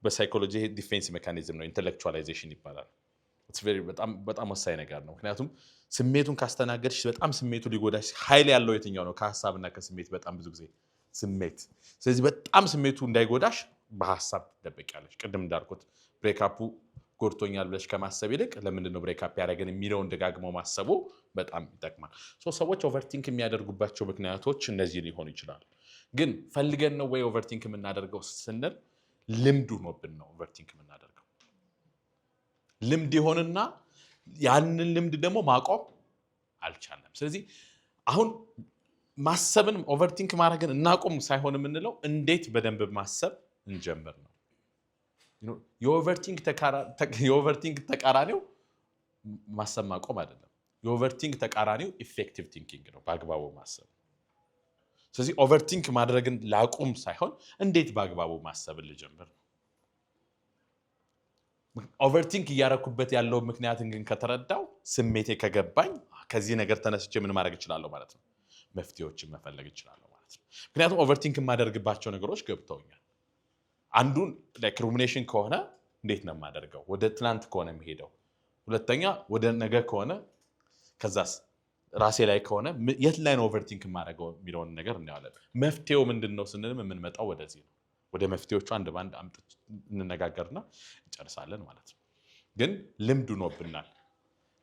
በሳይኮሎጂ ዲፌንስ ሜካኒዝም ነው ኢንተሌክቹዋላይዜሽን ይባላል በጣም ወሳኝ ነገር ነው ምክንያቱም ስሜቱን ካስተናገድሽ በጣም ስሜቱ ሊጎዳሽ ኃይል ያለው የትኛው ነው ከሐሳብና ከስሜት በጣም ብዙ ጊዜ ስሜት ስለዚህ በጣም ስሜቱ እንዳይጎዳሽ በሐሳብ ትደበቂያለሽ ቅድም እንዳልኩት ብሬክአፑ ጎድቶኛል ብለሽ ከማሰብ ይልቅ ለምንድነው ብሬክአፕ ያደረገን የሚለውን ደጋግመው ማሰቡ በጣም ይጠቅማል ሰዎች ኦቨርቲንክ የሚያደርጉባቸው ምክንያቶች እነዚህ ሊሆኑ ይችላሉ ግን ፈልገን ነው ወይ ኦቨርቲንክ የምናደርገው ስንል ልምዱ ሆኖብን ነው ኦቨርቲንክ የምናደርገው ልምድ ይሆንና ያንን ልምድ ደግሞ ማቆም አልቻለም ስለዚህ አሁን ማሰብን ኦቨርቲንክ ማድረግን እናቆም ሳይሆን የምንለው እንዴት በደንብ ማሰብ እንጀምር ነው የኦቨርቲንክ ተቃራኒው ማሰብ ማቆም አይደለም የኦቨርቲንክ ተቃራኒው ኢፌክቲቭ ቲንኪንግ ነው በአግባቡ ማሰብ ስለዚህ ኦቨርቲንክ ማድረግን ላቁም ሳይሆን እንዴት በአግባቡ ማሰብን ልጀምር ነው ኦቨርቲንክ እያረኩበት ያለው ምክንያትን ግን ከተረዳው ስሜቴ ከገባኝ ከዚህ ነገር ተነስቼ ምን ማድረግ እችላለሁ ማለት ነው መፍትሄዎችን መፈለግ እችላለሁ ማለት ነው ምክንያቱም ኦቨርቲንክ የማደርግባቸው ነገሮች ገብተውኛል አንዱን ላይክ ሩሚኔሽን ከሆነ እንዴት ነው የማደርገው ወደ ትናንት ከሆነ የሚሄደው ሁለተኛ ወደ ነገ ከሆነ ከዛስ ራሴ ላይ ከሆነ የት ላይ ነው ኦቨርቲንክ የማደርገው የሚለውን ነገር እናያለን መፍትሄው ምንድነው ስንልም የምንመጣው ወደዚህ ነው ወደ መፍትሄዎቹ አንድ ባንድ እንነጋገርና እንጨርሳለን ማለት ነው ግን ልምድ ሆኖብናል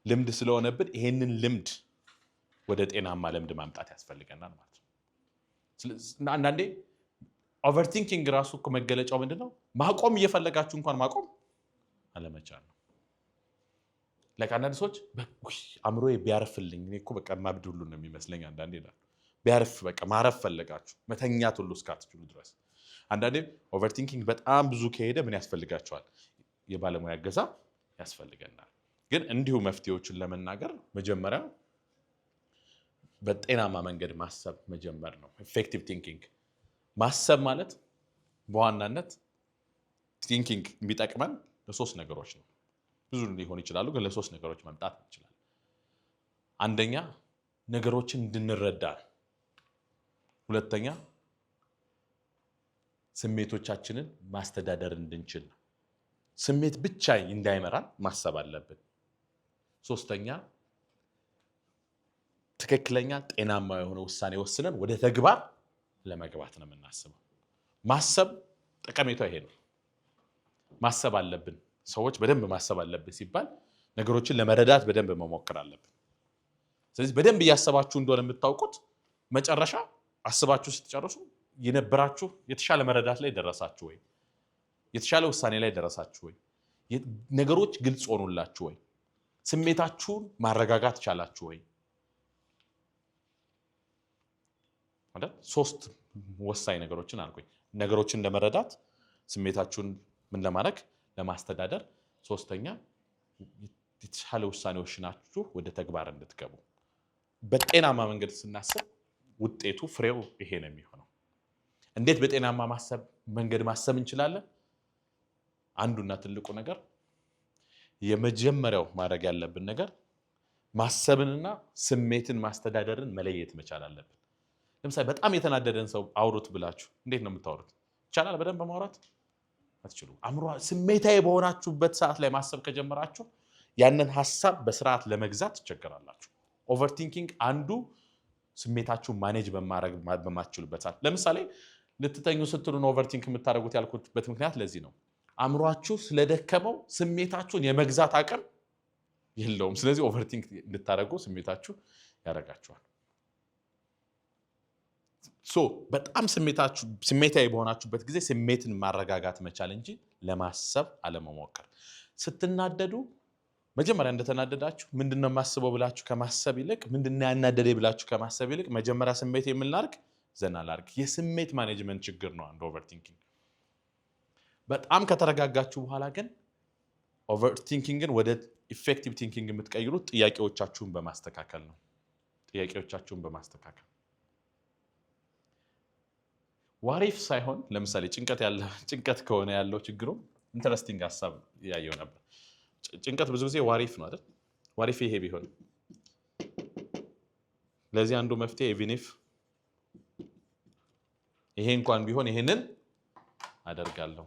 ልምድ ስለሆነብን ይሄንን ልምድ ወደ ጤናማ ልምድ ማምጣት ያስፈልገናል ማለት ነው ስለዚህ አንዳንዴ ኦቨርቲንኪንግ ራሱ መገለጫው ምንድነው ማቆም እየፈለጋችሁ እንኳን ማቆም አለመቻል ነው ለካናድ ሰዎች አምሮዬ ቢያርፍልኝ እኔ እኮ በቃ ማብድ ሁሉ ነው የሚመስለኝ አንዳንዴ ይላል ቢያርፍ በቃ ማረፍ ፈለጋችሁ መተኛት ሁሉ እስካትችሉ ድረስ አንዳንዴ ኦቨርቲንኪንግ በጣም ብዙ ከሄደ ምን ያስፈልጋቸዋል የባለሙያ እገዛ ያስፈልገናል ግን እንዲሁ መፍትሄዎችን ለመናገር መጀመሪያ በጤናማ መንገድ ማሰብ መጀመር ነው ኢፌክቲቭ ቲንኪንግ ማሰብ ማለት በዋናነት ቲንኪንግ ቢጠቅመን ለሶስት ነገሮች ነው ብዙ ሊሆን ይችላሉ ግን ለሶስት ነገሮች መምጣት ይችላል አንደኛ ነገሮችን እንድንረዳ ሁለተኛ ስሜቶቻችንን ማስተዳደር እንድንችል ነው። ስሜት ብቻ እንዳይመራን ማሰብ አለብን። ሶስተኛ ትክክለኛ ጤናማ የሆነ ውሳኔ ወስነን ወደ ተግባር ለመግባት ነው የምናስበው። ማሰብ ጠቀሜታው ይሄ ነው። ማሰብ አለብን። ሰዎች በደንብ ማሰብ አለብን ሲባል ነገሮችን ለመረዳት በደንብ መሞከር አለብን። ስለዚህ በደንብ እያሰባችሁ እንደሆነ የምታውቁት መጨረሻ አስባችሁ ስትጨርሱ የነበራችሁ የተሻለ መረዳት ላይ ደረሳችሁ ወይ? የተሻለ ውሳኔ ላይ ደረሳችሁ ወይ? ነገሮች ግልጽ ሆኑላችሁ ወይ? ስሜታችሁን ማረጋጋት ቻላችሁ ወይ? ማለት 3 ወሳኝ ነገሮችን አልኩኝ። ነገሮችን ለመረዳት፣ ስሜታችሁን ምን ለማድረግ ለማስተዳደር፣ ሶስተኛ የተሻለ ውሳኔዎች ናችሁ ወደ ተግባር እንድትገቡ። በጤናማ መንገድ ስናስብ ውጤቱ ፍሬው ይሄ ነው የሚሆነው። እንዴት በጤናማ መንገድ ማሰብ እንችላለን? አንዱና ትልቁ ነገር የመጀመሪያው ማድረግ ያለብን ነገር ማሰብንና ስሜትን ማስተዳደርን መለየት መቻል አለብን። ለምሳሌ በጣም የተናደደን ሰው አውሩት ብላችሁ እንዴት ነው የምታወሩት? ይቻላል በደንብ ማውራት አትችሉ። ስሜታዊ በሆናችሁበት ሰዓት ላይ ማሰብ ከጀመራችሁ ያንን ሐሳብ በስርዓት ለመግዛት ትቸገራላችሁ። ኦቨርቲንኪንግ አንዱ ስሜታችሁን ማኔጅ በማትችሉበት ሰዓት፣ ለምሳሌ ልትተኙ ስትሉ ኦቨርቲንክ የምታደርጉት ያልኩበት ምክንያት ለዚህ ነው። አእምሯችሁ ስለደከመው ስሜታችሁን የመግዛት አቅም የለውም። ስለዚህ ኦቨርቲንክ እንድታደርጉ ስሜታችሁ ያደርጋችኋል። በጣም ስሜታዊ በሆናችሁበት ጊዜ ስሜትን ማረጋጋት መቻል እንጂ ለማሰብ አለመሞከር። ስትናደዱ መጀመሪያ እንደተናደዳችሁ ምንድነው የማስበው ብላችሁ ከማሰብ ይልቅ ምንድነው ያናደደኝ ብላችሁ ከማሰብ ይልቅ መጀመሪያ ስሜት የምናርግ ዘና ላርግ። የስሜት ማኔጅመንት ችግር ነው አንዱ ኦቨርቲንኪንግ። በጣም ከተረጋጋችሁ በኋላ ግን ኦቨርቲንኪንግን ወደ ኢፌክቲቭ ቲንኪንግ የምትቀይሩት ጥያቄዎቻችሁን በማስተካከል ነው። ጥያቄዎቻችሁን በማስተካከል ዋሪፍ ሳይሆን፣ ለምሳሌ ጭንቀት ከሆነ ያለው ችግሩ ኢንተረስቲንግ ሀሳብ ያየው ነበር። ጭንቀት ብዙ ጊዜ ዋሪፍ ነው አይደል? ዋሪፍ ይሄ ቢሆን፣ ለዚህ አንዱ መፍትሄ ኢቭን ይሄ እንኳን ቢሆን ይሄንን አደርጋለሁ።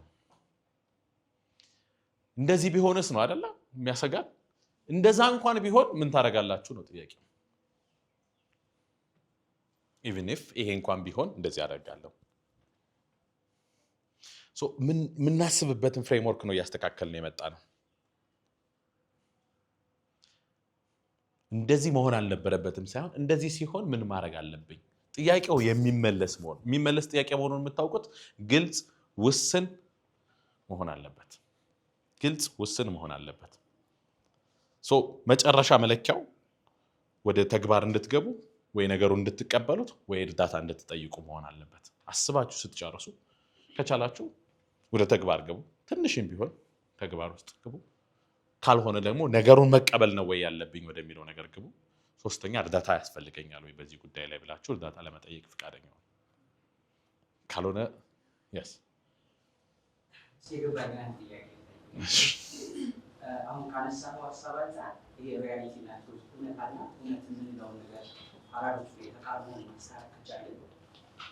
እንደዚህ ቢሆንስ ነው አይደለ የሚያሰጋል። እንደዛ እንኳን ቢሆን ምን ታደርጋላችሁ ነው ጥያቄው። ኢቭን ይሄ እንኳን ቢሆን እንደዚህ አደርጋለሁ። የምናስብበትን ፍሬምወርክ ነው እያስተካከልን የመጣ ነው። እንደዚህ መሆን አልነበረበትም ሳይሆን እንደዚህ ሲሆን ምን ማድረግ አለብኝ። ጥያቄው የሚመለስ ጥያቄ መሆኑን የምታውቁት ግልጽ ውስን መሆን አለበት። ግልጽ ውስን መሆን አለበት። መጨረሻ መለኪያው ወደ ተግባር እንድትገቡ ወይ ነገሩ እንድትቀበሉት ወይ እርዳታ እንድትጠይቁ መሆን አለበት። አስባችሁ ስትጨርሱ ከቻላችሁ ወደ ተግባር ገቡ። ትንሽም ቢሆን ተግባር ውስጥ ግቡ። ካልሆነ ደግሞ ነገሩን መቀበል ነው ወይ ያለብኝ ወደሚለው ነገር ግቡ። ሶስተኛ እርዳታ ያስፈልገኛል ወይ በዚህ ጉዳይ ላይ ብላችሁ እርዳታ ለመጠየቅ ፈቃደኛ ነው። ካልሆነ yes አሁን ካነሳነው ሀሳብ አንፃር ይሄ ሪያሊቲ እና እውነታና እውነት የምንለውን ነገር አራዶች የተቃርሞ ማስታረቅ ይቻላል።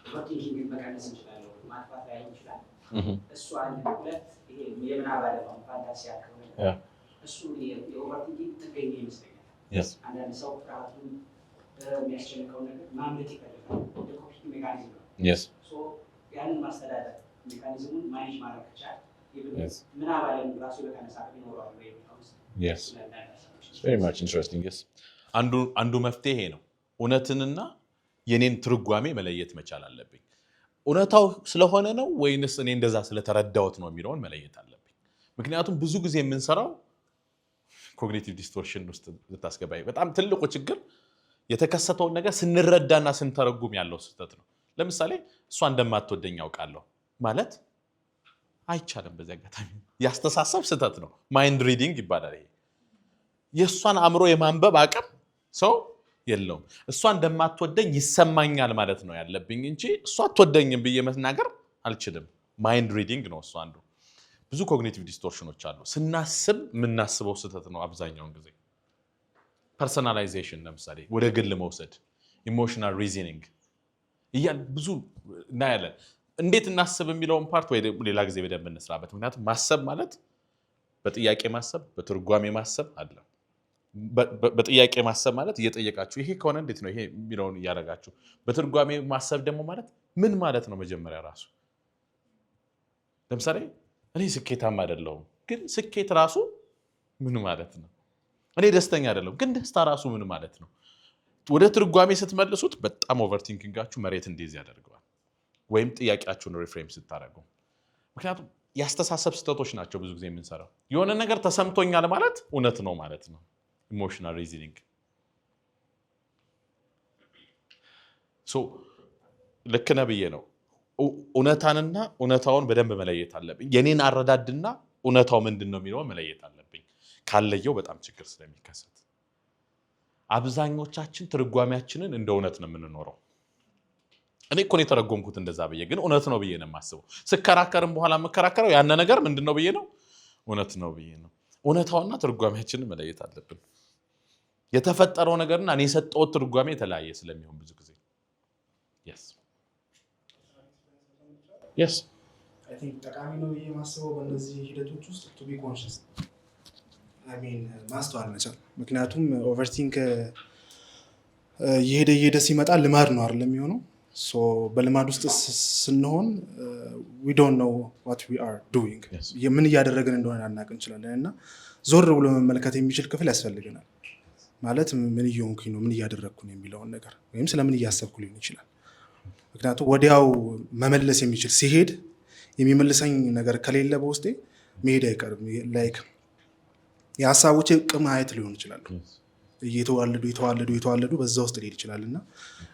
ኦቨርቲንኪንግን መቀነስ እንችላለን፣ ማጥፋት ላይ ይችላል። እሱ አንድ ሁለት ይሄ የምናብ ዓለም ፋንታሲ ያከው ነገር እሱ የኦቨርቲንኪንግ ጥገኛ ይመስለኛል። አንዳንድ ሰው ፍርሃቱን የሚያስጨንቀው ነገር ማምለጥ ይፈልጋል። ወደ ኮፒንግ ሜካኒዝም ነው። ያንን ማስተዳደር ሜካኒዝሙን ማኔጅ ማድረግ ይቻላል። ምናብ ዓለም ራሱ በተነሳ ይኖረዋል ወይ? very much interesting. yes አንዱ መፍትሄ ይሄ ነው። እውነትንና የኔን ትርጓሜ መለየት መቻል አለብኝ። እውነታው ስለሆነ ነው ወይንስ እኔ እንደዛ ስለተረዳሁት ነው የሚለውን መለየት አለብኝ። ምክንያቱም ብዙ ጊዜ የምንሰራው ኮግኒቲቭ ዲስቶርሽን ውስጥ ልታስገባኝ። በጣም ትልቁ ችግር የተከሰተውን ነገር ስንረዳና ስንተረጉም ያለው ስህተት ነው። ለምሳሌ እሷ እንደማትወደኝ ያውቃለሁ ማለት አይቻልም። በዚህ አጋጣሚ ያስተሳሰብ ስህተት ነው። ማይንድ ሪዲንግ ይባላል ይሄ። የእሷን አእምሮ የማንበብ አቅም ሰው የለውም። እሷ እንደማትወደኝ ይሰማኛል ማለት ነው ያለብኝ እንጂ እሷ አትወደኝም ብዬ መናገር አልችልም። ማይንድ ሪዲንግ ነው እሱ አንዱ። ብዙ ኮግኒቲቭ ዲስቶርሽኖች አሉ። ስናስብ የምናስበው ስህተት ነው አብዛኛውን ጊዜ። ፐርሰናላይዜሽን ለምሳሌ ወደ ግል መውሰድ፣ ኢሞሽናል ሪዝኒንግ እያል ብዙ እናያለን። እንዴት እናስብ የሚለውን ፓርት ወይ ሌላ ጊዜ በደንብ እንስራበት። ምክንያቱም ማሰብ ማለት በጥያቄ ማሰብ በትርጓሜ ማሰብ አለ። በጥያቄ ማሰብ ማለት እየጠየቃችሁ ይሄ ከሆነ እንዴት ነው ይሄ የሚለውን እያደረጋችሁ፣ በትርጓሜ ማሰብ ደግሞ ማለት ምን ማለት ነው መጀመሪያ ራሱ። ለምሳሌ እኔ ስኬታማ አይደለሁም፣ ግን ስኬት ራሱ ምን ማለት ነው? እኔ ደስተኛ አይደለሁም፣ ግን ደስታ ራሱ ምን ማለት ነው? ወደ ትርጓሜ ስትመልሱት በጣም ኦቨርቲንኪንጋችሁ መሬት እንዲይዝ ያደርገዋል። ወይም ጥያቄያችሁን ሪፍሬም ስታደርጉ። ምክንያቱም ያስተሳሰብ ስህተቶች ናቸው ብዙ ጊዜ የምንሰራው። የሆነ ነገር ተሰምቶኛል ማለት እውነት ነው ማለት ነው። ኢሞሽናል ሪዝኒንግ ልክ ነህ ብዬ ነው። እውነታንና እውነታውን በደንብ መለየት አለብኝ። የኔን አረዳድና እውነታው ምንድን ነው የሚለውን መለየት አለብኝ። ካለየው በጣም ችግር ስለሚከሰት አብዛኞቻችን ትርጓሜያችንን እንደ እውነት ነው የምንኖረው። እኔ እኮ ነው የተረጎምኩት እንደዛ ብዬ፣ ግን እውነት ነው ብዬ ነው የማስበው። ስከራከርም በኋላ የምከራከረው ያነ ነገር ምንድን ነው ብዬ ነው፣ እውነት ነው ብዬ ነው። እውነታውና ትርጓሜያችንን መለየት አለብን። የተፈጠረው ነገርና እኔ የሰጠሁት ትርጓሜ የተለያየ ስለሚሆን ብዙ ጊዜ ጠቃሚ ነው ብዬ የማስበው በእነዚህ ሂደቶች ውስጥ ቱ ቢ ኮንሽስ ማስተዋል መቻል። ምክንያቱም ኦቨርቲንክ እየሄደ ሲመጣ ልማድ ነው አይደለም የሚሆነው። በልማድ ውስጥ ስንሆን we don't know what we are doing ምን እያደረግን እንደሆነ ላናውቅ እንችላለን። እና ዞር ብሎ መመልከት የሚችል ክፍል ያስፈልገናል። ማለት ምን እየሆንኩኝ ነው፣ ምን እያደረግኩ ነው የሚለውን ነገር፣ ወይም ስለምን እያሰብኩ ሊሆን ይችላል። ምክንያቱም ወዲያው መመለስ የሚችል ሲሄድ የሚመልሰኝ ነገር ከሌለ በውስጤ መሄድ አይቀርም። ላይክ የሀሳቦቼ ቅም አይት ሊሆን ይችላሉ እየተዋለዱ በዛ ውስጥ ሊሄድ ይችላል። እና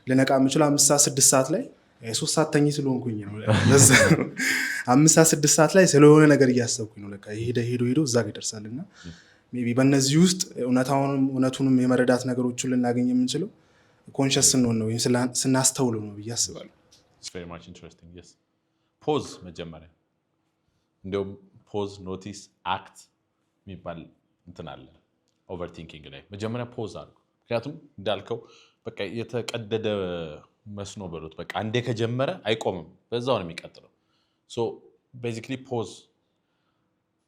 ልነቃ የምችለው 5 ሰዓት 6 ሰዓት ላይ 3 ሰዓት ተኝ ስለሆንኩኝ ነው። 5 ሰዓት 6 ሰዓት ላይ ስለሆነ ነገር እያሰብኩኝ ነው። ለካ ሄዶ እዛ ጋር ይደርሳል። እና ሜይ ቢ በእነዚህ ውስጥ እውነቱንም የመረዳት ነገሮችን ልናገኝ የምንችለው ኮንሸስ ስንሆን ነው ወይም ስናስተውለው ነው ብዬ አስባለሁ። ፖዝ መጀመሪያ እንዲሁም ፖዝ ኖቲስ አክት የሚባል እንትን አለ ኦቨርቲንኪንግ ላይ። መጀመሪያ ፖዝ አድርጉ። ምክንያቱም እንዳልከው በቃ የተቀደደ መስኖ በሉት፣ በቃ አንዴ ከጀመረ አይቆምም፣ በዛው ነው የሚቀጥለው። ቤዚክሊ ፖዝ፣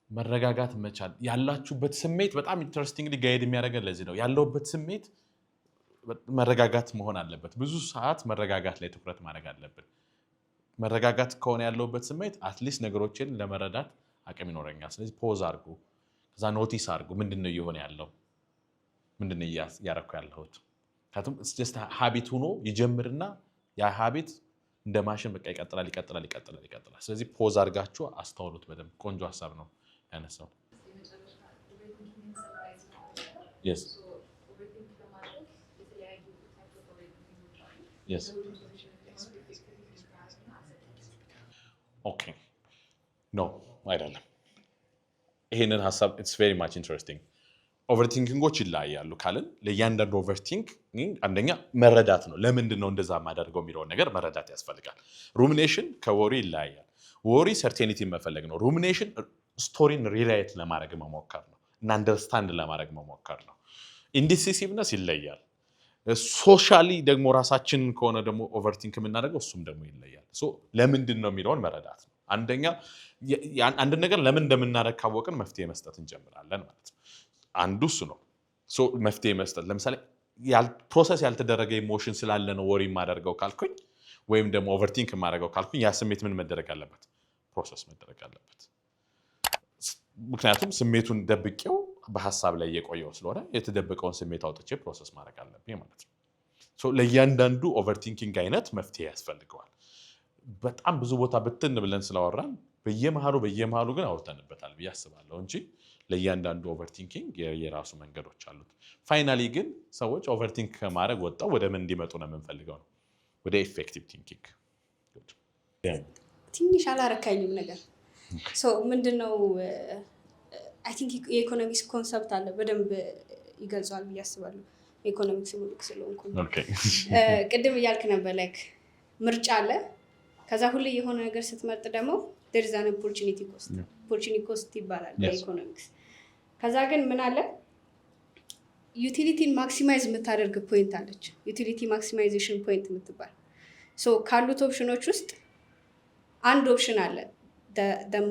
መረጋጋት መቻል። ያላችሁበት ስሜት በጣም ኢንተረስቲንግሊ ጋይድ የሚያደርገን ለዚህ ነው። ያለውበት ስሜት መረጋጋት መሆን አለበት። ብዙ ሰዓት መረጋጋት ላይ ትኩረት ማድረግ አለብን። መረጋጋት ከሆነ ያለውበት ስሜት አትሊስት ነገሮችን ለመረዳት አቅም ይኖረኛል። ስለዚህ ፖዝ አድርጉ፣ ከዛ ኖቲስ አድርጉ። ምንድነው እየሆነ ያለው? ምንድነው እያረኩ ያለሁት? ምክንያቱም ጀስት ሀቢት ሆኖ ይጀምርና ያ ሀቢት እንደ ማሽን በቃ ይቀጥላል። ስለዚህ ፖዝ አድርጋችሁ አስተውሉት በደንብ። ቆንጆ ሀሳብ ነው ያነሳው። ኦኬ ኖ አይደለም። ይሄንን ሀሳብ ኢትስ ቬሪ ማች ኢንትረስቲንግ። ኦቨርቲንኪንጎች ይለያያሉ ካልን ለእያንዳንዱ ኦቨርቲንክ አንደኛ መረዳት ነው። ለምንድን ነው እንደዛ የማደርገው የሚለውን ነገር መረዳት ያስፈልጋል። ሩሚኔሽን ከወሪ ይለያያል። ወሪ ሰርቴኒቲ መፈለግ ነው። ሩሚኔሽን ስቶሪን ሪራይት ለማድረግ መሞከር ነው እና አንደርስታንድ ለማድረግ መሞከር ነው። ኢንዲሲሲቭነስ ይለያል። ሶሻሊ ደግሞ ራሳችን ከሆነ ደግሞ ኦቨርቲንክ የምናደርገው እሱም ደግሞ ይለያል። ለምንድን ነው የሚለውን መረዳት ነው። አንደኛ አንድ ነገር ለምን እንደምናደርግ ካወቅን መፍትሄ መስጠት እንጀምራለን ማለት ነው። አንዱ እሱ ነው። መፍትሄ መስጠት ለምሳሌ ፕሮሰስ ያልተደረገ ኢሞሽን ስላለ ነው ወሪ የማደርገው ካልኩኝ፣ ወይም ደግሞ ኦቨርቲንክ የማደርገው ካልኩኝ ያ ስሜት ምን መደረግ አለበት? ፕሮሰስ መደረግ አለበት። ምክንያቱም ስሜቱን ደብቄው በሀሳብ ላይ የቆየው ስለሆነ የተደበቀውን ስሜት አውጥቼ ፕሮሰስ ማድረግ አለብኝ ማለት ነው። ለእያንዳንዱ ኦቨርቲንኪንግ አይነት መፍትሄ ያስፈልገዋል። በጣም ብዙ ቦታ ብትን ብለን ስላወራን በየመሃሉ ግን አውርተንበታል ብዬ አስባለሁ እንጂ ለእያንዳንዱ ኦቨርቲንኪንግ የራሱ መንገዶች አሉት። ፋይናሊ ግን ሰዎች ኦቨርቲንክ ከማድረግ ወጣው ወደ ምን እንዲመጡ ነው የምንፈልገው? ነው ወደ ኤፌክቲቭ ቲንኪንግ። ትንሽ አላረካኝም ነገር ምንድነው? አይ ቲንክ የኢኮኖሚክስ ኮንሰፕት አለ፣ በደንብ ይገልጸዋል ብዬ አስባለሁ። የኢኮኖሚክስ ሙልክ ስለሆንኩ ቅድም እያልክ ነበር ላይክ ምርጫ አለ። ከዛ ሁሌ የሆነ ነገር ስትመርጥ ደግሞ there is an opportunity cost ይባላል በኢኮኖሚክስ። ከዛ ግን ምን አለ? ዩቲሊቲን ማክሲማይዝ የምታደርግ ፖይንት አለች፣ ዩቲሊቲ ማክሲማይዜሽን ፖይንት የምትባል። ካሉት ኦፕሽኖች ውስጥ አንድ ኦፕሽን አለ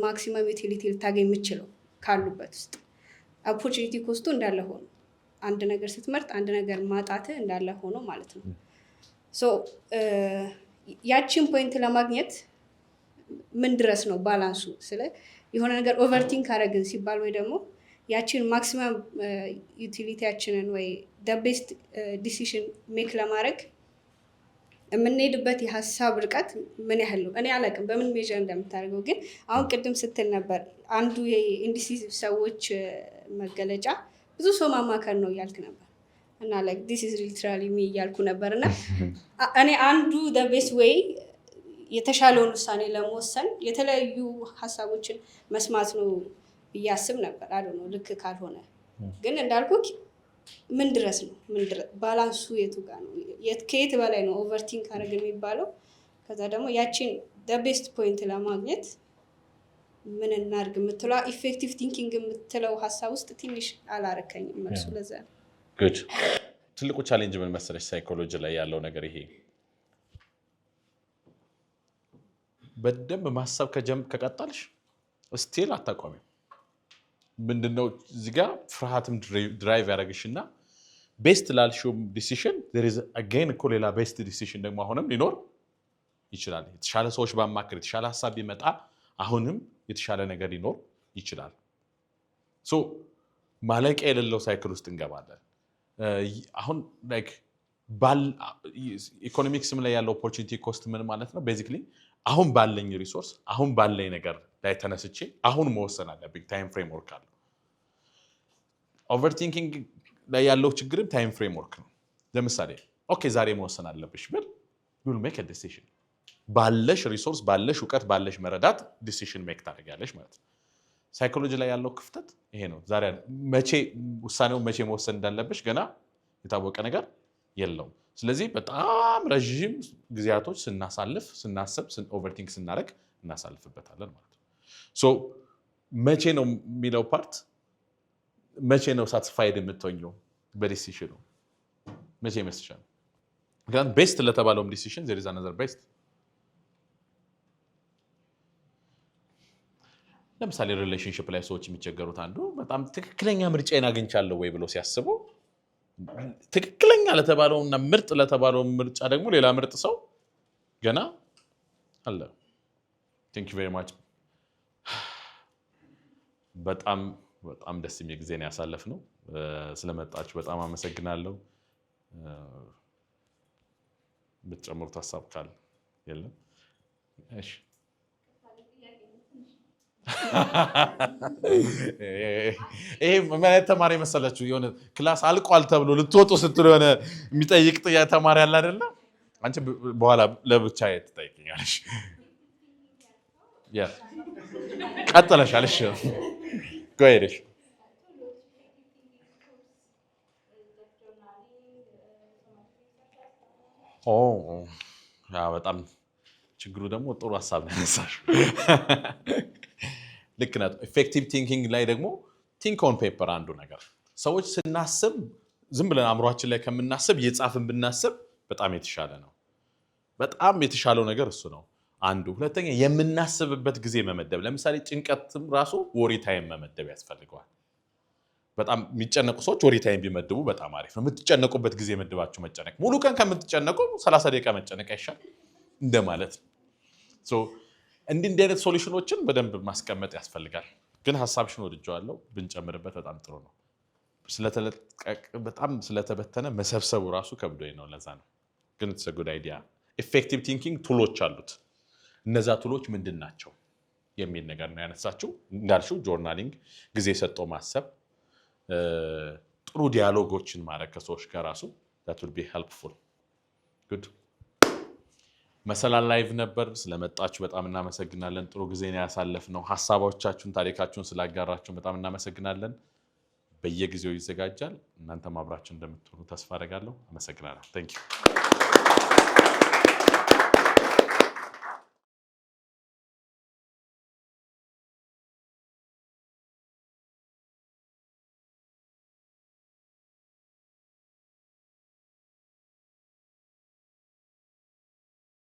ማክሲመም ዩቲሊቲ ልታገኝ የምችለው ካሉበት ውስጥ ኦፖርቹኒቲ ኮስቱ እንዳለ ሆኖ አንድ ነገር ስትመርጥ አንድ ነገር ማጣት እንዳለ ሆኖ ማለት ነው። ሶ ያቺን ፖይንት ለማግኘት ምን ድረስ ነው ባላንሱ? ስለ የሆነ ነገር ኦቨርቲንክ አረግን ሲባል ወይ ደግሞ ያቺን ማክሲመም ዩቲሊቲያችንን ወይ ቤስት ዲሲሽን ሜክ ለማድረግ የምንሄድበት የሀሳብ ርቀት ምን ያህል ነው? እኔ አላውቅም በምን ሜዥር እንደምታደርገው። ግን አሁን ቅድም ስትል ነበር አንዱ የኢንዲሲሲቭ ሰዎች መገለጫ ብዙ ሰው ማማከር ነው እያልክ ነበር እና ላይክ ዲስ ኢዝ ሊትራሊ ሚ እያልኩ ነበር እና እኔ አንዱ ቤስት ዌይ የተሻለውን ውሳኔ ለመወሰን የተለያዩ ሀሳቦችን መስማት ነው ብዬ አስብ ነበር። አዶ ነው ልክ ካልሆነ ግን እንዳልኩ ምን ድረስ ነው ባላንሱ የቱ ጋር ነው? ከየት በላይ ነው ኦቨርቲንክ አረግ የሚባለው? ከዛ ደግሞ ያቺን ቤስት ፖይንት ለማግኘት ምን እናድርግ የምትለው ኢፌክቲቭ ቲንኪንግ የምትለው ሀሳብ ውስጥ ትንሽ አላረከኝም መልሱ። ለዛ ነው ጉድ ትልቁ ቻሌንጅ ምን መሰለሽ ሳይኮሎጂ ላይ ያለው ነገር ይሄ በደንብ ማሰብ ከቀጠልሽ ስቲል አታቋሚም። ምንድነው እዚህ ጋር ፍርሃትም ድራይቭ ያደረግሽና ቤስት ላልሽው ዲሲሽን there is again እኮ ሌላ ቤስት ዲሲሽን ደግሞ አሁንም ሊኖር ይችላል። የተሻለ ሰዎች ባማክር የተሻለ ሀሳብ ቢመጣ አሁንም የተሻለ ነገር ሊኖር ይችላል። ሶ ማለቂያ የሌለው ሳይክል ውስጥ እንገባለን። አሁን ላይክ ኢኮኖሚክስም ላይ ያለው ኦፖርቹኒቲ ኮስት ምን ማለት ነው? ቤዚክሊ አሁን ባለኝ ሪሶርስ አሁን ባለኝ ነገር ላይ ተነስቼ አሁን መወሰን አለብኝ። ታይም ፍሬምወርክ አለ። ኦቨርቲንኪንግ ላይ ያለው ችግርም ታይም ፍሬምወርክ ነው። ለምሳሌ ኦኬ ዛሬ መወሰን አለብሽ ብል you will make a decision ባለሽ ሪሶርስ ባለሽ እውቀት ባለሽ መረዳት ዲሲሽን ሜክ ታደርጊያለሽ ማለት ነው። ሳይኮሎጂ ላይ ያለው ክፍተት ይሄ ነው። ዛሬ ውሳኔውን መቼ መወሰን እንዳለብሽ ገና የታወቀ ነገር የለውም። ስለዚህ በጣም ረዥም ጊዜያቶች ስናስብ ኦቨርቲንክ ስናደርግ እናሳልፍበታለን ማለት ነው። ሶ መቼ ነው የሚለው ፓርት መቼ ነው ሳትስፋይድ የምትሆኘው በዲሲሽኑ መቼ ይመስልሻል? ምክንያቱም ቤስት ለተባለውም ዲሲሽን there is another best። ለምሳሌ ሪሌሽንሽፕ ላይ ሰዎች የሚቸገሩት አንዱ በጣም ትክክለኛ ምርጫዬን አግኝቻለሁ ወይ ብሎ ሲያስቡ ትክክለኛ ለተባለውና ምርጥ ለተባለው ምርጫ ደግሞ ሌላ ምርጥ ሰው ገና አለ። Thank you very much። በጣም ደስ የሚል ጊዜ ነው ያሳለፍነው። ስለመጣችሁ በጣም አመሰግናለሁ። ብትጨምሩት ሀሳብ ካለ የለም? እሺ ይሄ ማለት ተማሪ መሰላችሁ የሆነ ክላስ አልቋል ተብሎ ልትወጡ ስትሉ የሆነ የሚጠይቅ ተማሪ አለ አይደለ? አንቺ በኋላ ለብቻ ትጠይቅኛለሽ። ያ ቀጥለሻል። እሺ ጎይደሽ በጣም ችግሩ ደግሞ ጥሩ ሀሳብ ነው ያነሳሽው። ልክ ናት። ኢፌክቲቭ ቲንኪንግ ላይ ደግሞ ቲንክ ኦን ፔፐር አንዱ ነገር ሰዎች ስናስብ ዝም ብለን አእምሯችን ላይ ከምናስብ እየጻፍን ብናስብ በጣም የተሻለ ነው። በጣም የተሻለው ነገር እሱ ነው አንዱ። ሁለተኛ የምናስብበት ጊዜ መመደብ። ለምሳሌ ጭንቀትም ራሱ ወሪ ታይም መመደብ ያስፈልገዋል። በጣም የሚጨነቁ ሰዎች ወሪ ታይም ቢመድቡ በጣም አሪፍ ነው። የምትጨነቁበት ጊዜ መድባችሁ መጨነቅ። ሙሉ ቀን ከምትጨነቁ 30 ደቂቃ መጨነቅ አይሻል እንደማለት ነው። እንዲህ አይነት ሶሉሽኖችን በደንብ ማስቀመጥ ያስፈልጋል። ግን ሀሳብሽን ወድጀዋለሁ፣ ብንጨምርበት በጣም ጥሩ ነው። በጣም ስለተበተነ መሰብሰቡ ራሱ ከብዶኝ ነው። ለዛ ነው ግን it's a good idea። ኢፌክቲቭ ቲንኪንግ ቱሎች አሉት። እነዛ ቱሎች ምንድን ናቸው የሚል ነገር ነው ያነሳችው። እንዳልሽው ጆርናሊንግ፣ ጊዜ ሰጥቶ ማሰብ፣ ጥሩ ዲያሎጎችን ማድረግ ከሰዎች ጋር ራሱ that will be helpful። good መሰላል ላይቭ ነበር። ስለመጣችሁ በጣም እናመሰግናለን። ጥሩ ጊዜ ነው ያሳለፍነው። ሀሳቦቻችሁን ታሪካችሁን ስላጋራችሁን በጣም እናመሰግናለን። በየጊዜው ይዘጋጃል። እናንተም አብራችሁ እንደምትሆኑ ተስፋ አደርጋለሁ። አመሰግናለሁ። ታንክ ዩ